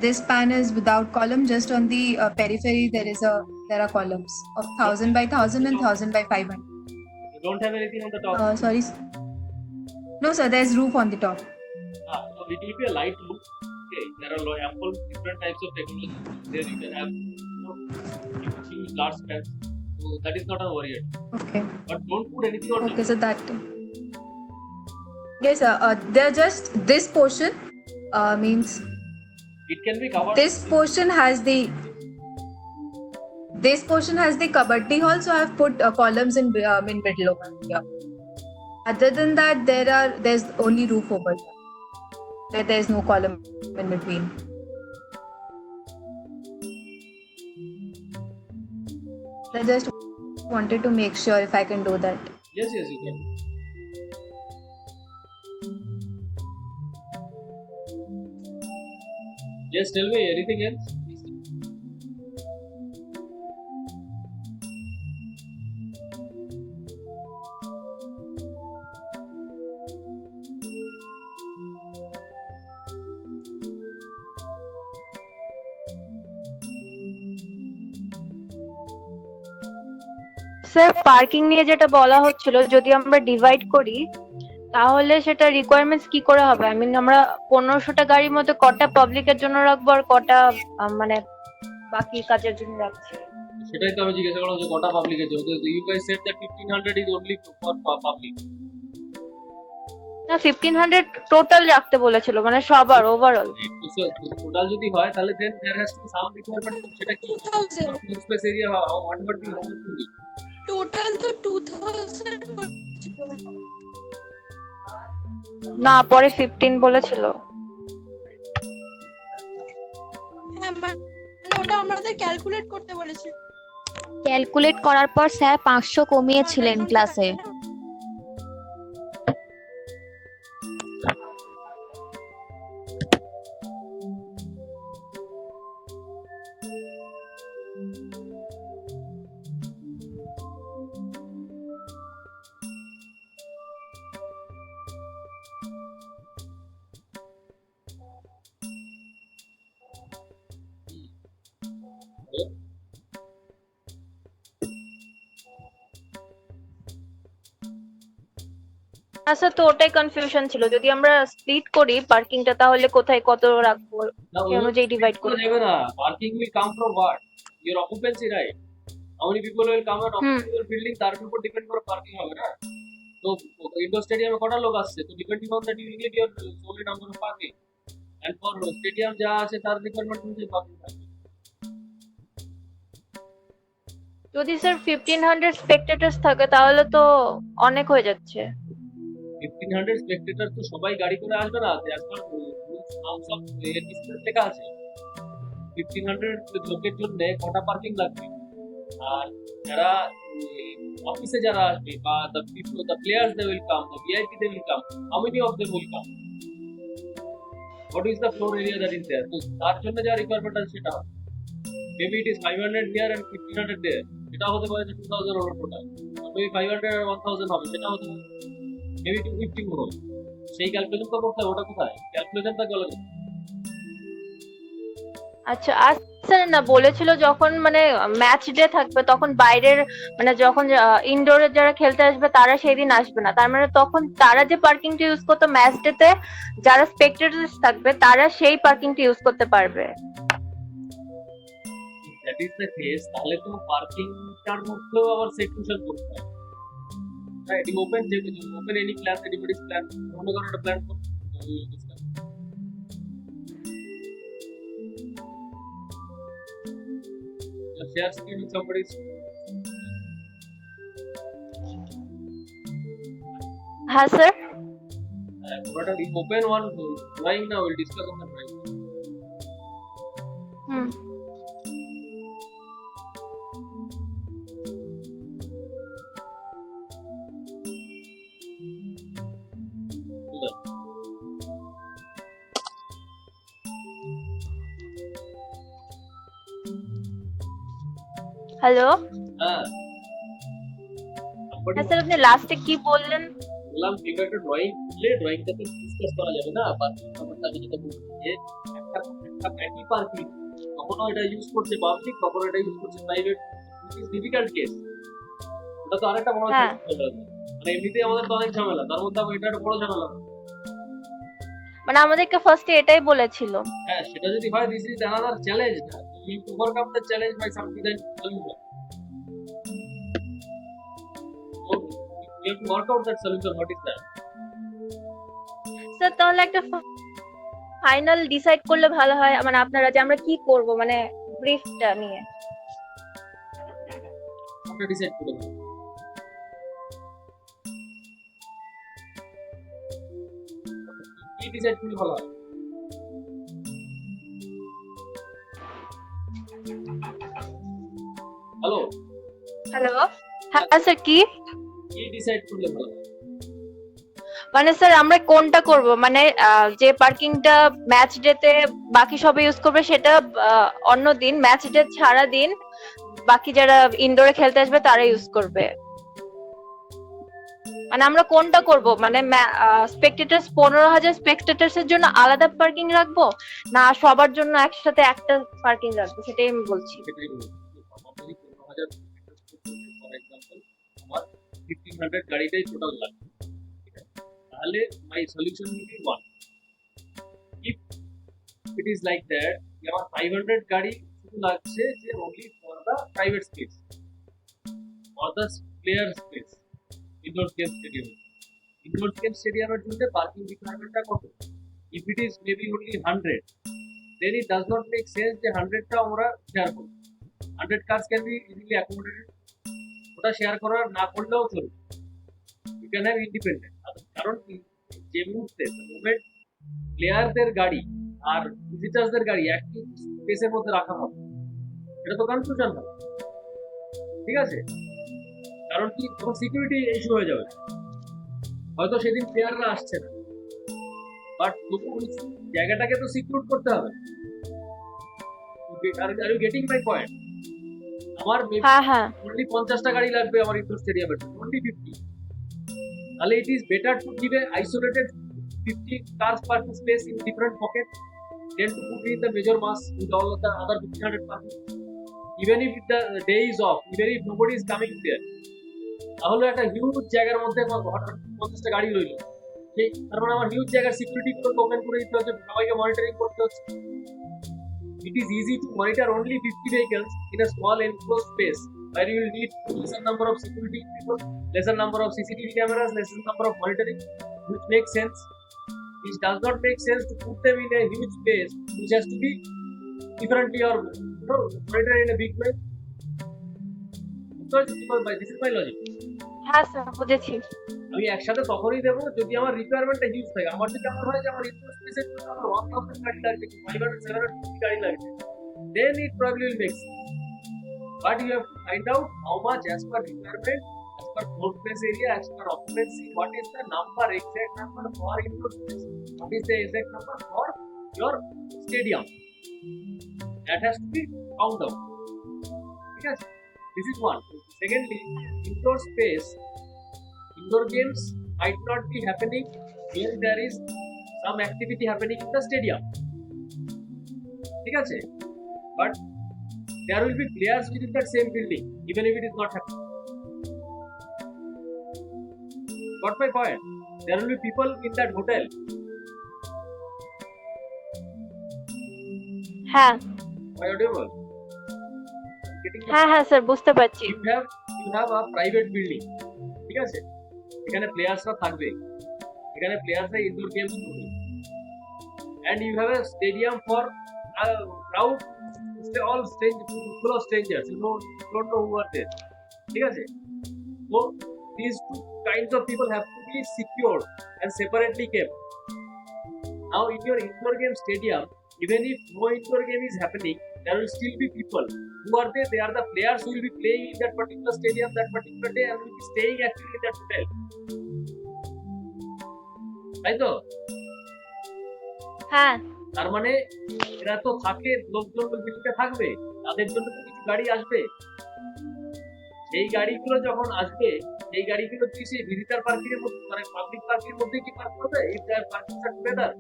This span is without column. Just on the periphery, there are columns of 1000 by 1000 and 1000 by 500. You don't have anything on the top. Sorry. No, sir. There's roof on the top. So it will be a light roof. Okay, there are ample different types of technology. There you can have, you can use large spans. So that is not a worry. Okay. But don't put anything on Okay, so that. Yes, sir. They're just this portion means It can be covered. this portion has the kabaddi hall, so I've put columns in middle over here. Other than that, there's only roof over here. There's no column in between. I just wanted to make sure if I can do that. Yes, you can. Yes, tell me anything else? Sir parking নিয়ে যেটা বলা হচ্ছিল, যদি আমরা divide করি তাহলে সেটা requirements কি করে হবে? আই মিন আমরা 1500টা গাড়ির মধ্যে কটা পাবলিকের জন্য রাখবো আর কটা মানে বাকি কাজের জন্য রাখছি? সেটাই তো আমি জিজ্ঞাসা করলাম যে কটা পাবলিক আছে। You guys said that 1500 is only for public. না, 1500 টোটাল রাখতে বলেছিল, মানে সবার ওভারঅল। টোটাল যদি হয় তাহলে then there has to be some requirement. সেটা কি 2000 space area whatever be home to be total তো 2000 না, পরে 15 বলেছিল। হ্যাঁ মানে ওটা আমাদের ক্যালকুলেট করতে বলেছে। ক্যালকুলেট করার পর স্যার 500 কমিয়েছিলেন ঘন্টায় ক্লাসে। না? আচ্ছা, তো ওটাই কনফিউশন ছিল, যদি আমরা স্প্লিট করি পার্কিংটা তাহলে কোথায় কত রাখবো Now, সেই অনুযায়ী ডিভাইড করা করি। যাবে না। Parking will come from what? Your occupancy, right? How many people will come and occupy your building? তার উপর ডিপেন্ড করে পার্কিং হবে না। তো ইনডোর স্টেডিয়ামে কটা লোক আসছে, তো depending on that you will get your solely number of parking. And for stadium যা আছে তার রিকোয়ারমেন্ট অনুযায়ী পার্কিং থাকবে। যদি স্যার 1500 স্পেকটেটার্স থাকে তাহলে তো অনেক হয়ে যাচ্ছে। 1500 স্পেক্টেটর তো সবাই গাড়ি করে আসবে না। As per rules nums of display লেখা আছে 1500 লোকের জন্য কটা পার্কিং লাগবে। আর যারা অফিসে যারা আসবে বা the players they will come, the VIP they will come, how many of them will come, what is the floor area that is there. তো তার জন্য যা রিকোয়ারমেন্ট আছে সেটা হবে। Maybe it is 500 here and 1500 there, সেটা হতে পারে যে 2000 ওভার টোটাল। মেবি 500 আর 1000 হবে, সেটা হতে পারে মেবি 250 মোর। সেই ক্যালকুলেশন তো করতে হবে, ওটা কোথায় ক্যালকুলেশনটা গেল? আচ্ছা, স্যার না বলেছিল যখন মানে ম্যাচ ডে থাকবে তখন বাইরের মানে যখন ইনডোরে যারা খেলতে আসবে তারা সেই দিন আসবে না, তার মানে তখন তারা যে পার্কিংটা ইউজ করতো ম্যাচ ডেতে যারা স্পেকটেটার্স থাকবে তারা সেই পার্কিংটা ইউজ করতে পারবে। দ্যাট ইজ দ্য কেস, তাহলে তো পার্কিংটার মধ্যেও আবার সেকশন করতে হবে। Right, you open any plan, anybody's plan, অন্য কারো একটা প্ল্যান করতে share screen with somebody's. হ্যাঁ sir. But if open one drawing now, we'll discuss on the drawing. Hmm. Do that. Hello. হ্যাঁ, হ্যাঁ স্যার, আপনি লাস্টে কি বললেন? বললাম give একটা ড্রয়িং দিলে ড্রয়িংটা তো ডিসকাস করা যাবে না। পার্কিং ব্যাপারটাকে যেটা বলছি যে একটা একই পার্কিং কখনো এটা ইউজ করছে পাবলিক, কখনো এটা ইউজ করছে private, it is difficult case. ওটা তো আরেকটা বড় হ্যাঁ। ঝামেলা। মানে এমনিতেই আমাদের তো অনেক ঝামেলা, তার মধ্যে আবার এটা একটা বড় ঝামেলা। মানে আমাদেরকে ফার্স্টে এটাই বলেছিল। হ্যাঁ, সেটা যদি হয় দিস ইজ অ্যানাদার চ্যালেঞ্জ না, তুমি overcome the challenge by something that solution. So you have to work out that solution. What is that? Sir তাহলে একটা ফাইনাল ডিসাইড করলে ভালো হয়, মানে আপনারা যে আমরা কি করব মানে ব্রিফটা নিয়ে। আমরা ডিসাইড করে দেব। কি ডিসাইড করলে ভালো হয়? Hello, hello. হ্যাঁ স্যার, কি কি ডিসাইড করলে ভালো হয়? মানে স্যার আমরা কোনটা করব, মানে যে পার্কিংটা ম্যাচ ডেতে বাকি সবাই ইউজ করবে সেটা অন্য দিন, ম্যাচ ডে ছাড়া দিন বাকি যারা ইনডোরে খেলতে আসবে তারা ইউজ করবে। মানে আমরা কোনটা করব, মানে স্পেকটেটার্স 15,000 স্পেকটেটার্স এর জন্য আলাদা পার্কিং রাখবো না সবার জন্য একসাথে একটা পার্কিং রাখবো, সেটাই আমি বলছি। সেটাই বলছি। আমার যদি 15,000 ফর এক্সাম্পল আমার 1500 গাড়িটাই টোটাল লাগবে, ঠিক আছে? তাহলে my solution will be one. If it is like that, আমার 500 গাড়ি শুধু লাগছে যে only for the private space, for the player space, indoor game stadium. Indoor game স্টেডিয়ামের জন্য পার্কিং রিকোয়ারমেন্টটা কত? If it is maybe only 100, then it does not make sense যে 100টা আমরা শেয়ার করব। 100 cars can be easily accommodated, ওটা share করা না করলেও চলবে। You can have independent, কারণ যে মুহূর্তে প্লেয়ারদের গাড়ি আর ভিজিটার্সদের গাড়ি একই স্পেসের মধ্যে রাখা হবে, এটা তো কনফিউশন হবে, ঠিক আছে? কারণ কি, তখন সিকিউরিটি ইস্যু হয়ে যাবে। হয়তো সেদিন প্লেয়াররা আসছে না, বাট জায়গাটাকে তো সিকিউর করতে হবে। Are you getting my point? আমার হ্যাঁ হ্যাঁ only 50টা গাড়ি লাগবে আমার ইনডোর স্টেডিয়ামে, only 50। তাহলে it is better to give a isolated 50 cars parking space in different pockets than to put in the major mass with all of the other 100 parking. Even if the day is off, even if nobody is coming there, তাহলে একটা huge জায়গার মধ্যে হঠাৎ 50টা গাড়ি রইল, সেই তার মানে আমার হিউজ জায়গার সিকিউরিটি গুলো ওপেন করে দিতে হচ্ছে, সবাইকে মনিটরিং করতে হচ্ছে। It is easy to monitor only 50 vehicles in a small enclosed space where you will need lesser number of security people, lesser number of CCTV cameras, lesser number of monitoring, which makes sense. It does not make sense to put them in a huge space which has to be differently or monitored in a big way. This is my logic. হ্যাঁ sir বুঝেছি। আমি একসাথে তখনই দেবো যদি আমার রিকোয়ারমেন্টটা huge থাকে। আমার যদি আমার হয় যে আমার ইনডোর স্পেসের জন্য আমার 1000 গাড়ি লাগবে, 500 750 গাড়ি লাগবে, then it probably will make sense. But you have to find out how much as per requirement, as per floor space area, as per occupancy, what is the number, exact number for indoor space, what is the exact number for your stadium. That has to be found out. Because this is one. Secondly, indoor space, indoor games might not be happening when there is some activity happening in the stadium. ঠিক আছে? But there will be players within that same building, even if it is not happening. Got my point? There will be people in that hotel. হ্যাঁ Why audible? Getting the হ্যাঁ হ্যাঁ sir বুঝতে পারছি। you have a private building. ঠিক আছে? এখানে প্লেয়ার্সরা থাকবে, এখানে প্লেয়ার্সরা ইনডোর গেমস করবে, and you have a stadium for a crowd, all full of strangers, you don't know who are there. ঠিক আছে? So these two kinds of people have to be secured and separately kept. Now in your indoor game stadium, even if no indoor game is happening, there will still be people. Who are they? They are the players who will be playing in that particular stadium that particular day and will be staying actually in that hotel. তাই তো? হ্যাঁ তার মানে এরা তো থাকে, লোকজন বিল্ডিংটা থাকবে, তাদের জন্য তো কিছু গাড়ি আসবে। সেই গাড়িগুলো যখন আসবে, সেই গাড়িগুলো কি সেই ভিজিটার পার্কিং এর মধ্যে, মানে পাবলিক পার্কিং এর মধ্যে কি পার্ক করবে? If they are parking together?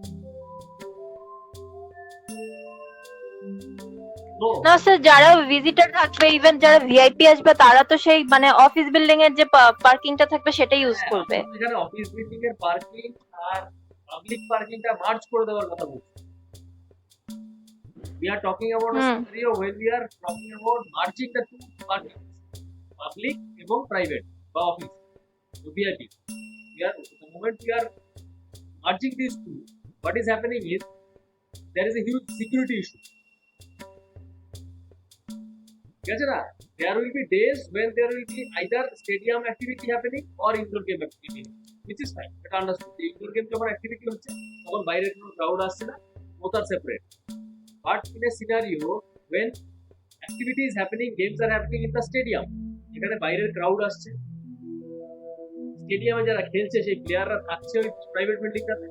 No. না স্যার, যারা ভিজিটর থাকবে, ইভেন যারা ভিআইপি আসবে, তারা তো সেই মানে অফিস বিল্ডিং এর যে পার্কিংটা থাকবে সেটাই ইউজ করবে। এখানে অফিস বিল্ডিং এর পার্কিং আর পাবলিক পার্কিংটা মার্জ করে দেওয়ার কথা বলছি। We are talking about a scenario when we are talking about merging the two parkings, public এবং private বা office, so VIP. The moment we are merging these two, what is happening is there is a huge security issue. ঠিক আছে না? There will be days when there will be either stadium activity happening or indoor game activity, which is fine. এটা understood. Indoor game যখন activity হচ্ছে তখন বাইরে কোনো crowd আসছে না, both are separate. But in a scenario when activity is happening, games are happening in the stadium, যেখানে বাইরের crowd আসছে, স্টেডিয়ামে যারা খেলছে সেই প্লেয়াররা থাকছে ওই private বিল্ডিংটাতে,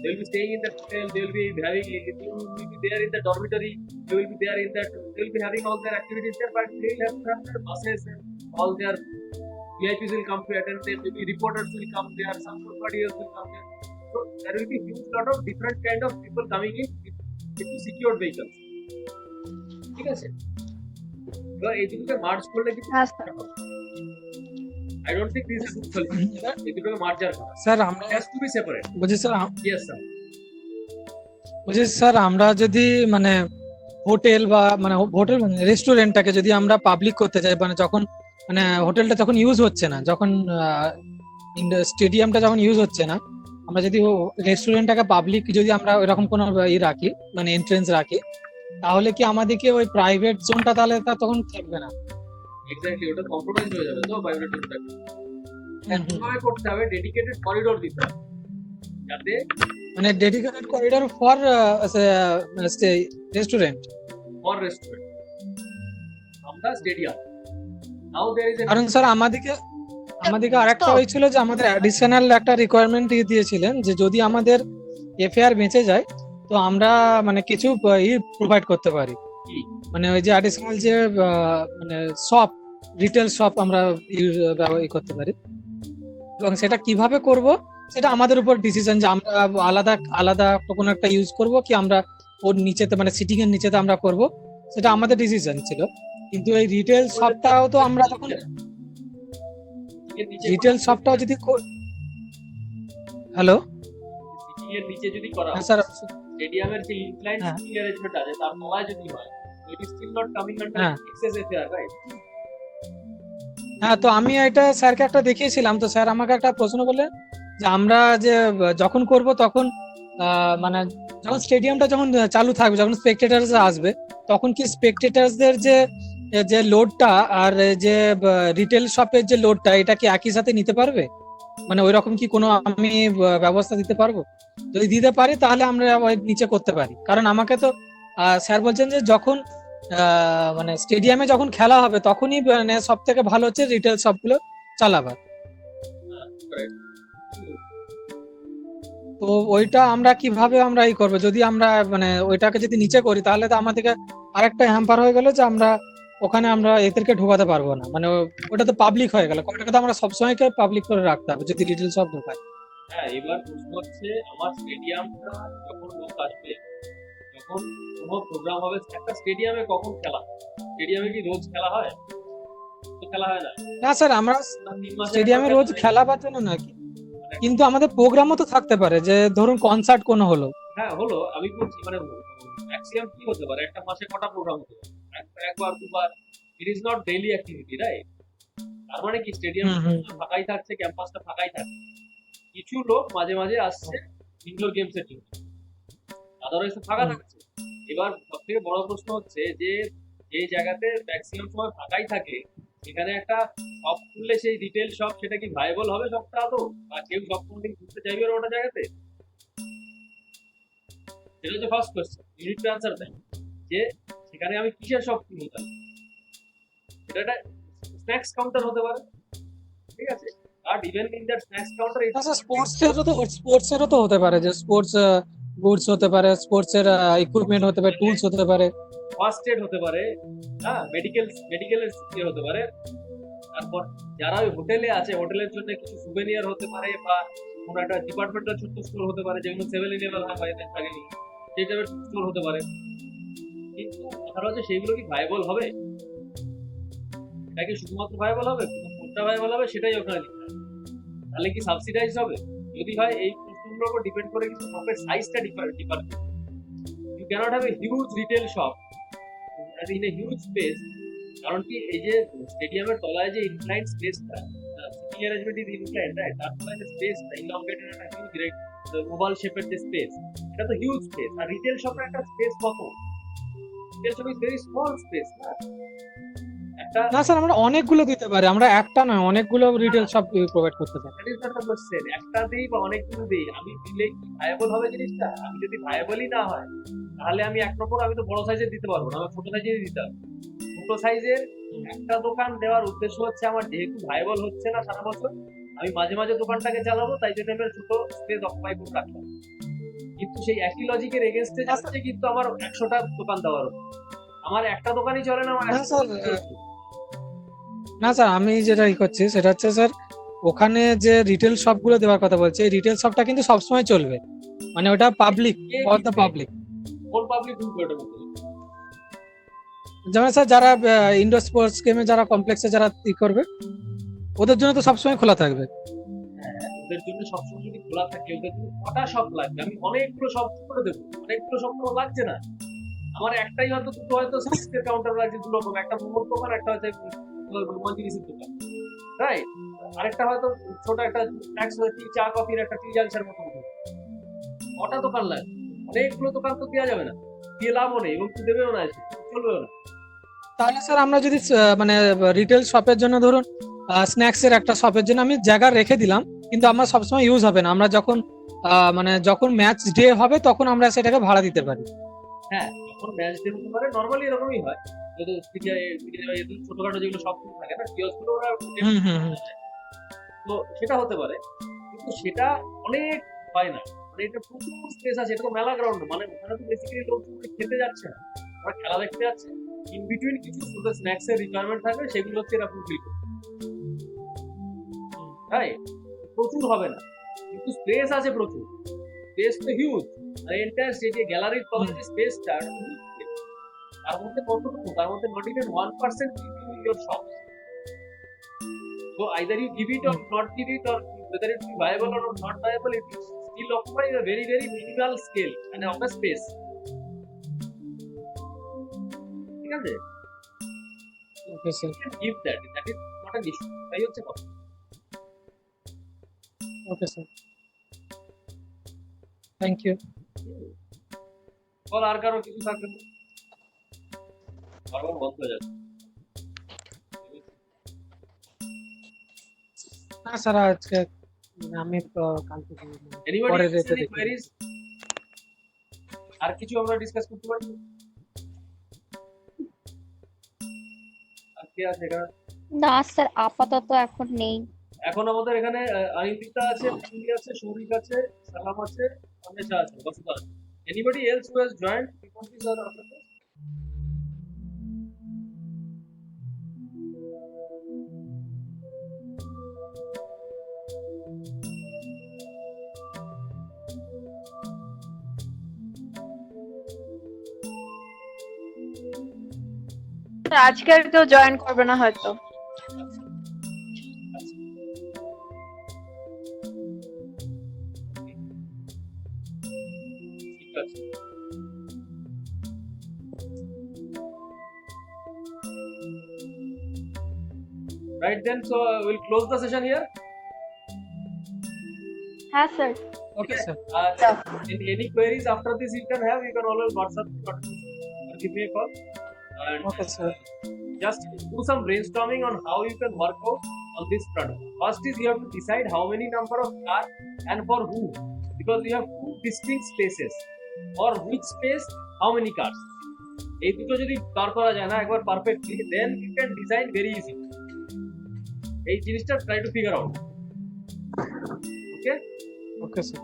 they will be staying in that hotel, they will be having, they will be there in the dormitory, they will be there in that, they will be having all their activities there, but they will have to have their buses and all their VIPs will come to attend them, maybe reporters will come there, some somebody else will come there. So there will be huge lot of different kind of people coming in into secured vehicles. ঠিক আছে? এবার এই দুটোকে merge করলে কিন্তু হ্যাঁ sir. I don't think this is a good solution. এই দুটোকে মার্জার করা স্যার আমরা has to be separate. বলছি স্যার Yes sir. বলছি স্যার আমরা যদি মানে হোটেল বা মানে হোটেল রেস্টুরেন্টটাকে যদি আমরা পাবলিক করতে চাই, মানে যখন মানে হোটেলটা যখন ইউজ হচ্ছে না, যখন স্টেডিয়ামটা যখন ইউজ হচ্ছে না, আমরা যদি রেস্টুরেন্টটাকে পাবলিক যদি আমরা এরকম কোনো রাখি, মানে এন্ট্রেন্স রাখি, তাহলে কি আমাদেরকে ওই প্রাইভেট জোনটা তাহলে তা তখন থাকবে না? Exactly, ওটা কম্প্রোমাইজ হয়ে যাবে তো প্রাইভেট জোনটা। কিভাবে করতে হবে? ডেডিকেটেড করিডোর দিতে হবে। যাতে মানে dedicated corridor for restaurant. for restaurant from the stadium. Now there is a কারণ স্যার আমাদেরকে আরেকটা হয়েছিল যে আমাদের অ্যাডিশনাল একটা রিকোয়ারমেন্ট দিয়েছিলেন যে যদি আমাদের এফআইআর বেঁচে যায় তো আমরা মানে কিছু প্রোভাইড করতে পারি, কি? মানে ওই যে অ্যাডিশনাল যে মানে শপ, রিটেল শপ আমরা করতে পারি, এবং সেটা কিভাবে করব সেটা আমাদের উপর ডিসিশন, যে আমরা আলাদা আলাদা কোনো একটা ইউজ করব কি আমরা ওর নিচেতে মানে সিটিং এর নিচেতে আমরা করব, সেটা আমাদের ডিসিশন ছিল। কিন্তু এই রিটেল শপটাও তো আমরা তখন রিটেল শপটাও যদি হ্যালো সিটিং এর নিচে যদি করা হয়, স্যার স্টেডিয়ামের যে ইনক্লাইন হ্যাঁ। সিটিং অ্যারেঞ্জমেন্ট আছে তার তলায় যদি হয়, it is still not coming under হ্যাঁ। Excess FIR, right? হ্যাঁ, তো আমি এটা স্যারকে একটা দেখিয়েছিলাম, তো স্যার আমাকে একটা প্রশ্ন করলেন যে আমরা যে যখন করব তখন মানে যখন স্টেডিয়ামটা যখন চালু থাকবে, যখন স্পেকটেটার্স আসবে, তখন কি স্পেকটেটার্সদের যে যে লোডটা আর যে রিটেল শপের যে লোডটা এটা কি একই সাথে নিতে পারবে? মানে ওই রকম কি কোনো আমি ব্যবস্থা দিতে পারবো? যদি দিতে পারি তাহলে আমরা ওই নিচে করতে পারি। কারণ আমাকে তো স্যার বলছেন যে যখন মানে স্টেডিয়ামে যখন খেলা হবে তখনই মানে সব থেকে ভালো হচ্ছে রিটেল শপগুলো চালাবার। তো ওইটা আমরা কিভাবে আমরা করবো, যদি আমরা মানে ওইটাকে যদি নিচে করি তাহলে তো আমাদেরকে আরেকটা হ্যাম্পার হয়ে গেল যে আমরা ওখানে আমরা এদেরকে ঢোকাতে পারবো না, মানে ওটা তো পাবলিক হয়ে গেল। ওটাকে তো আমরা সবসময় পাবলিক করে রাখতে হবে যদি রিটেল শপ ঢোকায়। হ্যাঁ, এবার প্রশ্ন হচ্ছে আমার স্টেডিয়ামটা যখন লোক আসবে, যখন কোনো প্রোগ্রাম হবে, একটা স্টেডিয়ামে কখন খেলা হয়? স্টেডিয়ামে কি রোজ খেলা হয়? তো খেলা হয় না। না স্যার, আমরা না, 3 মাসে স্টেডিয়ামে একবার রোজ খেলা হয়। খেলাবার জন্য না, কিন্তু আমাদের প্রোগ্রামও তো থাকতে পারে, যে ধরুন কনসার্ট কোনো হলো। হ্যাঁ হলো, আমি বলছি মানে ম্যাক্সিমাম কি হতে পারে, একটা মাসে কটা প্রোগ্রাম হতে পারে? একবার দুবার, it is not daily activity, right? তার মানে কি স্টেডিয়াম ফাঁকাই থাকছে, ক্যাম্পাসটা ফাঁকাই থাকছে, কিছু লোক মাঝে মাঝে আসছে ইনডোর গেমস এর জন্য, আদারওয়াইজ ফাঁকা থাকছে। এবার সব থেকে বড় প্রশ্ন হচ্ছে যে এই জায়গাতে ম্যাক্সিমাম সময় ফাঁকাই থাকে, সেখানে একটা শপ খুললে সেই রিটেল শপ, সেটা কি ভাইবল হবে সবটা আদৌ? বা কেউ সব কোনদিন ঘুরতে চাইবে ওটা জায়গাতে? সেটা হচ্ছে first question, you need to answer that, যে সেখানে আমি কিসের শপ কিনবো তাহলে? এটা একটা স্ন্যাক্স কাউন্টার হতে পারে, ঠিক আছে? আর even in that snacks counter স্পোর্টসেরও তো হতে পারে, যে স্পোর্টস গুডস হতে পারে, স্পোর্টস এর ইকুইপমেন্ট হতে পারে, টুলস হতে পারে, ফার্স্ট এড হতে পারে, হ্যাঁ, মেডিকেলের হতে পারে। তারপর যারা ওই হোটেলে আছে, হোটেলের জন্য কিছু সুভেনিয়ার হতে পারে, বা কোনো একটা ডিপার্টমেন্টাল ছোট্ট স্টোর হতে পারে, যেগুলো 7-Eleven হয় বাইরে থাকেনি, সেই টাইপের স্টোর হতে পারে। কিন্তু কথাটা হচ্ছে সেইগুলো কি ভাইবল হবে? এটা কি শুধুমাত্র ভাইবল হবে? কোনটা ভাইবল হবে সেটাই ওখানে লিখতে হবে। তাহলে কি সাবসিডাইজ হবে? যদি হয়, এই প্রশ্নগুলোর উপর ডিপেন্ড করে কিন্তু শপের সাইজটা ডিফার করে। You can't have a huge retail shop in a huge space. কারণ কি, এই যে স্টেডিয়ামের তলায় যে ইনক্লাইন স্পেসটা, seating arrangement is incline, right? তার তলায় যে স্পেসটা ইলংগেটেড, একটা হিউজ ওভাল শেপের যে স্পেস, এটা তো হিউজ স্পেস। আর রিটেল শপের একটা স্পেস কত? Retail shop is very small space, না? একটা না স্যার, আমরা অনেকগুলো দিতে পারি, আমরা একটা নয় অনেকগুলো রিটেল শপ প্রোভাইড করতে পারি। that is not the question, একটা দিই বা অনেকগুলো দিই, আমি দিলে কি ভায়াবল হবে জিনিসটা? আমি যদি ভায়াবলই না হয়, তাহলে আমি এক নম্বর আমি তো বড় সাইজের দিতে পারবো না, আমি ছোট সাইজের দিতে হবে। ছোট সাইজের একটা দোকান দেওয়ার উদ্দেশ্য হচ্ছে আমার যেহেতু ভায়াবল হচ্ছে না সারা বছর, আমি মাঝে মাঝে দোকানটাকে চালাবো, তাই জন্য আমি ছোট স্পেস অকুপাই করে রাখলাম। কিন্তু সেই একই লজিকের এগেনস্টে যাচ্ছে কিন্তু আমার 100টা দোকান দেওয়ার, আমার একটা দোকানই চলে না, আমার না স্যার, না স্যার, আমি যেটা করছি সেটা হচ্ছে স্যার, ওখানে যে রিটেল শপ গুলো দেওয়ার কথা বলছে, এই রিটেল শপটা কিন্তু সবসময় চলবে, মানে ওটা পাবলিক, ফর দ্য পাবলিক। কোন পাবলিক গ্রুপ এটা বলতে? যেমন স্যার যারা ইনডোর স্পোর্টস গেমে যারা কমপ্লেক্সে যারা করবে, ওদের জন্য তো সবসময় খোলা থাকবে। ওদের জন্য সবসময় যদি খোলা থাকে, ওদের জন্য কটা শপ লাগবে? আমি অনেকগুলো শপ করে দেবো, অনেকগুলো শপ তো লাগছে না। আমার একটাই হয়তো, দুটো হয়তো স্ন্যাক্সের কাউন্টার লাগছে, দুটো রকম, একটা মোমোর দোকান, একটা হচ্ছে জিনিসের দোকান, রাইট? আরেকটা হয়তো ছোট একটা স্ন্যাক্স, চা কফির একটা টি জাংশনের মতো। কটা দোকান লাগবে? অনেকগুলো দোকান তো দেওয়া যাবে না, দিয়ে লাভও নেই, এবং দেবেও না, চলবেও না। তাহলে স্যার আমরা যদি মানে রিটেল শপের জন্য ধরুন স্ন্যাক্স এর একটা শপের জন্য আমি জায়গা রেখে দিলাম, কিন্তু আমার সবসময় ইউজ হবে না, আমরা যখন মানে যখন ম্যাচ ডে হবে তখন আমরা সেটাকে ভাড়া দিতে পারি। হ্যাঁ, যখন ম্যাচ ডে হতে পারে নরমালি এরকমই হয়। যেহেতু ছোটখাটো যেগুলো সব থাকে না কিওস্ক গুলো ওরা হুম হুম হুম। তো সেটা হতে পারে, কিন্তু সেটা অনেক হয় না। মানে এটা প্রচুর স্পেস আছে, এটা তো মেলা গ্রাউন্ড, মানে ওখানে তো বেসিক্যালি লোক খেতে যাচ্ছে না, ওরা খেলা দেখতে যাচ্ছে। ইন বিটুইন কিছু ওদের স্ন্যাক্স এর রিকোয়ারমেন্ট থাকবে, সেগুলো হচ্ছে এরা ফুলফিল করবে। তাই প্রচুর হবে না, কিন্তু স্পেস আছে প্রচুর, স্পেস তো হিউজ। আর এন্টায়ার স্টেজে গ্যালারির তলে যে স্পেসটা, তার মধ্যে কতটুকু, তার মধ্যে not even 1% your shop. So either you give it or not give it, or whether it be viable or not viable, it will still occupy a very very minimal scale and of a space. ঠিক আছে? Okay sir. You can give that is not an issue. তাই হচ্ছে কথা। Okay sir, thank you. বল আর কারো কিছু থাকবে না? বারবার বন্ধ হয়ে যাচ্ছে। না স্যার, আজকে আমি তো কালকে Anybody পরে else রেটে any দেখি। queries? আর কিছু আমরা ডিসকাস করতে পারি? আর কে আছে এখানে? না স্যার, আপাতত এখন নেই। এখন আমাদের এখানে অনিন্দিতা আছে, পিঙ্কি আছে, সৌরিক আছে, সালাম আছে, অন্বেষা আছে, বসুধা আছে। Anybody else who has joined? Before this or after this? আজকে আর কেউ জয়েন করবে না হয়তো। ঠিক আছে। Right then, so we'll close the session here. হ্যাঁ sir. Okay sir. Any queries after this you can have, you can always WhatsApp me or give me a call. And okay sir. just do some brainstorming on how you can work out on this product. First is you have to decide how many number of cars and for who, because you have two distinct spaces. For which space, how many cars? এই দুটো যদি বার করা যায় না একবার perfectly, then you can design very easy. এই জিনিসটা try to figure out. Okay? Okay sir.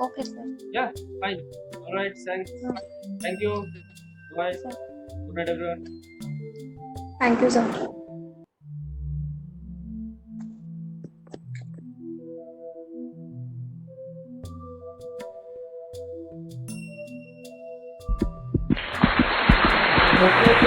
Okay sir. Yeah, fine. All right, thanks. Thank you. Bye. Good night, everyone. Thank you, sir. Okay